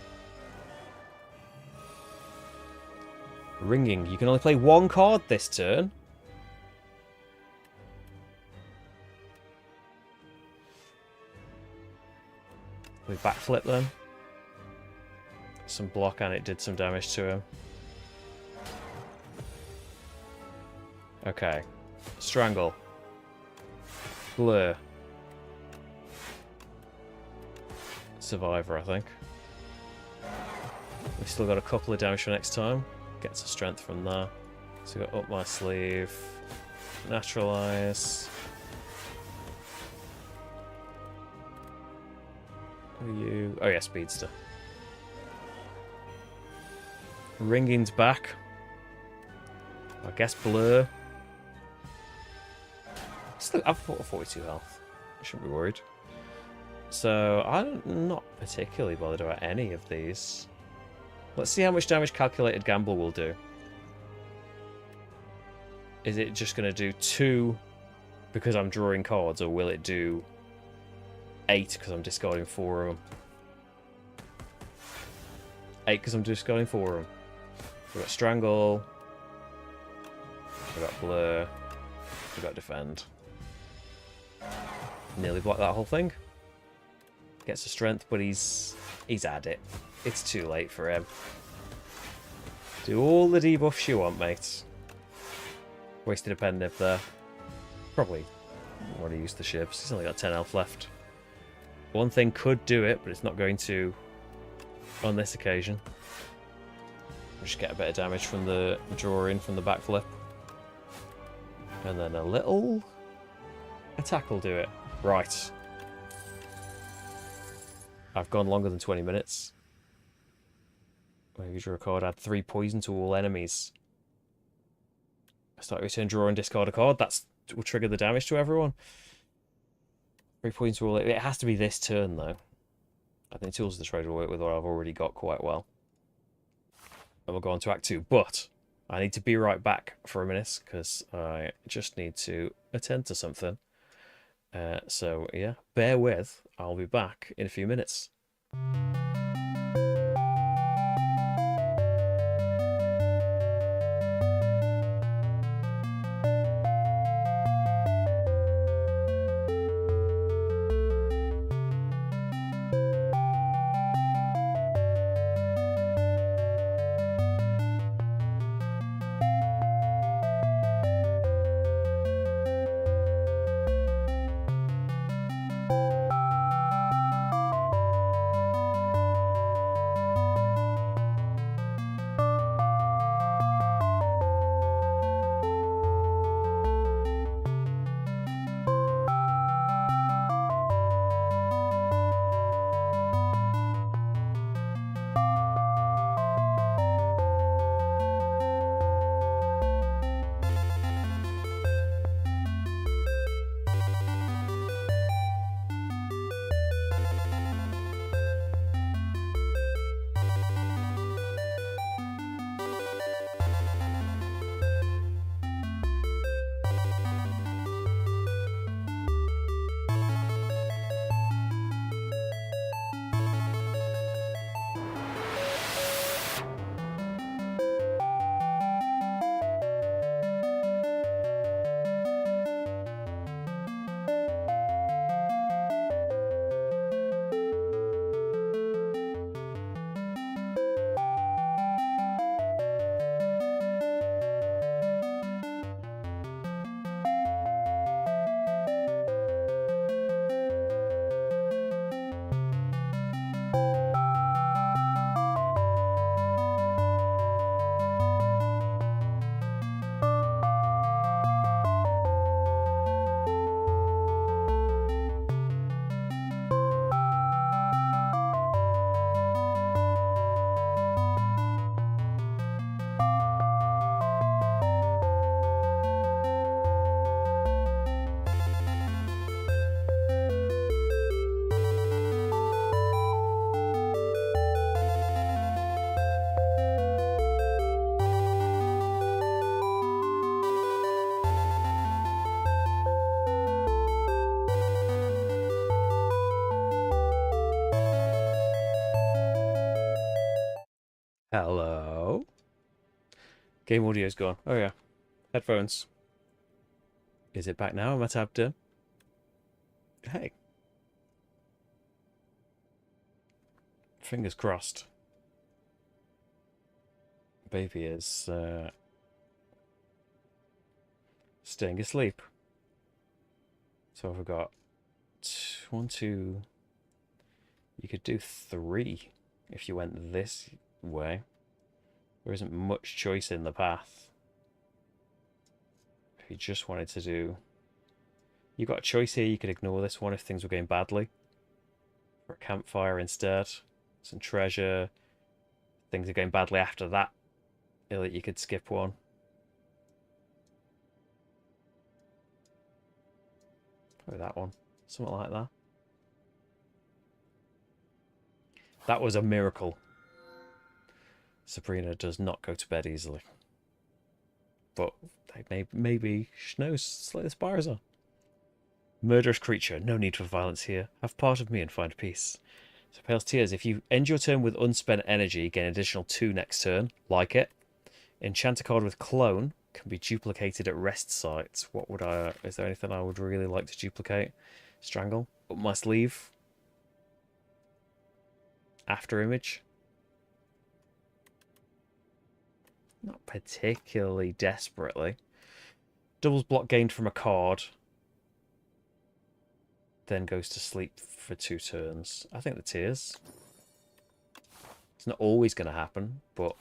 Ringing, you can only play 1 card this turn. We backflip then. Some block and it did some damage to him. Okay. Strangle. Blur. Survivor, I think. We've still got a couple of damage for next time. Get some strength from there. So we've got Up My Sleeve. Naturalize. Who are you? Oh yeah, Speedster. Ringing's back. I guess Blur. I've 42 health. I shouldn't be worried. So I'm not particularly bothered about any of these. Let's see how much damage Calculated Gamble will do. Is it just going to do 2 because I'm drawing cards, or will it do 8 because I'm discarding 4 of them? 8 because I'm discarding 4 of them. We've got Strangle. We've got Blur. We've got Defend. Nearly blocked that whole thing. Gets the strength, but he's had it. It's too late for him. Do all the debuffs you want, mate. Wasted a pen nib there. Probably want to use the shivs. He's only got 10 health left. One thing could do it, but it's not going to on this occasion. Just get a bit of damage from the drawing from the backflip. And then a little attack will do it. Right. I've gone longer than 20 minutes. When you draw a card, add 3 poison to all enemies. Start your turn, draw and discard a card. That will trigger the damage to everyone. 3 poison to all. It has to be this turn, though. I think Tools of the Trade will work with what I've already got quite well. And we'll go on to Act 2. But I need to be right back for a minute, because I just need to attend to something. So, yeah, bear with. I'll be back in a few minutes. Hello? Game audio's gone. Oh yeah. Headphones. Is it back now? Am I tabbed in? Hey. Fingers crossed. Baby is staying asleep. So I've got 1, 2. You could do 3 if you went this way. There isn't much choice in the path. If you just wanted to do... You've got a choice here. You could ignore this one if things were going badly. For a campfire instead. Some treasure. Things are going badly after that. You could skip one. Probably that one. Something like that. That was a miracle. Sabrina does not go to bed easily. But maybe she knows Slay the Spires are. Murderous creature, no need for violence here. Have part of me and find peace. So Pale's Tears, if you end your turn with unspent energy, gain an additional 2 next turn. Like it. Enchant a card with Clone. Can be duplicated at rest sites. What would I... Is there anything I would really like to duplicate? Strangle. Up my sleeve. After Image. Not particularly desperately. Doubles block gained from a card. Then goes to sleep for 2 turns. I think the Tears. It's not always going to happen, but...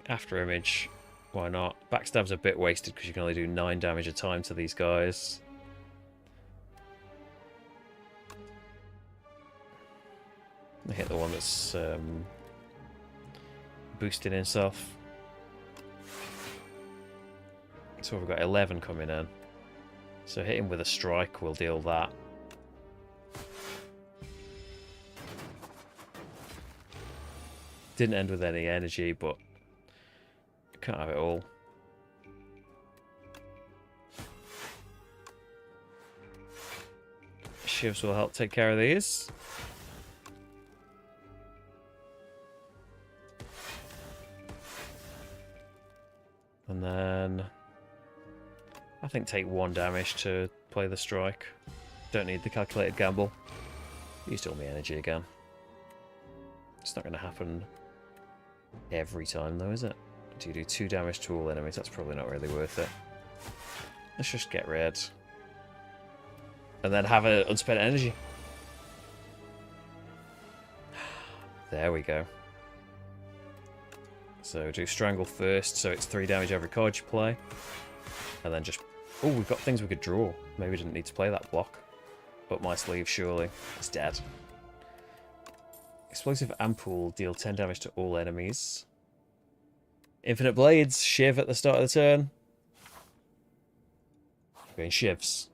After Image, why not? Backstab's a bit wasted because you can only do 9 damage a time to these guys. I hit the one that's boosting himself. So we've got 11 coming in. So hit him with a strike will deal that. Didn't end with any energy, but can't have it all. Shivs will help take care of these. And then I think take 1 damage to play the strike. Don't need the calculated gamble. Used all my energy again. It's not going to happen every time though, is it? Do you do 2 damage to all enemies? That's probably not really worth it. Let's just get rid. And then have an unspent energy. There we go. So do Strangle first, so it's 3 damage every card you play. And then just... Oh, we've got things we could draw. Maybe we didn't need to play that block. Up my sleeve, surely. It's dead. Explosive Ampoule, deal 10 damage to all enemies. Infinite Blades, Shiv at the start of the turn. Going Shivs.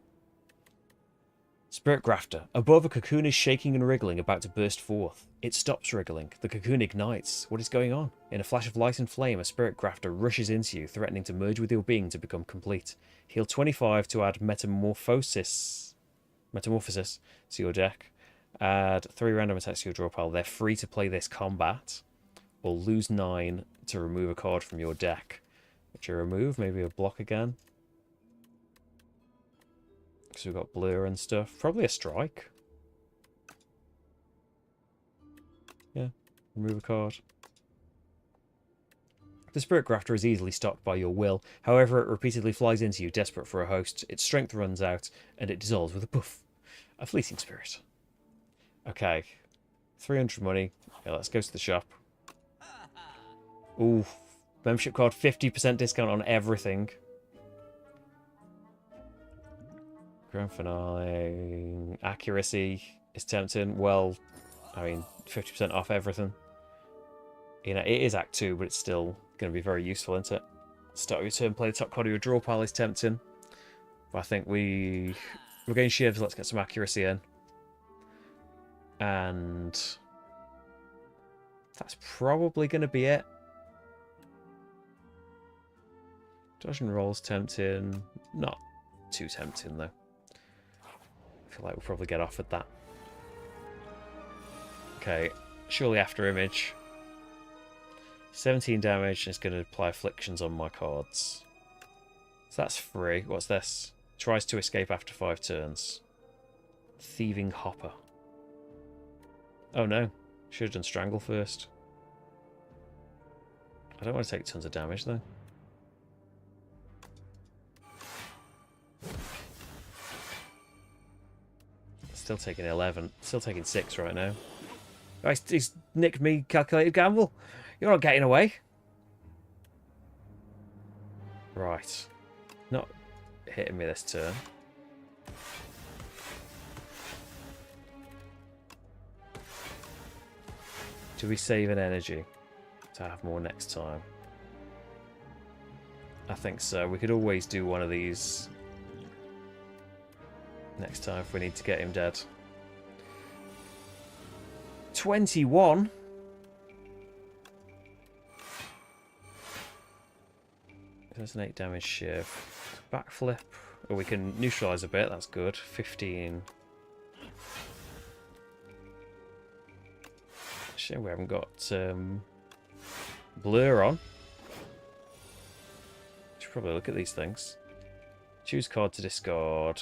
Spirit Grafter. Above, a cocoon is shaking and wriggling, about to burst forth. It stops wriggling. The cocoon ignites. What is going on? In a flash of light and flame, a Spirit Grafter rushes into you, threatening to merge with your being to become complete. Heal 25 to add Metamorphosis to your deck. Add 3 random attacks to your draw pile. They're free to play this combat. Or lose 9 to remove a card from your deck. Which you remove, maybe a block again. Because we've got blur and stuff. Probably a strike. Yeah, remove a card. The Spirit Grafter is easily stopped by your will. However, it repeatedly flies into you, desperate for a host. Its strength runs out, and it dissolves with a poof. A fleeting spirit. Okay. 300 money. Yeah, let's go to the shop. Ooh. Membership card, 50% discount on everything. Grand finale. Accuracy is tempting. Well, I mean, 50% off everything. You know, it is Act 2, but it's still going to be very useful, isn't it? Start of your turn, play the top card of your draw pile is tempting. But I think we're getting Shivs, let's get some accuracy in. And that's probably going to be it. Dodge and roll's tempting. Not too tempting, though. I feel like we'll probably get offered that. Okay, surely after image. 17 damage, and it's going to apply afflictions on my cards. So that's free. What's this? Tries to escape after 5 turns. Thieving Hopper. Oh no. Should have done Strangle first. I don't want to take tons of damage though. Still taking 11. Still taking 6 right now. Oh, he's nicked me calculated gamble. You're not getting away. Right. Not hitting me this turn. Do we save an energy to have more next time? I think so. We could always do one of these next time if we need to get him dead. 21? There's an 8 damage shiv. Backflip. Oh, we can neutralise a bit, that's good. 15. Shame we haven't got blur on. Should probably look at these things. Choose card to discard.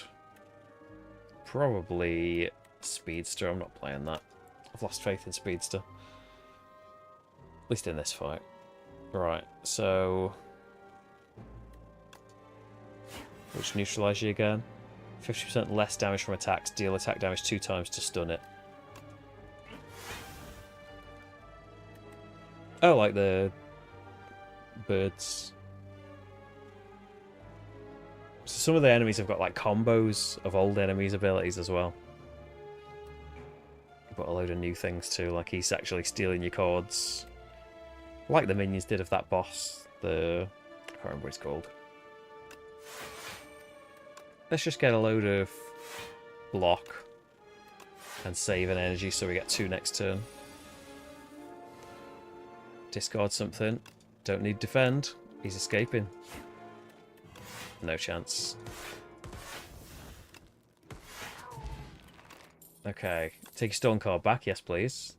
Probably Speedster. I'm not playing that. I've lost faith in Speedster. At least in this fight. Right, so... which neutralise you again. 50% less damage from attacks. Deal attack damage 2 times to stun it. Oh, like the birds. So some of the enemies have got like combos of old enemies' abilities as well. But a load of new things too, like he's actually stealing your cards. Like the minions did of that boss. I can't remember what it's called. Let's just get a load of block and save an energy so we get 2 next turn. Discard something. Don't need defend. He's escaping. No chance. Okay. Take your stone card back. Yes, please.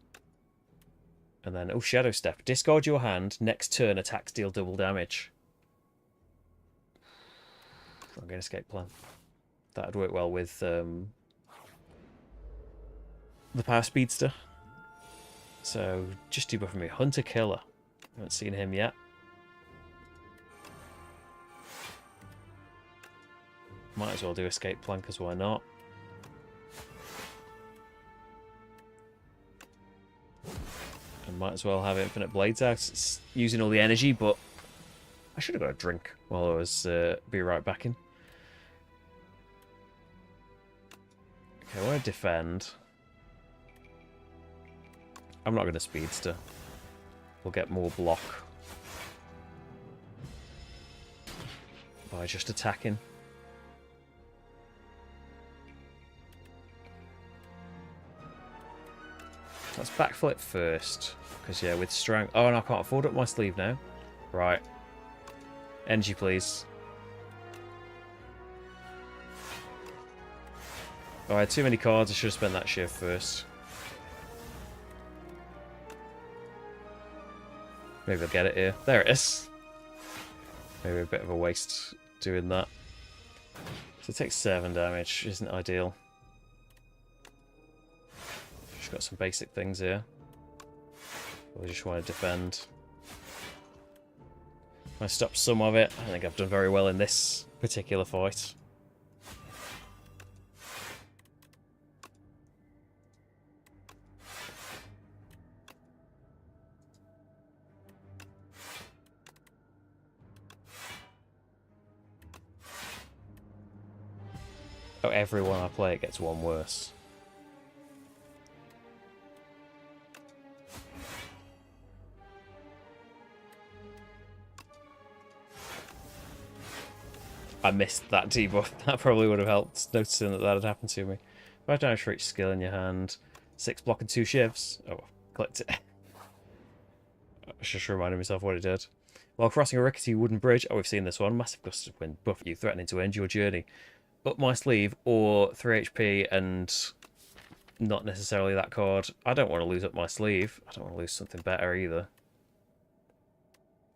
And then, oh, Shadow Step. Discard your hand. Next turn, attacks deal double damage. I'm going to escape plan. That'd work well with the Power Speedster. So, just debuffing me. Hunter Killer. Haven't seen him yet. Might as well do Escape Plan, because why not? And might as well have Infinite Blades out. It's using all the energy, but I should have got a drink while I was be right back in. Okay, I want to defend. I'm not going to Speedster. We'll get more block by just attacking. Let's backflip first. Because, yeah, with strength... oh, and I can't afford up my sleeve now. Right. Energy, please. Oh, I had too many cards. I should have spent that shift first. Maybe I'll get it here. There it is. Maybe a bit of a waste doing that. So it takes 7 damage. Isn't ideal. Just got some basic things here. We just want to defend. I stopped some of it. I think I've done very well in this particular fight. Oh, everyone I play it gets one worse. I missed that debuff. That probably would have helped, noticing that that had happened to me. 5 damage for each skill in your hand. 6 block and 2 shivs. Oh, clicked it. I was just reminding myself what it did. While crossing a rickety wooden bridge, oh, we've seen this one. Massive gust of wind buffet you, threatening to end your journey. Up my sleeve, or 3 HP and not necessarily that card. I don't want to lose up my sleeve. I don't want to lose something better either.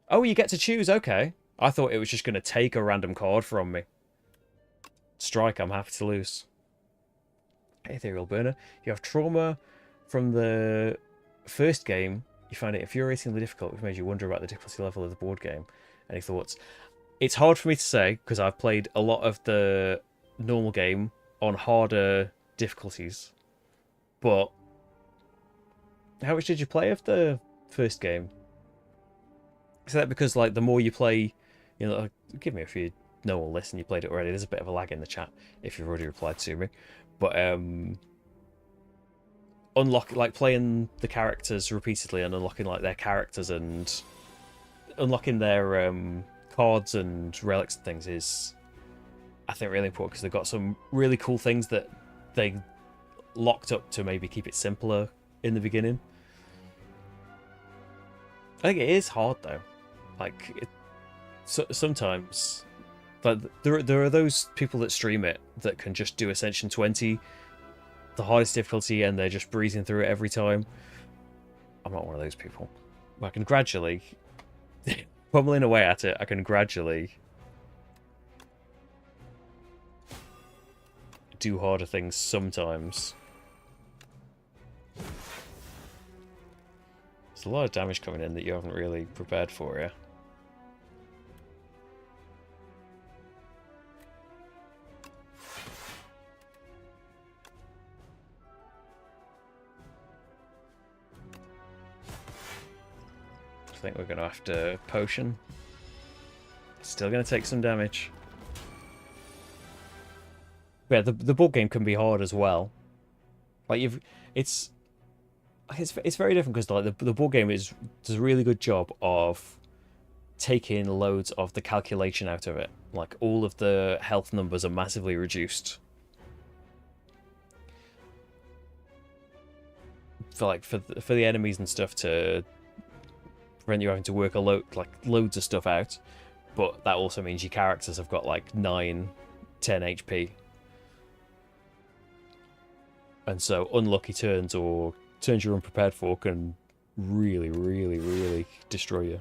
Oh, you get to choose. Okay. I thought it was just going to take a random card from me. Strike, I'm happy to lose. Ethereal Burner. You have trauma from the first game. You find it infuriatingly difficult, which made you wonder about the difficulty level of the board game. Any thoughts? It's hard for me to say, because I've played a lot of the normal game on harder difficulties. But how much did you play of the first game? Is that because, like, the more you play, you know, give me if you know all this and you played it already. There's a bit of a lag in the chat if you've already replied to me. But like playing the characters repeatedly and unlocking like their characters and unlocking their cards and relics and things is, I think, really important, because they've got some really cool things that they locked up to maybe keep it simpler in the beginning. I think it is hard though. Like, sometimes, like there are those people that stream it that can just do Ascension 20, the hardest difficulty, and they're just breezing through it every time. I'm not one of those people. I can gradually, pummeling away at it, I can gradually do harder things sometimes. There's a lot of damage coming in that you haven't really prepared for here. I think we're going to have to potion. Still going to take some damage. Yeah, the board game can be hard as well. Like it's very different because like the board game does a really good job of taking loads of the calculation out of it. Like all of the health numbers are massively reduced. For the enemies and stuff to prevent you having to work loads of stuff out, but that also means your characters have got like 9, 10 HP. And so unlucky turns or turns you're unprepared for can really, really, really destroy you.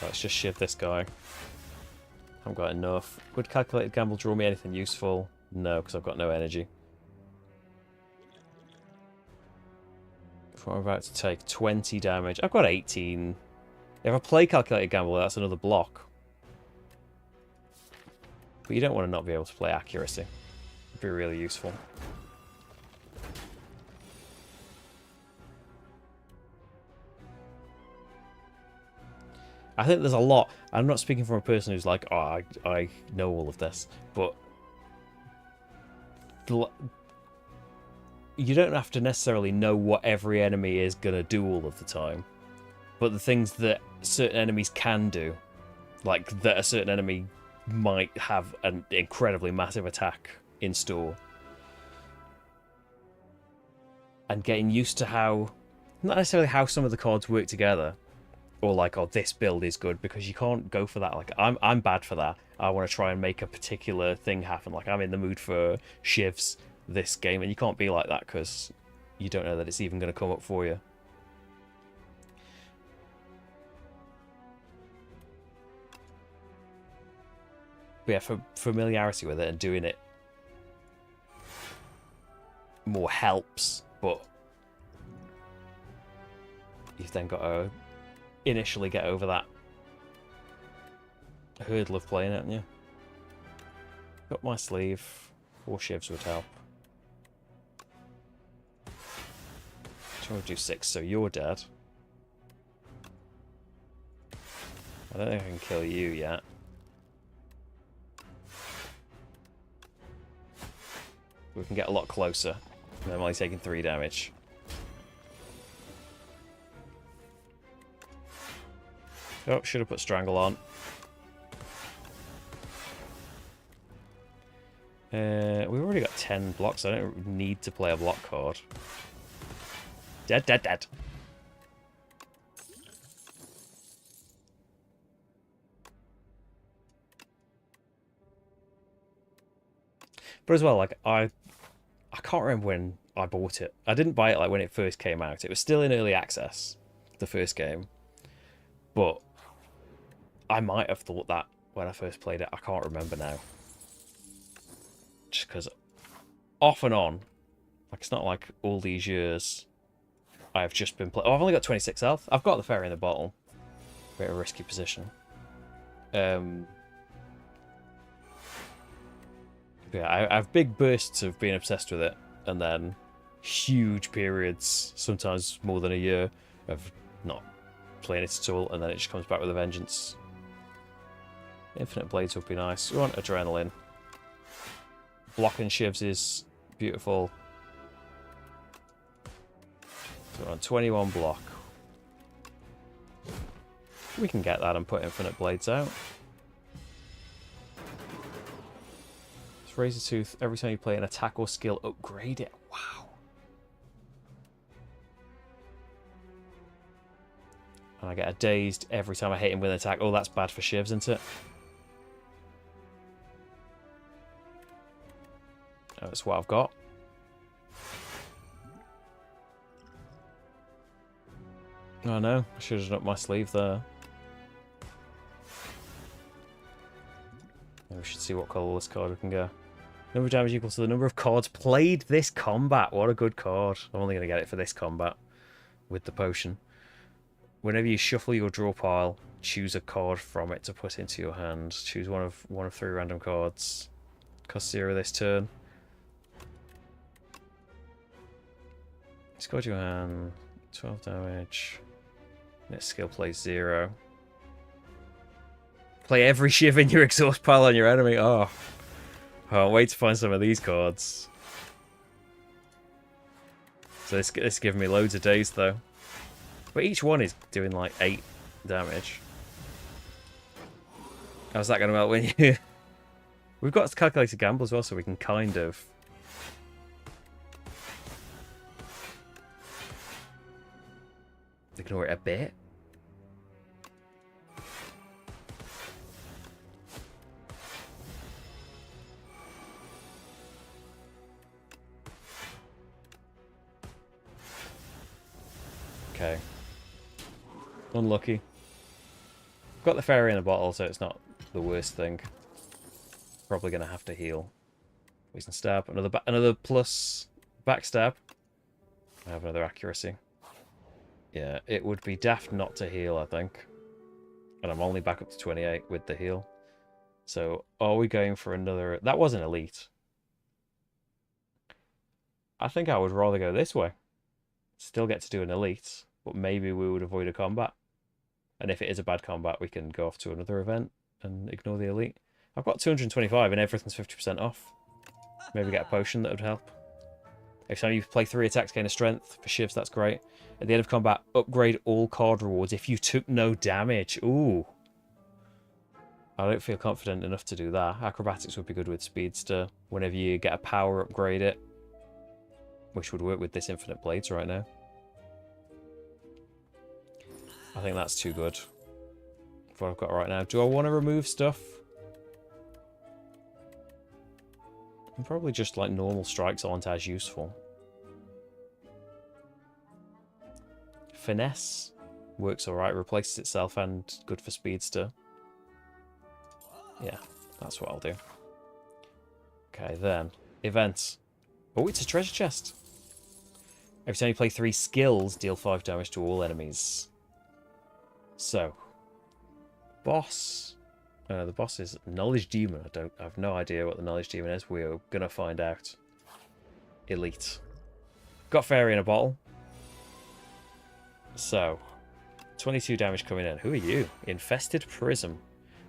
Let's just shiv this guy. Haven't got enough. Would calculated gamble draw me anything useful? No, because I've got no energy. I'm about to take 20 damage. I've got 18. If I play calculated gamble, that's another block. But you don't want to not be able to play accuracy. It'd be really useful. I think there's a lot. I'm not speaking from a person who's like, oh, I know all of this. But you don't have to necessarily know what every enemy is going to do all of the time. But the things that certain enemies can do, like that a certain enemy might have an incredibly massive attack in store. And getting used to how, not necessarily how some of the cards work together, or like, oh, this build is good, because you can't go for that. Like, I'm bad for that. I want to try and make a particular thing happen. Like, I'm in the mood for shivs this game, and you can't be like that because you don't know that it's even going to come up for you. But yeah, for familiarity with it and doing it more helps, but you've then got to initially get over that hurdle of playing it, haven't you? Got my sleeve. 4 shivs would help. Trying to do 6, so you're dead. I don't think I can kill you yet. We can get a lot closer. And I'm only taking 3 damage. Oh, should have put Strangle on. We've already got 10 blocks. I don't need to play a block card. Dead, dead, dead. But as well, like, I can't remember when I bought it. I didn't buy it like when it first came out. It was still in early access, the first game. But I might have thought that when I first played it. I can't remember now. Just because off and on, like, it's not like all these years I've just been playing. Oh, I've only got 26 health. I've got the fairy in the bottle. Bit of a risky position. Yeah, I have big bursts of being obsessed with it, and then huge periods, sometimes more than a year, of not playing it at all, and then it just comes back with a vengeance. Infinite Blades would be nice. We want Adrenaline. Blocking shivs is beautiful. So we're on 21 block. We can get that and put Infinite Blades out. Razor Tooth, every time you play an attack or skill, upgrade it. Wow. I get a dazed every time I hit him with an attack. Oh, that's bad for shivs, isn't it? Oh, that's what I've got. Oh no, I should have done up my sleeve there. We should see what colourless card we can go. Number of damage equal to the number of cards played this combat. What a good card. I'm only going to get it for this combat with the potion. Whenever you shuffle your draw pile, choose a card from it to put into your hand. Choose one of 3 random cards. Cost 0 this turn. Discard your hand. 12 damage. Next skill plays 0. Play every shiv in your exhaust pile on your enemy. Oh. Can't wait to find some of these cards. So this giving me loads of days though. But each one is doing like 8 damage. How's that going to melt when you... We've got calculated gamble as well, so we can kind of... ignore it a bit. Okay. Unlucky. Got the fairy in a bottle, so it's not the worst thing. Probably going to have to heal. Poison stab. Another plus backstab. I have another accuracy. Yeah, it would be daft not to heal, I think. And I'm only back up to 28 with the heal. So, are we going for another... That was an elite. I think I would rather go this way. Still get to do an elite, but maybe we would avoid a combat. And if it is a bad combat, we can go off to another event and ignore the elite. I've got 225 and everything's 50% off. Maybe get a potion that would help. Every time you play 3 attacks, gain a strength. For shivs, that's great. At the end of combat, upgrade all card rewards if you took no damage. Ooh. I don't feel confident enough to do that. Acrobatics would be good with Speedster. Whenever you get a power, upgrade it. Which would work with this Infinite Blades right now. I think that's too good for what I've got right now. Do I want to remove stuff? And probably just like normal strikes aren't as useful. Finesse works alright, replaces itself and good for Speedster. Yeah, that's what I'll do. Okay, then. Events. Oh, it's a treasure chest. Every time you play 3 skills, deal 5 damage to all enemies. So, boss. The boss is Knowledge Demon. I have no idea what the Knowledge Demon is. We're gonna find out. Elite. Got fairy in a bottle. So, 22 damage coming in. Who are you? Infested Prism.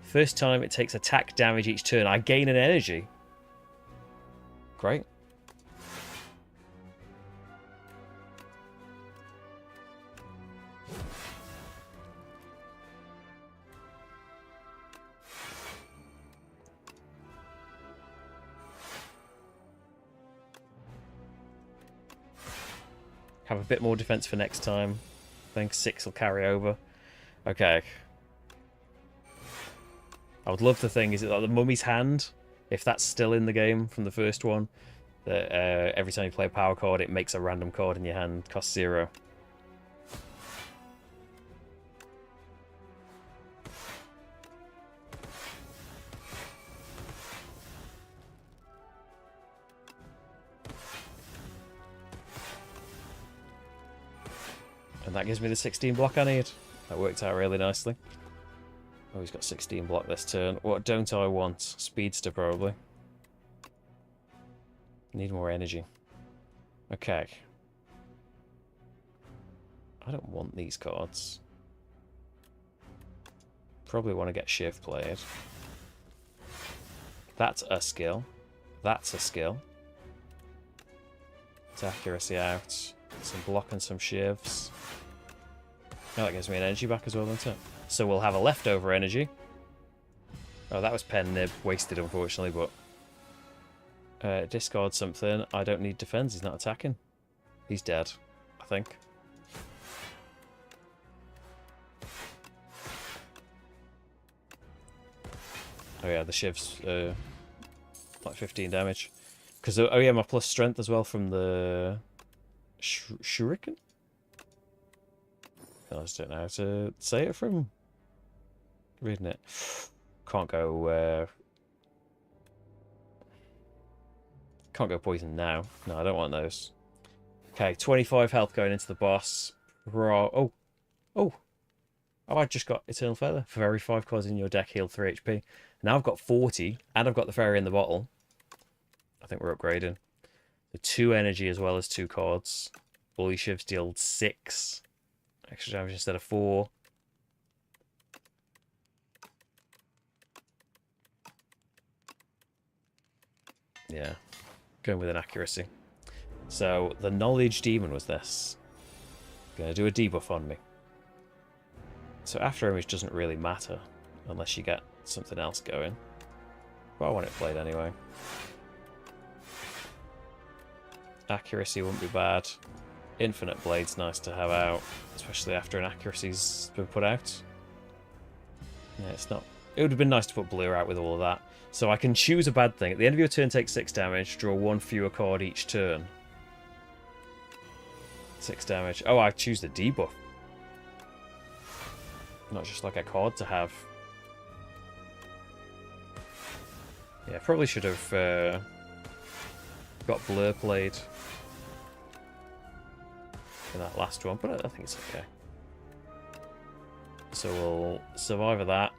First time it takes attack damage each turn. I gain an energy. Great. Have a bit more defense for next time. I think 6 will carry over. Okay. I would love to think, is it like the Mummy's Hand? If that's still in the game from the first one. That every time you play a power card, it makes a random card in your hand. Cost 0. And that gives me the 16 block I need. That worked out really nicely. Oh, he's got 16 block this turn. What don't I want? Speedster, probably. Need more energy. Okay. I don't want these cards. Probably want to get Shiv played. That's a skill. That's a skill. It's accuracy out. Some block and some Shivs. Oh, that gives me an energy back as well, doesn't it? So we'll have a leftover energy. Oh, that was pen nib. Wasted, unfortunately, but... discard something. I don't need defense. He's not attacking. He's dead, I think. Oh yeah, the shiv's like 15 damage. Because, oh yeah, my plus strength as well from the shuriken? I just don't know how to say it from reading it. Can't go poison now. No, I don't want those. Okay, 25 health going into the boss. Oh, oh, oh! I just got Eternal Feather. For every 5 cards in your deck, heal 3 HP. Now I've got 40, and I've got the fairy in the bottle. I think we're upgrading. The 2 energy as well as 2 cards. All these shivs deal 6 extra damage instead of 4. Yeah, going with an accuracy. So the knowledge demon was this. Gonna do a debuff on me. So after image doesn't really matter unless you get something else going. But I want it played anyway. Accuracy wouldn't be bad. Infinite Blade's nice to have out, especially after an accuracy's been put out. Yeah, it's not. It would have been nice to put blue out with all of that. So I can choose a bad thing. At the end of your turn, take 6 damage. Draw 1 fewer card each turn. 6 damage. Oh, I choose the debuff. Not just like a card to have. Yeah, probably should have got blur played in that last one, but I think it's okay. So we'll survive that.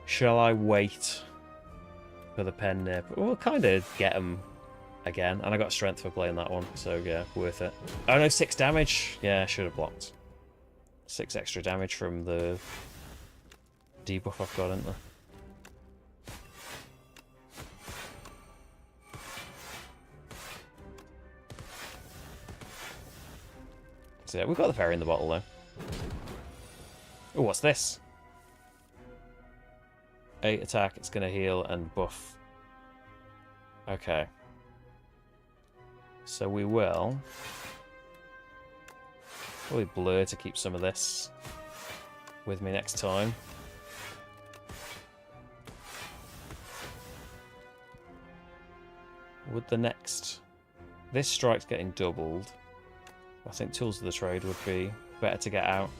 Shall I wait for the pen nip? We'll kind of get them again. And I got strength for playing that one, so yeah, worth it. Oh no, 6 damage. Yeah, should have blocked. 6 extra damage from the debuff I've got, isn't there? So yeah, we've got the fairy in the bottle though. Oh, what's this? 8 attack, it's going to heal and buff. Okay. So we will probably blur to keep some of this with me next time. Would the next... This strike's getting doubled. I think Tools of the Trade would be better to get out.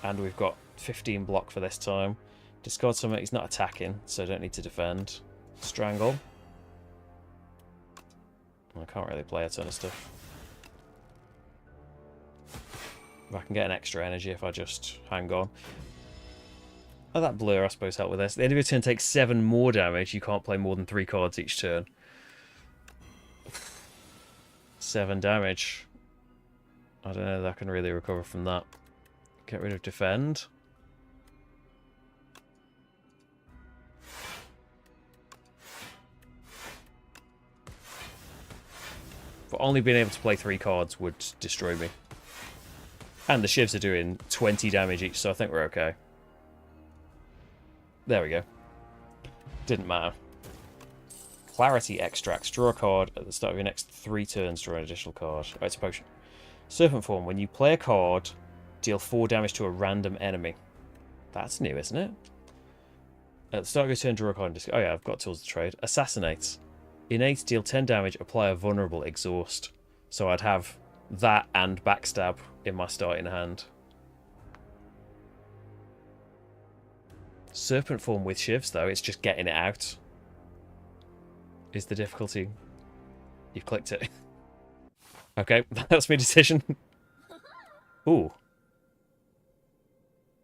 And we've got 15 block for this time. Discard something, he's not attacking, so don't need to defend. Strangle. I can't really play a ton of stuff. But I can get an extra energy if I just hang on. Oh, that blur, I suppose, helped with this. The end of your turn takes 7 more damage. You can't play more than 3 cards each turn. 7 damage. I don't know that I can really recover from that. Get rid of defend. But only being able to play 3 cards would destroy me. And the shivs are doing 20 damage each, so I think we're okay. There we go. Didn't matter. Clarity Extracts. Draw a card at the start of your next 3 turns. Draw an additional card. Oh, it's a potion. Serpent Form. When you play a card, deal 4 damage to a random enemy. That's new, isn't it? At the start of your turn, draw a card. Oh yeah, I've got Tools of the Trade. Assassinate. Innate, deal 10 damage. Apply a vulnerable exhaust. So I'd have that and Backstab in my starting hand. Serpent Form with shivs, though. It's just getting it out. Is the difficulty. You've clicked it. Okay, that's my decision. Ooh.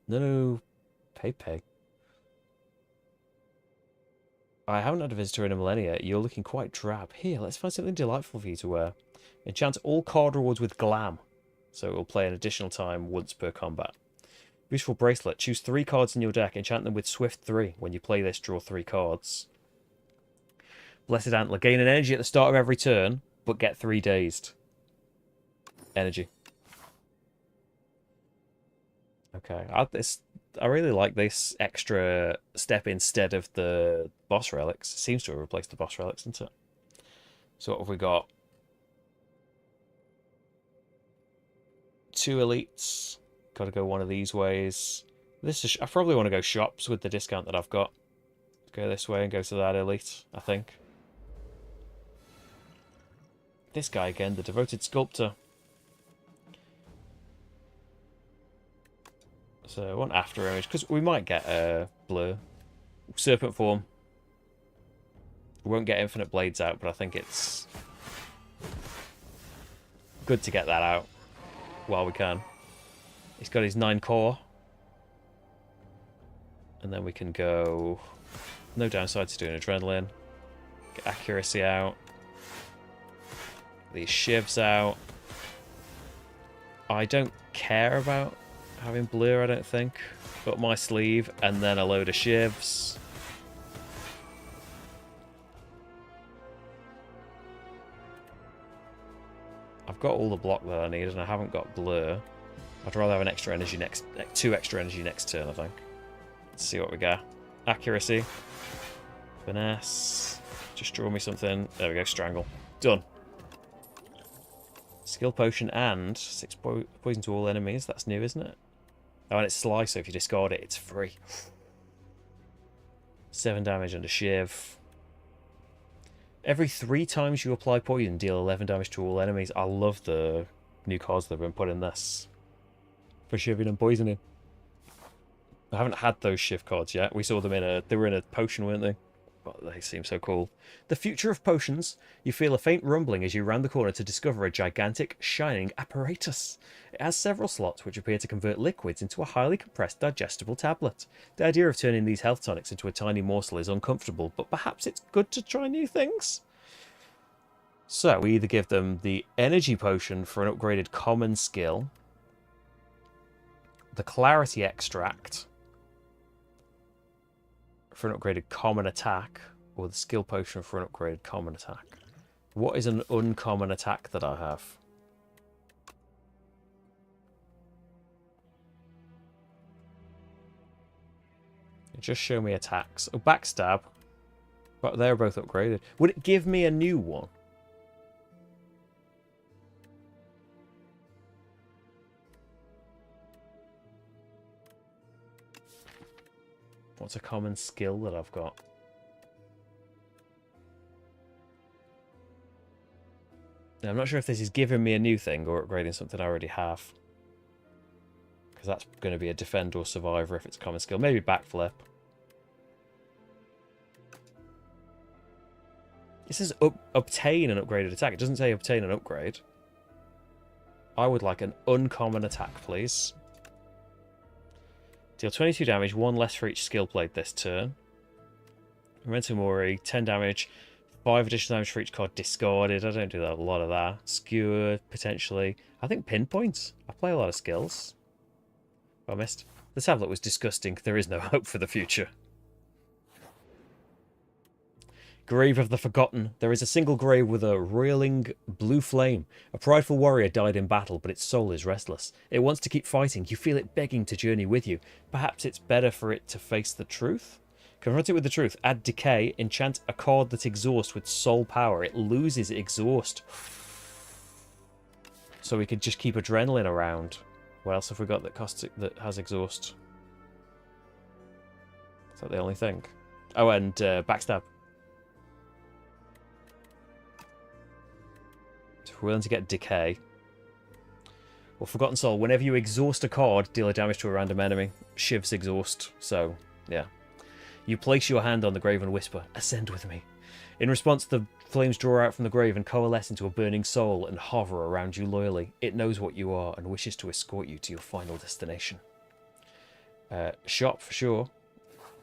No. Peg. I haven't had a visitor in a millennia. You're looking quite drab. Here, let's find something delightful for you to wear. Enchant all card rewards with Glam. So it will play an additional time once per combat. Beautiful Bracelet. Choose 3 cards in your deck. Enchant them with Swift 3. When you play this, draw 3 cards. Blessed Antler. Gain an energy at the start of every turn, but get 3 dazed. Energy. Okay. I really like this extra step instead of the boss relics. It seems to have replaced the boss relics, isn't it? So what have we got? 2 elites. Got to go one of these ways. This is, I probably want to go shops with the discount that I've got. Go this way and go to that elite, I think. This guy again, the devoted sculptor. So I want after image, because we might get a blur. Serpent form. We won't get infinite blades out, but I think it's good to get that out while we can. He's got his 9 core. And then we can go... No downside to doing adrenaline. Get accuracy out. These shivs out. I don't care about having blur, I don't think. Up my sleeve, and then a load of shivs. I've got all the block that I need, and I haven't got blur. I'd rather have an extra energy next, 2 extra energy next turn, I think. Let's see what we got. Accuracy. Finesse. Just draw me something. There we go, strangle. Done. Skill potion and 6 poison to all enemies. That's new, isn't it? Oh, and it's slice, so if you discard it, it's free. 7 damage and a shiv. Every 3 times you apply poison, deal 11 damage to all enemies. I love the new cards that have been put in this for shiving and poisoning. I haven't had those shiv cards yet. We saw them in a... They were in a potion, weren't they? But they seem so cool. The future of potions. You feel a faint rumbling as you round the corner to discover a gigantic, shining apparatus. It has several slots which appear to convert liquids into a highly compressed, digestible tablet. The idea of turning these health tonics into a tiny morsel is uncomfortable, but perhaps it's good to try new things. So, we either give them the energy potion for an upgraded common skill, the clarity extract for an upgraded common attack, or the skill potion for an upgraded common attack. What is an uncommon attack that I have? Just show me attacks. Oh, backstab. But they're both upgraded. Would it give me a new one? What's a common skill that I've got? Now, I'm not sure if this is giving me a new thing or upgrading something I already have. Because that's going to be a defend or survivor if it's a common skill. Maybe backflip. It says obtain an upgraded attack. It doesn't say obtain an upgrade. I would like an uncommon attack, please. Deal 22 damage, 1 less for each skill played this turn. Momentum Mori, 10 damage, 5 additional damage for each card discarded. I don't do that, a lot of that. Skewer, potentially. I think pinpoints. I play a lot of skills. I missed. The tablet was disgusting. There is no hope for the future. Grave of the Forgotten. There is a single grave with a roiling blue flame. A prideful warrior died in battle, but its soul is restless. It wants to keep fighting. You feel it begging to journey with you. Perhaps it's better for it to face the truth? Confront it with the truth. Add decay. Enchant a card that exhausts with soul power. It loses exhaust. So we could just keep adrenaline around. What else have we got that costs that has exhaust? Is that the only thing? Oh, and backstab. If we're willing to get decay. Or Forgotten Soul. Whenever you exhaust a card, deal a damage to a random enemy. Shiv's exhaust. So, yeah. You place your hand on the grave and whisper, "Ascend with me." In response, the flames draw out from the grave and coalesce into a burning soul and hover around you loyally. It knows what you are and wishes to escort you to your final destination. Shop for sure.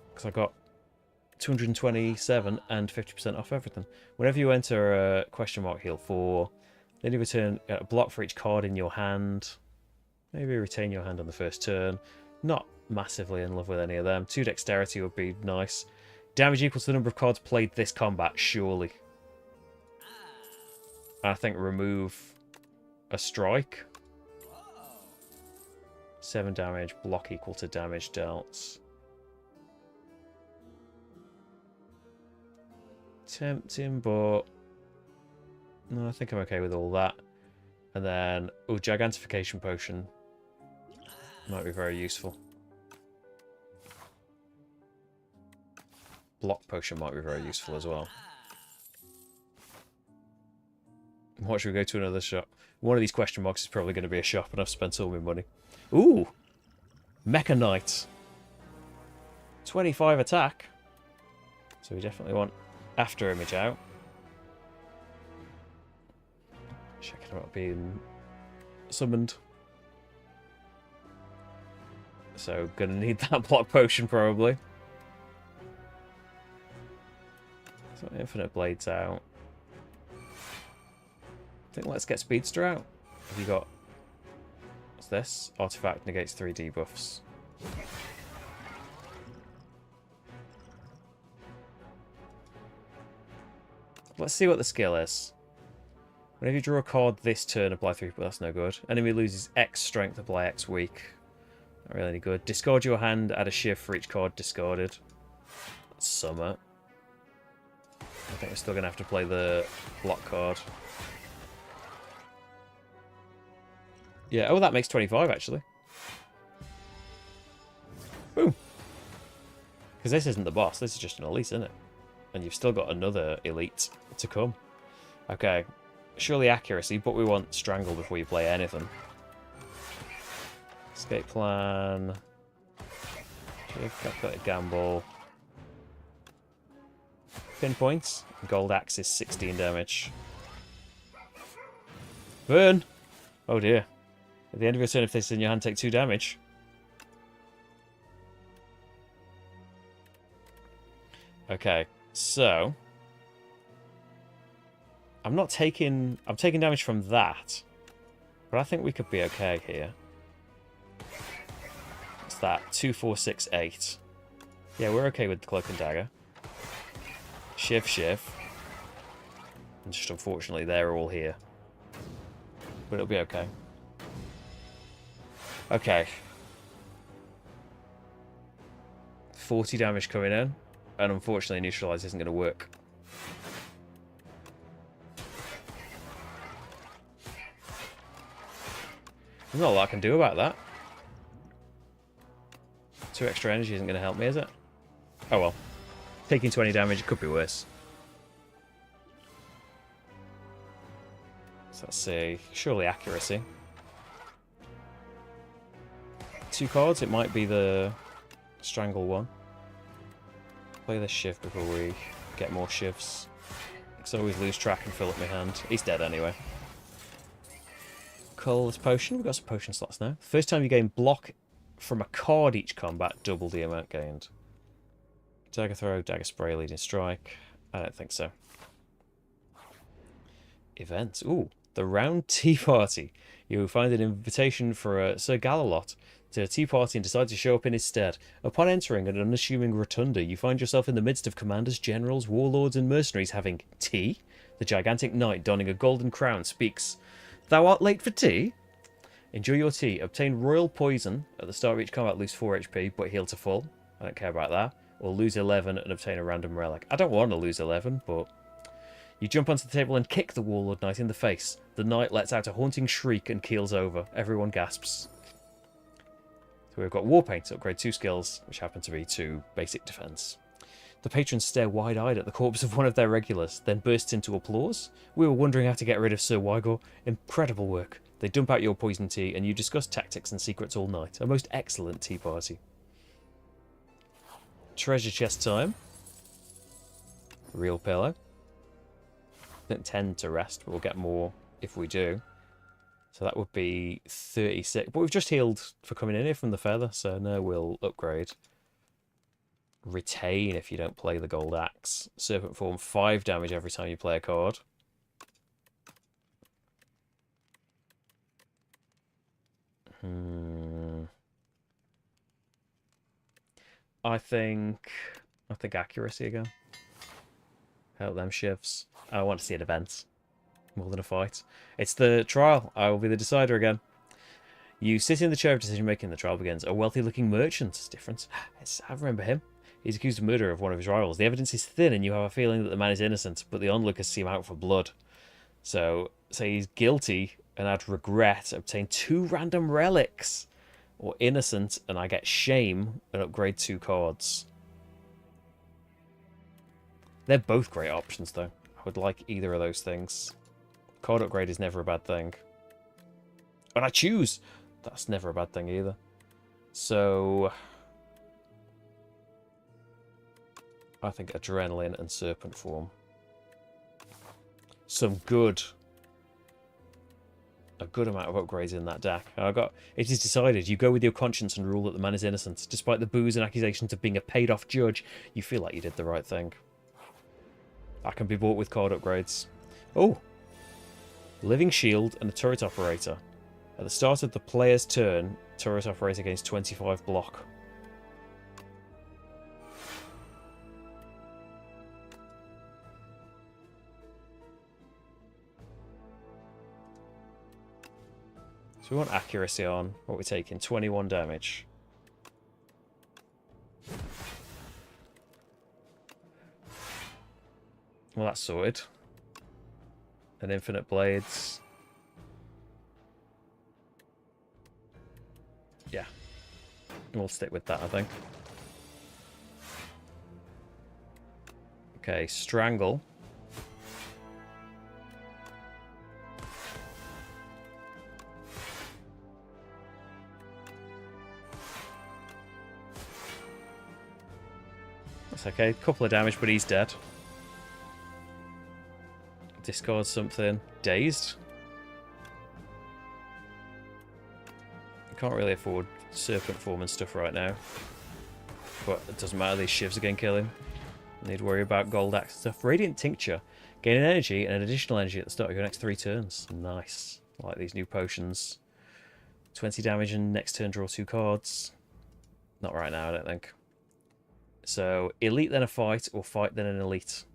Because I got 227 and 50% off everything. Whenever you enter a question mark heal for... Then you return a block for each card in your hand. Maybe retain your hand on the first turn. Not massively in love with any of them. 2 dexterity would be nice. Damage equals the number of cards played this combat, surely. I think remove a strike. 7 damage, block equal to damage dealt. Tempting, but... No, I think I'm okay with all that. And then, oh, Gigantification Potion. Might be very useful. block potion might be very useful as well. What should we go to another shop? One of these question marks is probably going to be a shop, and I've spent all my money. Ooh! Mecha Knight. 25 attack. So we definitely want After Image out. Checking about being summoned. So gonna need that block potion probably. So Infinite Blades out. I think let's get Speedster out. Have you got... What's this? Artifact negates 3 debuffs. Let's see what the skill is. Whenever you draw a card this turn, apply 3, but that's no good. Enemy loses X strength, apply X weak. Not really any good. Discard your hand, add a shift for each card discarded. That's summer. I think we're still going to have to play the block card. Yeah, oh, that makes 25, actually. Boom. Because this isn't the boss, this is just an elite, isn't it? And you've still got another elite to come. Okay, surely accuracy, but we want strangle before you play anything. Escape plan. Calculated gamble. Pinpoints. Gold axe is 16 damage. Burn! Oh dear. At the end of your turn, if this is in your hand, take 2 damage. Okay, so I'm taking damage from that, but I think we could be okay here. What's that? 2, 4, 6, 8. Yeah, we're okay with the cloak and dagger. Shiv. And just unfortunately, they're all here. But it'll be okay. Okay. 40 damage coming in. And unfortunately, neutralize isn't going to work. There's not a lot I can do about that. 2 extra energy isn't going to help me, is it? Oh well. Taking 20 damage, it could be worse. So let's see. Surely accuracy. 2 cards, it might be the strangle one. Play this shiv before we get more shivs. Because I always lose track and fill up my hand. He's dead anyway. Colourless potion. We've got some potion slots now. First time you gain block from a card each combat, double the amount gained. Dagger throw, dagger spray, leading strike. I don't think so. Events. Ooh, the round tea party. You will find an invitation for Sir Galalot to a tea party and decide to show up in his stead. Upon entering an unassuming rotunda, you find yourself in the midst of commanders, generals, warlords, and mercenaries having tea. The gigantic knight, donning a golden crown, speaks. Thou art late for tea? Enjoy your tea. Obtain royal poison. At the start of each combat, lose 4 HP, but heal to full. I don't care about that. Or lose 11 and obtain a random relic. I don't want to lose 11, but... You jump onto the table and kick the warlord knight in the face. The knight lets out a haunting shriek and keels over. Everyone gasps. So we've got War Paint, upgrade 2 skills, which happen to be 2 basic defense. The patrons stare wide-eyed at the corpse of one of their regulars, then bursts into applause. We were wondering how to get rid of Sir Wygor. Incredible work. They dump out your poison tea, and you discuss tactics and secrets all night. A most excellent tea party. Treasure chest time. Real pillow. Don't tend to rest, but we'll get more if we do. So that would be 36. But we've just healed for coming in here from the feather, so no, we'll upgrade. Retain if you don't play the gold axe. Serpent form, 5 damage every time you play a card. I think accuracy again. Help them shifts. I want to see an event more than a fight. It's the trial. I will be the decider again. You sit in the chair of decision making. The trial begins. A wealthy looking merchant. It's different. I remember him. He's accused of murder of one of his rivals. The evidence is thin, and you have a feeling that the man is innocent, but the onlookers seem out for blood. So, say he's guilty and add regret, obtain 2 random relics. Or innocent, and I get shame and upgrade 2 cards. They're both great options, though. I would like either of those things. Card upgrade is never a bad thing. And I choose! That's never a bad thing either. So... I think Adrenaline and Serpent Form. Some good... A good amount of upgrades in that deck. It is decided. You go with your conscience and rule that the man is innocent. Despite the boos and accusations of being a paid-off judge, you feel like you did the right thing. That can be bought with card upgrades. Oh! Living Shield and a Turret Operator. At the start of the player's turn, Turret Operator gains 25 block. So we want accuracy on. What we're taking, 21 damage. Well, that's sorted. And Infinite Blades. Yeah. We'll stick with that, I think. Okay, Strangle. That's okay. Couple of damage, but he's dead. Discard something. Dazed. Can't really afford Serpent Form and stuff right now. But it doesn't matter, these shivs are going to kill him. Need to worry about Gold Axe and stuff. Radiant Tincture. Gain an energy and an additional energy at the start of your next 3 turns. Nice. I like these new potions. 20 damage and next turn draw 2 cards. Not right now, I don't think. So, Elite then a Fight, or Fight then an Elite.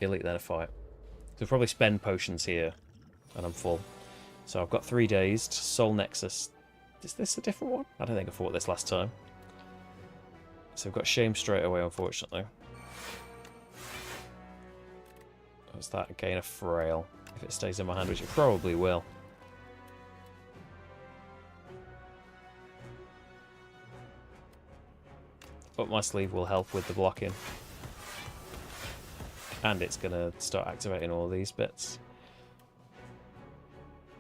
Elite then a Fight. So we'll probably spend potions here, and I'm full. So I've got 3 Dazed, Soul Nexus. Is this a different one? I don't think I fought this last time. So we've got Shame straight away, unfortunately. What's that? Gain a Frail. If it stays in my hand, which it probably will. Up my sleeve will help with the blocking. And it's going to start activating all these bits.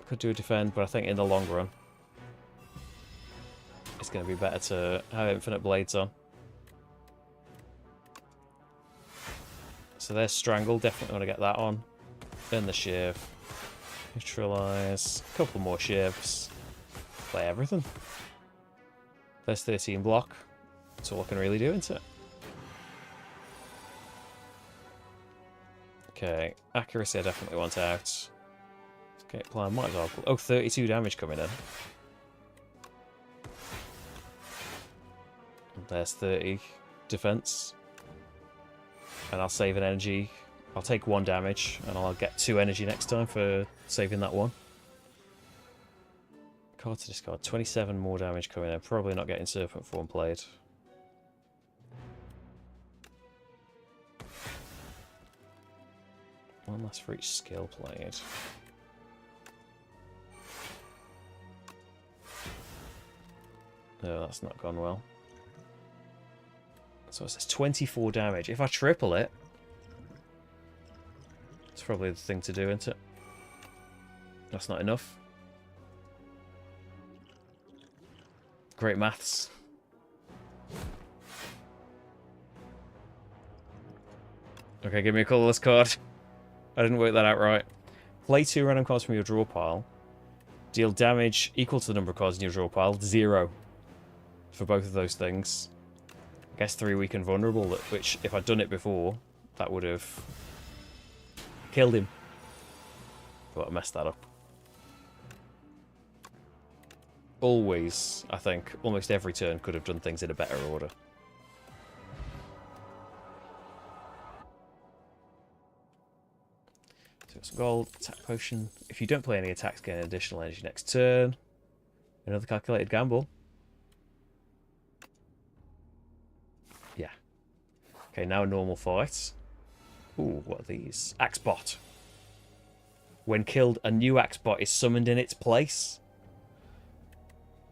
Could do a defend, but I think in the long run, it's going to be better to have Infinite Blades on. So there's Strangle, definitely want to get that on. Then the Shiv. Neutralise. A couple more Shivs. Play everything. There's 13 block. That's all I can really do, isn't it? Okay, accuracy I definitely want out. Okay, plan, might as well. Oh, 32 damage coming in. And there's 30 defense. And I'll save an energy. I'll take 1 damage, and I'll get 2 energy next time for saving that 1. Card to discard. 27 more damage coming in. Probably not getting Serpent Form played. One less for each skill played. No, that's not gone well. So it says 24 damage. If I triple it, it's probably the thing to do, isn't it? That's not enough. Great maths. Okay, give me a colourless card. I didn't work that out right. Play 2 random cards from your draw pile. Deal damage equal to the number of cards in your draw pile. 0 for both of those things. I guess 3 weak and vulnerable, which if I'd done it before, that would have killed him. But I messed that up. Always, I think, almost every turn could have done things in a better order. So some gold, attack potion. If you don't play any attacks, gain additional energy next turn. Another calculated gamble. Yeah. Okay, now a normal fight. Ooh, what are these? Axebot. When killed, a new Axebot is summoned in its place.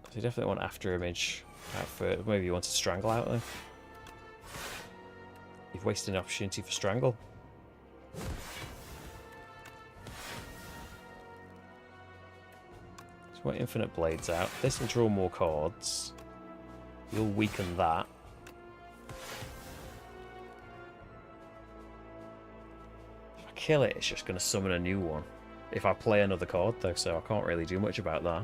So you definitely want After Image out for it. Maybe you want to Strangle out there. You've wasted an opportunity for Strangle. So what Infinite Blades out. This will draw more cards. You'll weaken that. If I kill it, it's just going to summon a new one. If I play another card, though, so I can't really do much about that.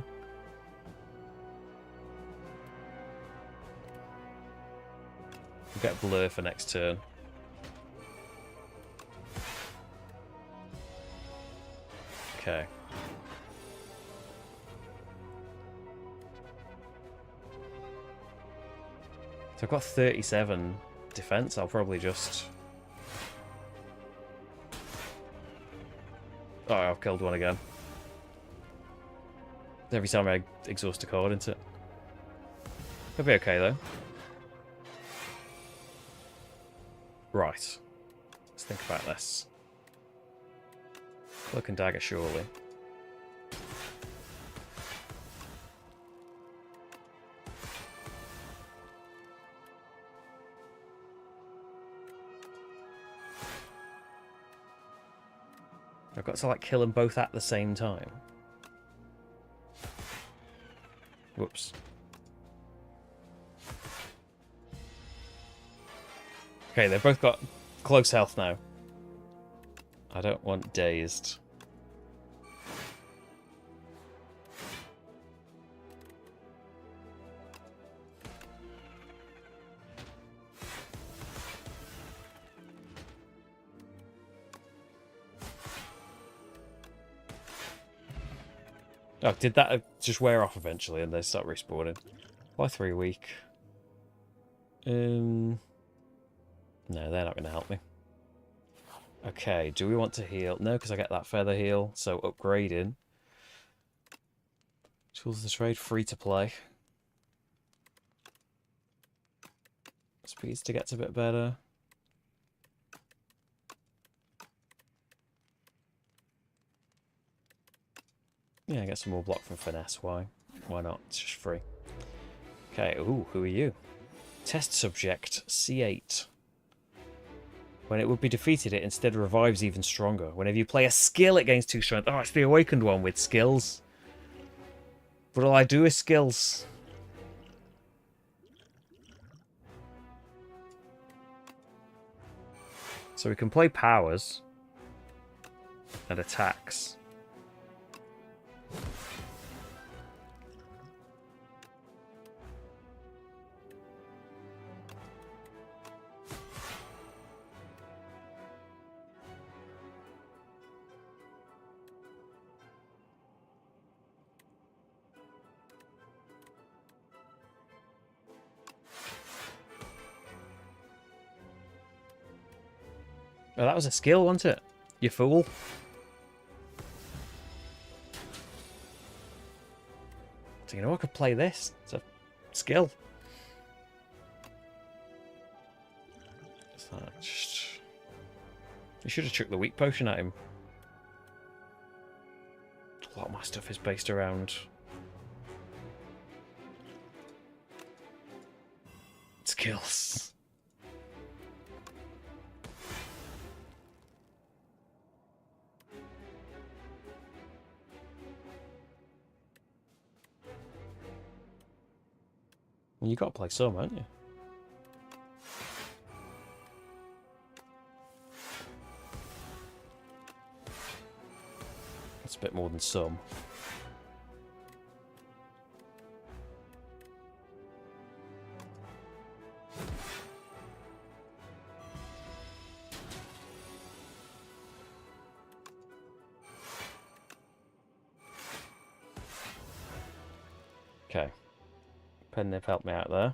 We'll get Blur for next turn. Okay. So I've got 37 defense. I'll probably just... Oh, I've killed one again. Every time I exhaust a card, isn't it? It'll be okay, though. Right. Let's think about this. Cloak and Dagger, surely. I've got to, like, kill them both at the same time. Whoops. Okay, they've both got close health now. I don't want Dazed. Oh, did that just wear off eventually and they start respawning? Why 3 week? No, they're not going to help me. Okay, do we want to heal? No, because I get that feather heal, so upgrading. Tools of the trade, free to play. Speeds to get a bit better. Yeah, get some more block from Finesse. Why? Why not? It's just free. Okay, ooh, who are you? Test subject, C8. When it would be defeated, it instead revives even stronger. Whenever you play a skill, it gains 2 strength. Oh, it's the awakened one with skills. But all I do is skills. So we can play powers and attacks. Oh, that was a skill, wasn't it? You fool. So you know I could play this. It's a skill. Just... You should have chucked the weak potion at him. A lot of my stuff is based around skills. You got to play some, haven't you? That's a bit more than some. Okay. They've helped me out there.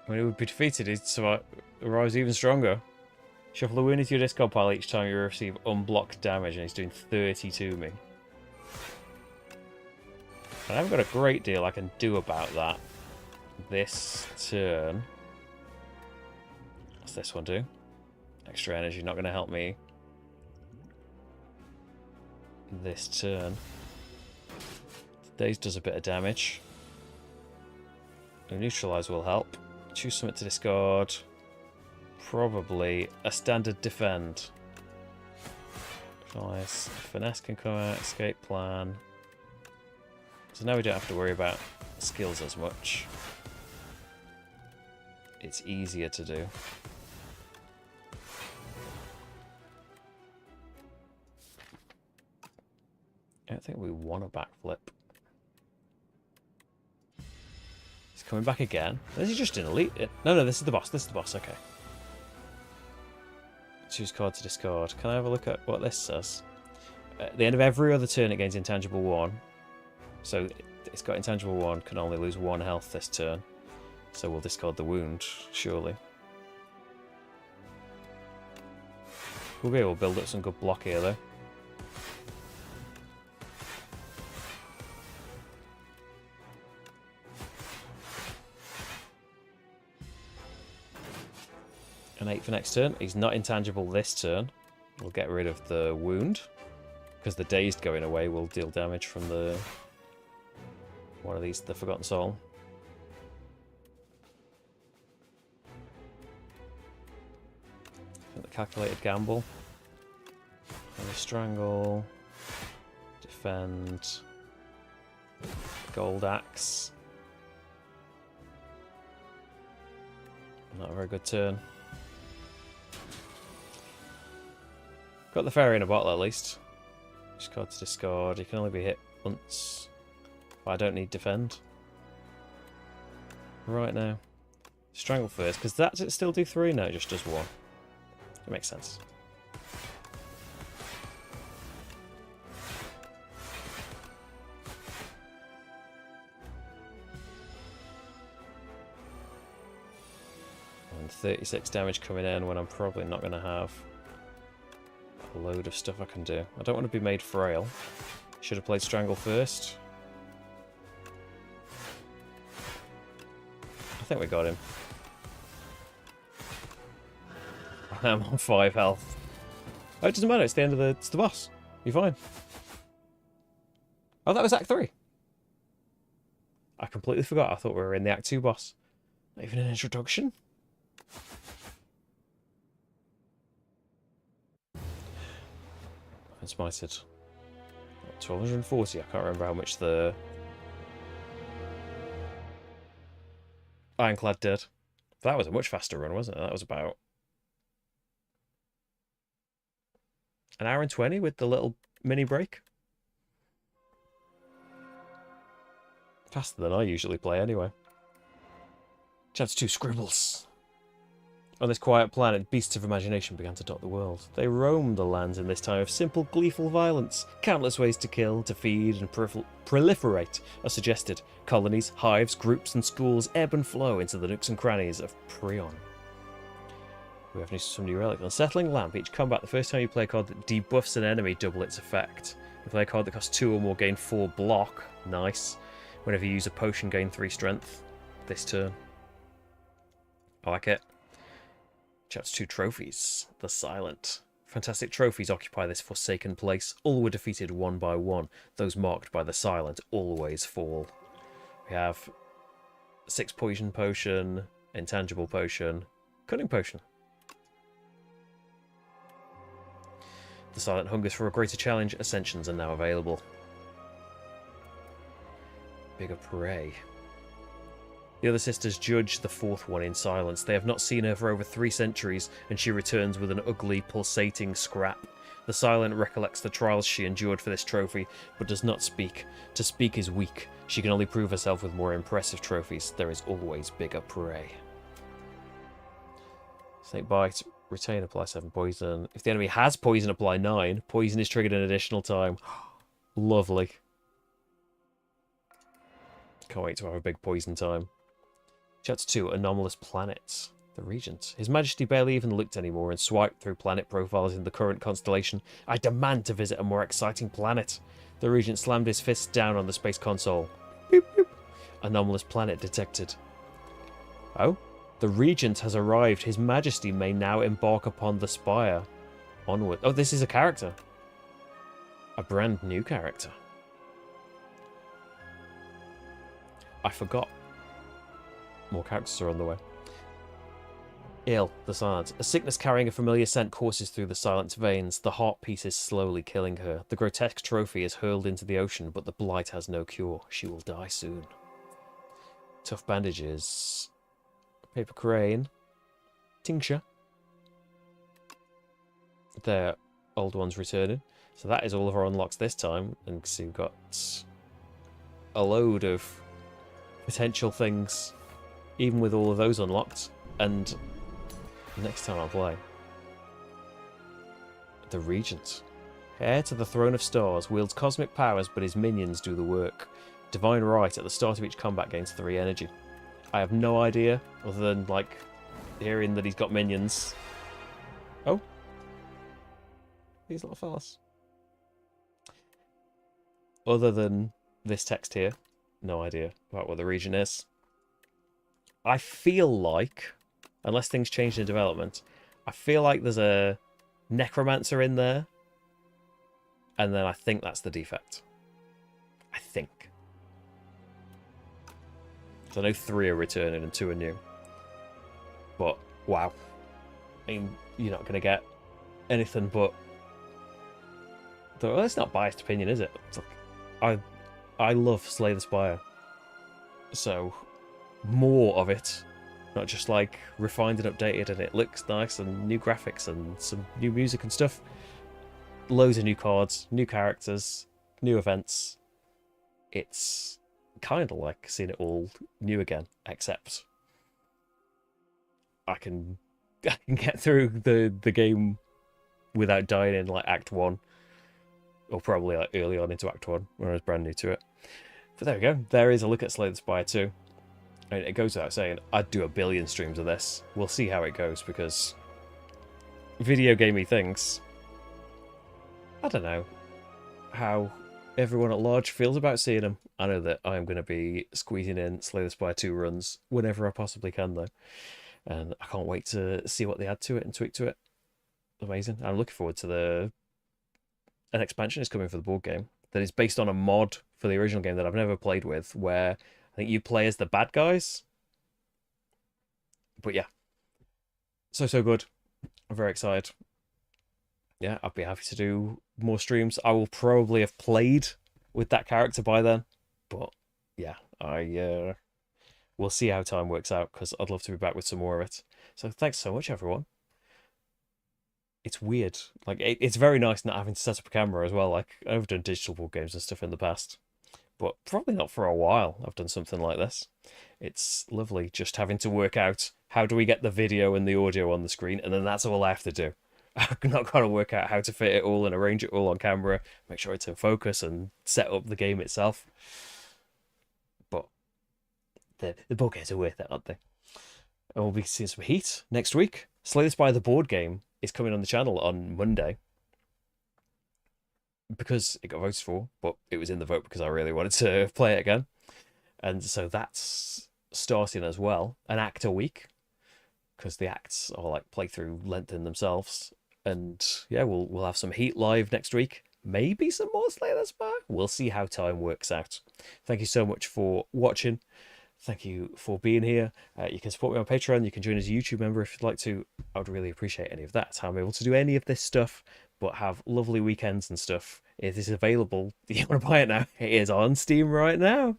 When it would be defeated, it arrives even stronger. Shuffle a wound into your discard pile each time you receive unblocked damage, and he's doing 30 to me. I haven't got a great deal I can do about that this turn. What's this one do? Extra energy, not going to help me. this turn. Daze does a bit of damage. A neutralize will help. Choose something to discard. Probably a standard defend. Nice. Finesse can come out, escape plan. So now we don't have to worry about skills as much. It's easier to do. I don't think we want a backflip. He's coming back again. Is he just in elite? No, this is the boss. This is the boss. Okay. Choose card to discard. Can I have a look at what this says? At the end of every other turn, it gains intangible 1. So it's got intangible 1. Can only lose 1 health this turn. So we'll discard the wound, surely. Okay, we'll build up some good block here, though. An 8 for next turn. He's not intangible this turn. We'll get rid of the wound. Because the dazed going away will deal damage from the... one of these, the Forgotten Soul. The calculated gamble. And the strangle. Defend. Gold axe. Not a very good turn. Got the fairy in a bottle at least. Just card to discard. You can only be hit once. But I don't need defend. Right now. Strangle first, because does it still do 3? No, it just does 1. It makes sense. And 36 damage coming in when I'm probably not going to have a load of stuff I can do. I don't want to be made frail. Should have played Strangle first. I think we got him. I'm on 5 health. Oh, it doesn't matter. It's the end of it's the boss. You're fine. Oh, that was Act 3. I completely forgot. I thought we were in the Act 2 boss. Not even an introduction. I've been smited. 1240. I can't remember how much the Ironclad did. That was a much faster run, wasn't it? That was about an hour and 20 with the little mini break. Faster than I usually play anyway. Chapter 2, Scribbles. On this quiet planet, beasts of imagination began to dot the world. They roamed the lands in this time of simple, gleeful violence. Countless ways to kill, to feed, and proliferate are suggested. Colonies, hives, groups, and schools ebb and flow into the nooks and crannies of Prion. We have some new relic. Unsettling Lamp. Each combat, the first time you play a card that debuffs an enemy, double its effect. You play a card that costs 2 or more, gain 4 block. Nice. Whenever you use a potion, gain 3 strength. This turn. I like it. Chapter 2, Trophies. The Silent. Fantastic trophies occupy this forsaken place. All were defeated one by one. Those marked by the Silent always fall. We have 6 Poison Potion, Intangible Potion, Cunning Potion. The Silent hungers for a greater challenge. Ascensions are now available. Bigger Prey. The other sisters judge the fourth one in silence. They have not seen her for over 3 centuries, and she returns with an ugly, pulsating scrap. The Silent recollects the trials she endured for this trophy, but does not speak. To speak is weak. She can only prove herself with more impressive trophies. There is always bigger prey. Snake Bite. Retain, apply 7 poison. If the enemy has poison, apply 9. Poison is triggered an additional time. Lovely. Can't wait to have a big poison time. Chapter 2, Anomalous Planets. The Regent. His Majesty barely even looked anymore and swiped through planet profiles in the current constellation. I demand to visit a more exciting planet. The Regent slammed his fist down on the space console. Boop, boop. Anomalous planet detected. Oh? The Regent has arrived. His Majesty may now embark upon the Spire. Onward. Oh, this is a character. A brand new character. I forgot. More characters are on the way. Ill, the silence. A sickness carrying a familiar scent courses through the silent veins. The heart piece is slowly killing her. The grotesque trophy is hurled into the ocean, but the blight has no cure. She will die soon. Tough bandages. Paper crane. Tincture. Their old ones returning. So that is all of our unlocks this time. And so we've got a load of potential things, even with all of those unlocked. And next time I play, the Regent. Heir to the Throne of Stars, wields cosmic powers, but his minions do the work. Divine Right, at the start of each combat gains 3 energy. I have no idea, other than, like, hearing that he's got minions. Oh. These little fellas. Other than this text here, no idea about what the region is. I feel like, unless things change in development, I feel like there's a necromancer in there, and then I think that's the defect. I think. So I know 3 are returning and 2 are new. But, wow. I mean, you're not going to get anything but... Well, it's not biased opinion, is it? It's like, I love Slay the Spire. So, more of it. Not just like refined and updated and it looks nice and new graphics and some new music and stuff. Loads of new cards, new characters, new events. It's kind of like seeing it all new again, except I can get through the game without dying in like Act 1. Or probably like early on into Act 1 when I was brand new to it. But there we go. There is a look at Slay the Spire 2. I mean, it goes without saying, I'd do a billion streams of this. We'll see how it goes, because video gamey things, I don't know how everyone at large feels about seeing them. I know that I am going to be squeezing in Slay the Spire 2 runs whenever I possibly can, though. And I can't wait to see what they add to it and tweak to it. Amazing. I'm looking forward to an expansion is coming for the board game that is based on a mod for the original game that I've never played with, where I think you play as the bad guys. But yeah, so good. I'm very excited. Yeah, I'd be happy to do more streams. I will probably have played with that character by then, but yeah, we'll see how time works out, because I'd love to be back with some more of it. So thanks so much, everyone. It's weird. Like, it's very nice not having to set up a camera as well. Like, I've done digital board games and stuff in the past, but probably not for a while I've done something like this. It's lovely just having to work out how do we get the video and the audio on the screen, and then that's all I have to do. I've not got to work out how to fit it all and arrange it all on camera, make sure it's in focus, and set up the game itself. But the board games are worth it, aren't they? And we'll be seeing some heat next week. Slay the Spire, the board game, is coming on the channel on Monday, because it got voted for, but it was in the vote because I really wanted to play it again. And so that's starting as well, an act a week, because the acts are like playthrough length in themselves. And yeah, we'll have some heat live next week, maybe some more Slay the Spire. We'll see how time works out. Thank you so much for watching. Thank you for being here. You can support me on Patreon. You can join as a YouTube member if you'd like to. I would really appreciate any of that. It's how I'm able to do any of this stuff, but have lovely weekends and stuff. It is available. If you want to buy it now, it is on Steam right now.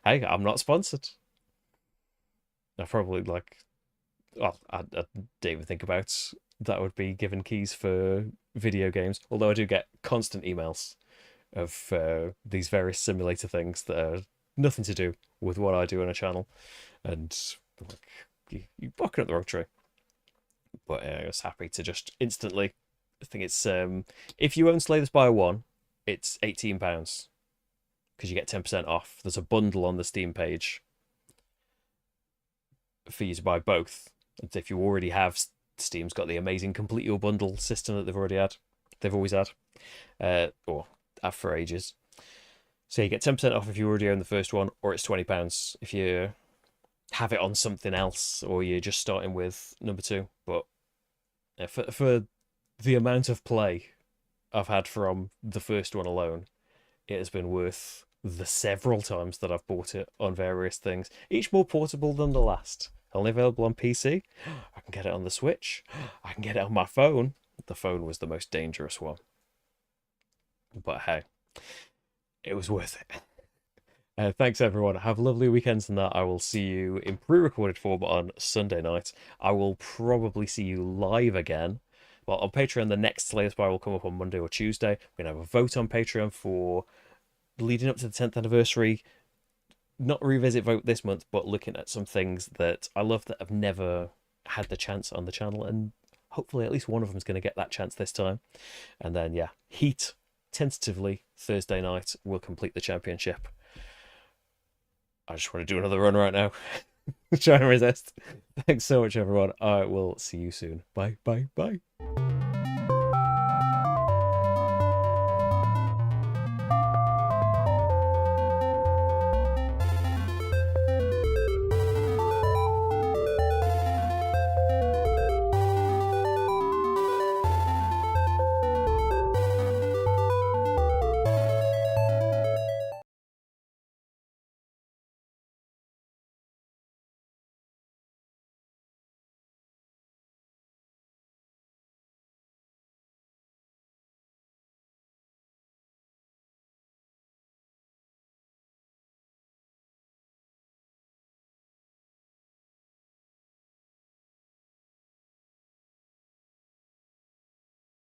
Hey, I'm not sponsored. I probably, like... Well, I didn't even think about that would be given keys for video games. Although I do get constant emails of these various simulator things that are nothing to do with what I do on a channel, and like, you're barking up the wrong tree. But I was happy to just instantly, I think it's if you own Slay the Spire 1, it's £18 because you get 10% off. There's a bundle on the Steam page for you to buy both, and if you already have, Steam's got the amazing complete your bundle system that they've always had, or have for ages. So you get 10% off if you already own the first one, or it's £20 if you have it on something else, or you're just starting with number 2. But for the amount of play I've had from the first one alone, it has been worth the several times that I've bought it on various things, each more portable than the last. Only available on PC. I can get it on the Switch. I can get it on my phone. The phone was the most dangerous one. But hey, it was worth it. Thanks everyone. Have lovely weekends and that. I will see you in pre-recorded form on Sunday night. I will probably see you live again. Well, on Patreon, the next Slay the Spire will come up on Monday or Tuesday. We're going to have a vote on Patreon for leading up to the 10th anniversary. Not revisit vote this month, but looking at some things that I love that I've never had the chance on the channel, and hopefully at least one of them is going to get that chance this time. And then, yeah, Heat, tentatively, Thursday night, will complete the championship. I just want to do another run right now. Trying to resist. Thanks so much, everyone. I will see you soon. Bye, bye, bye.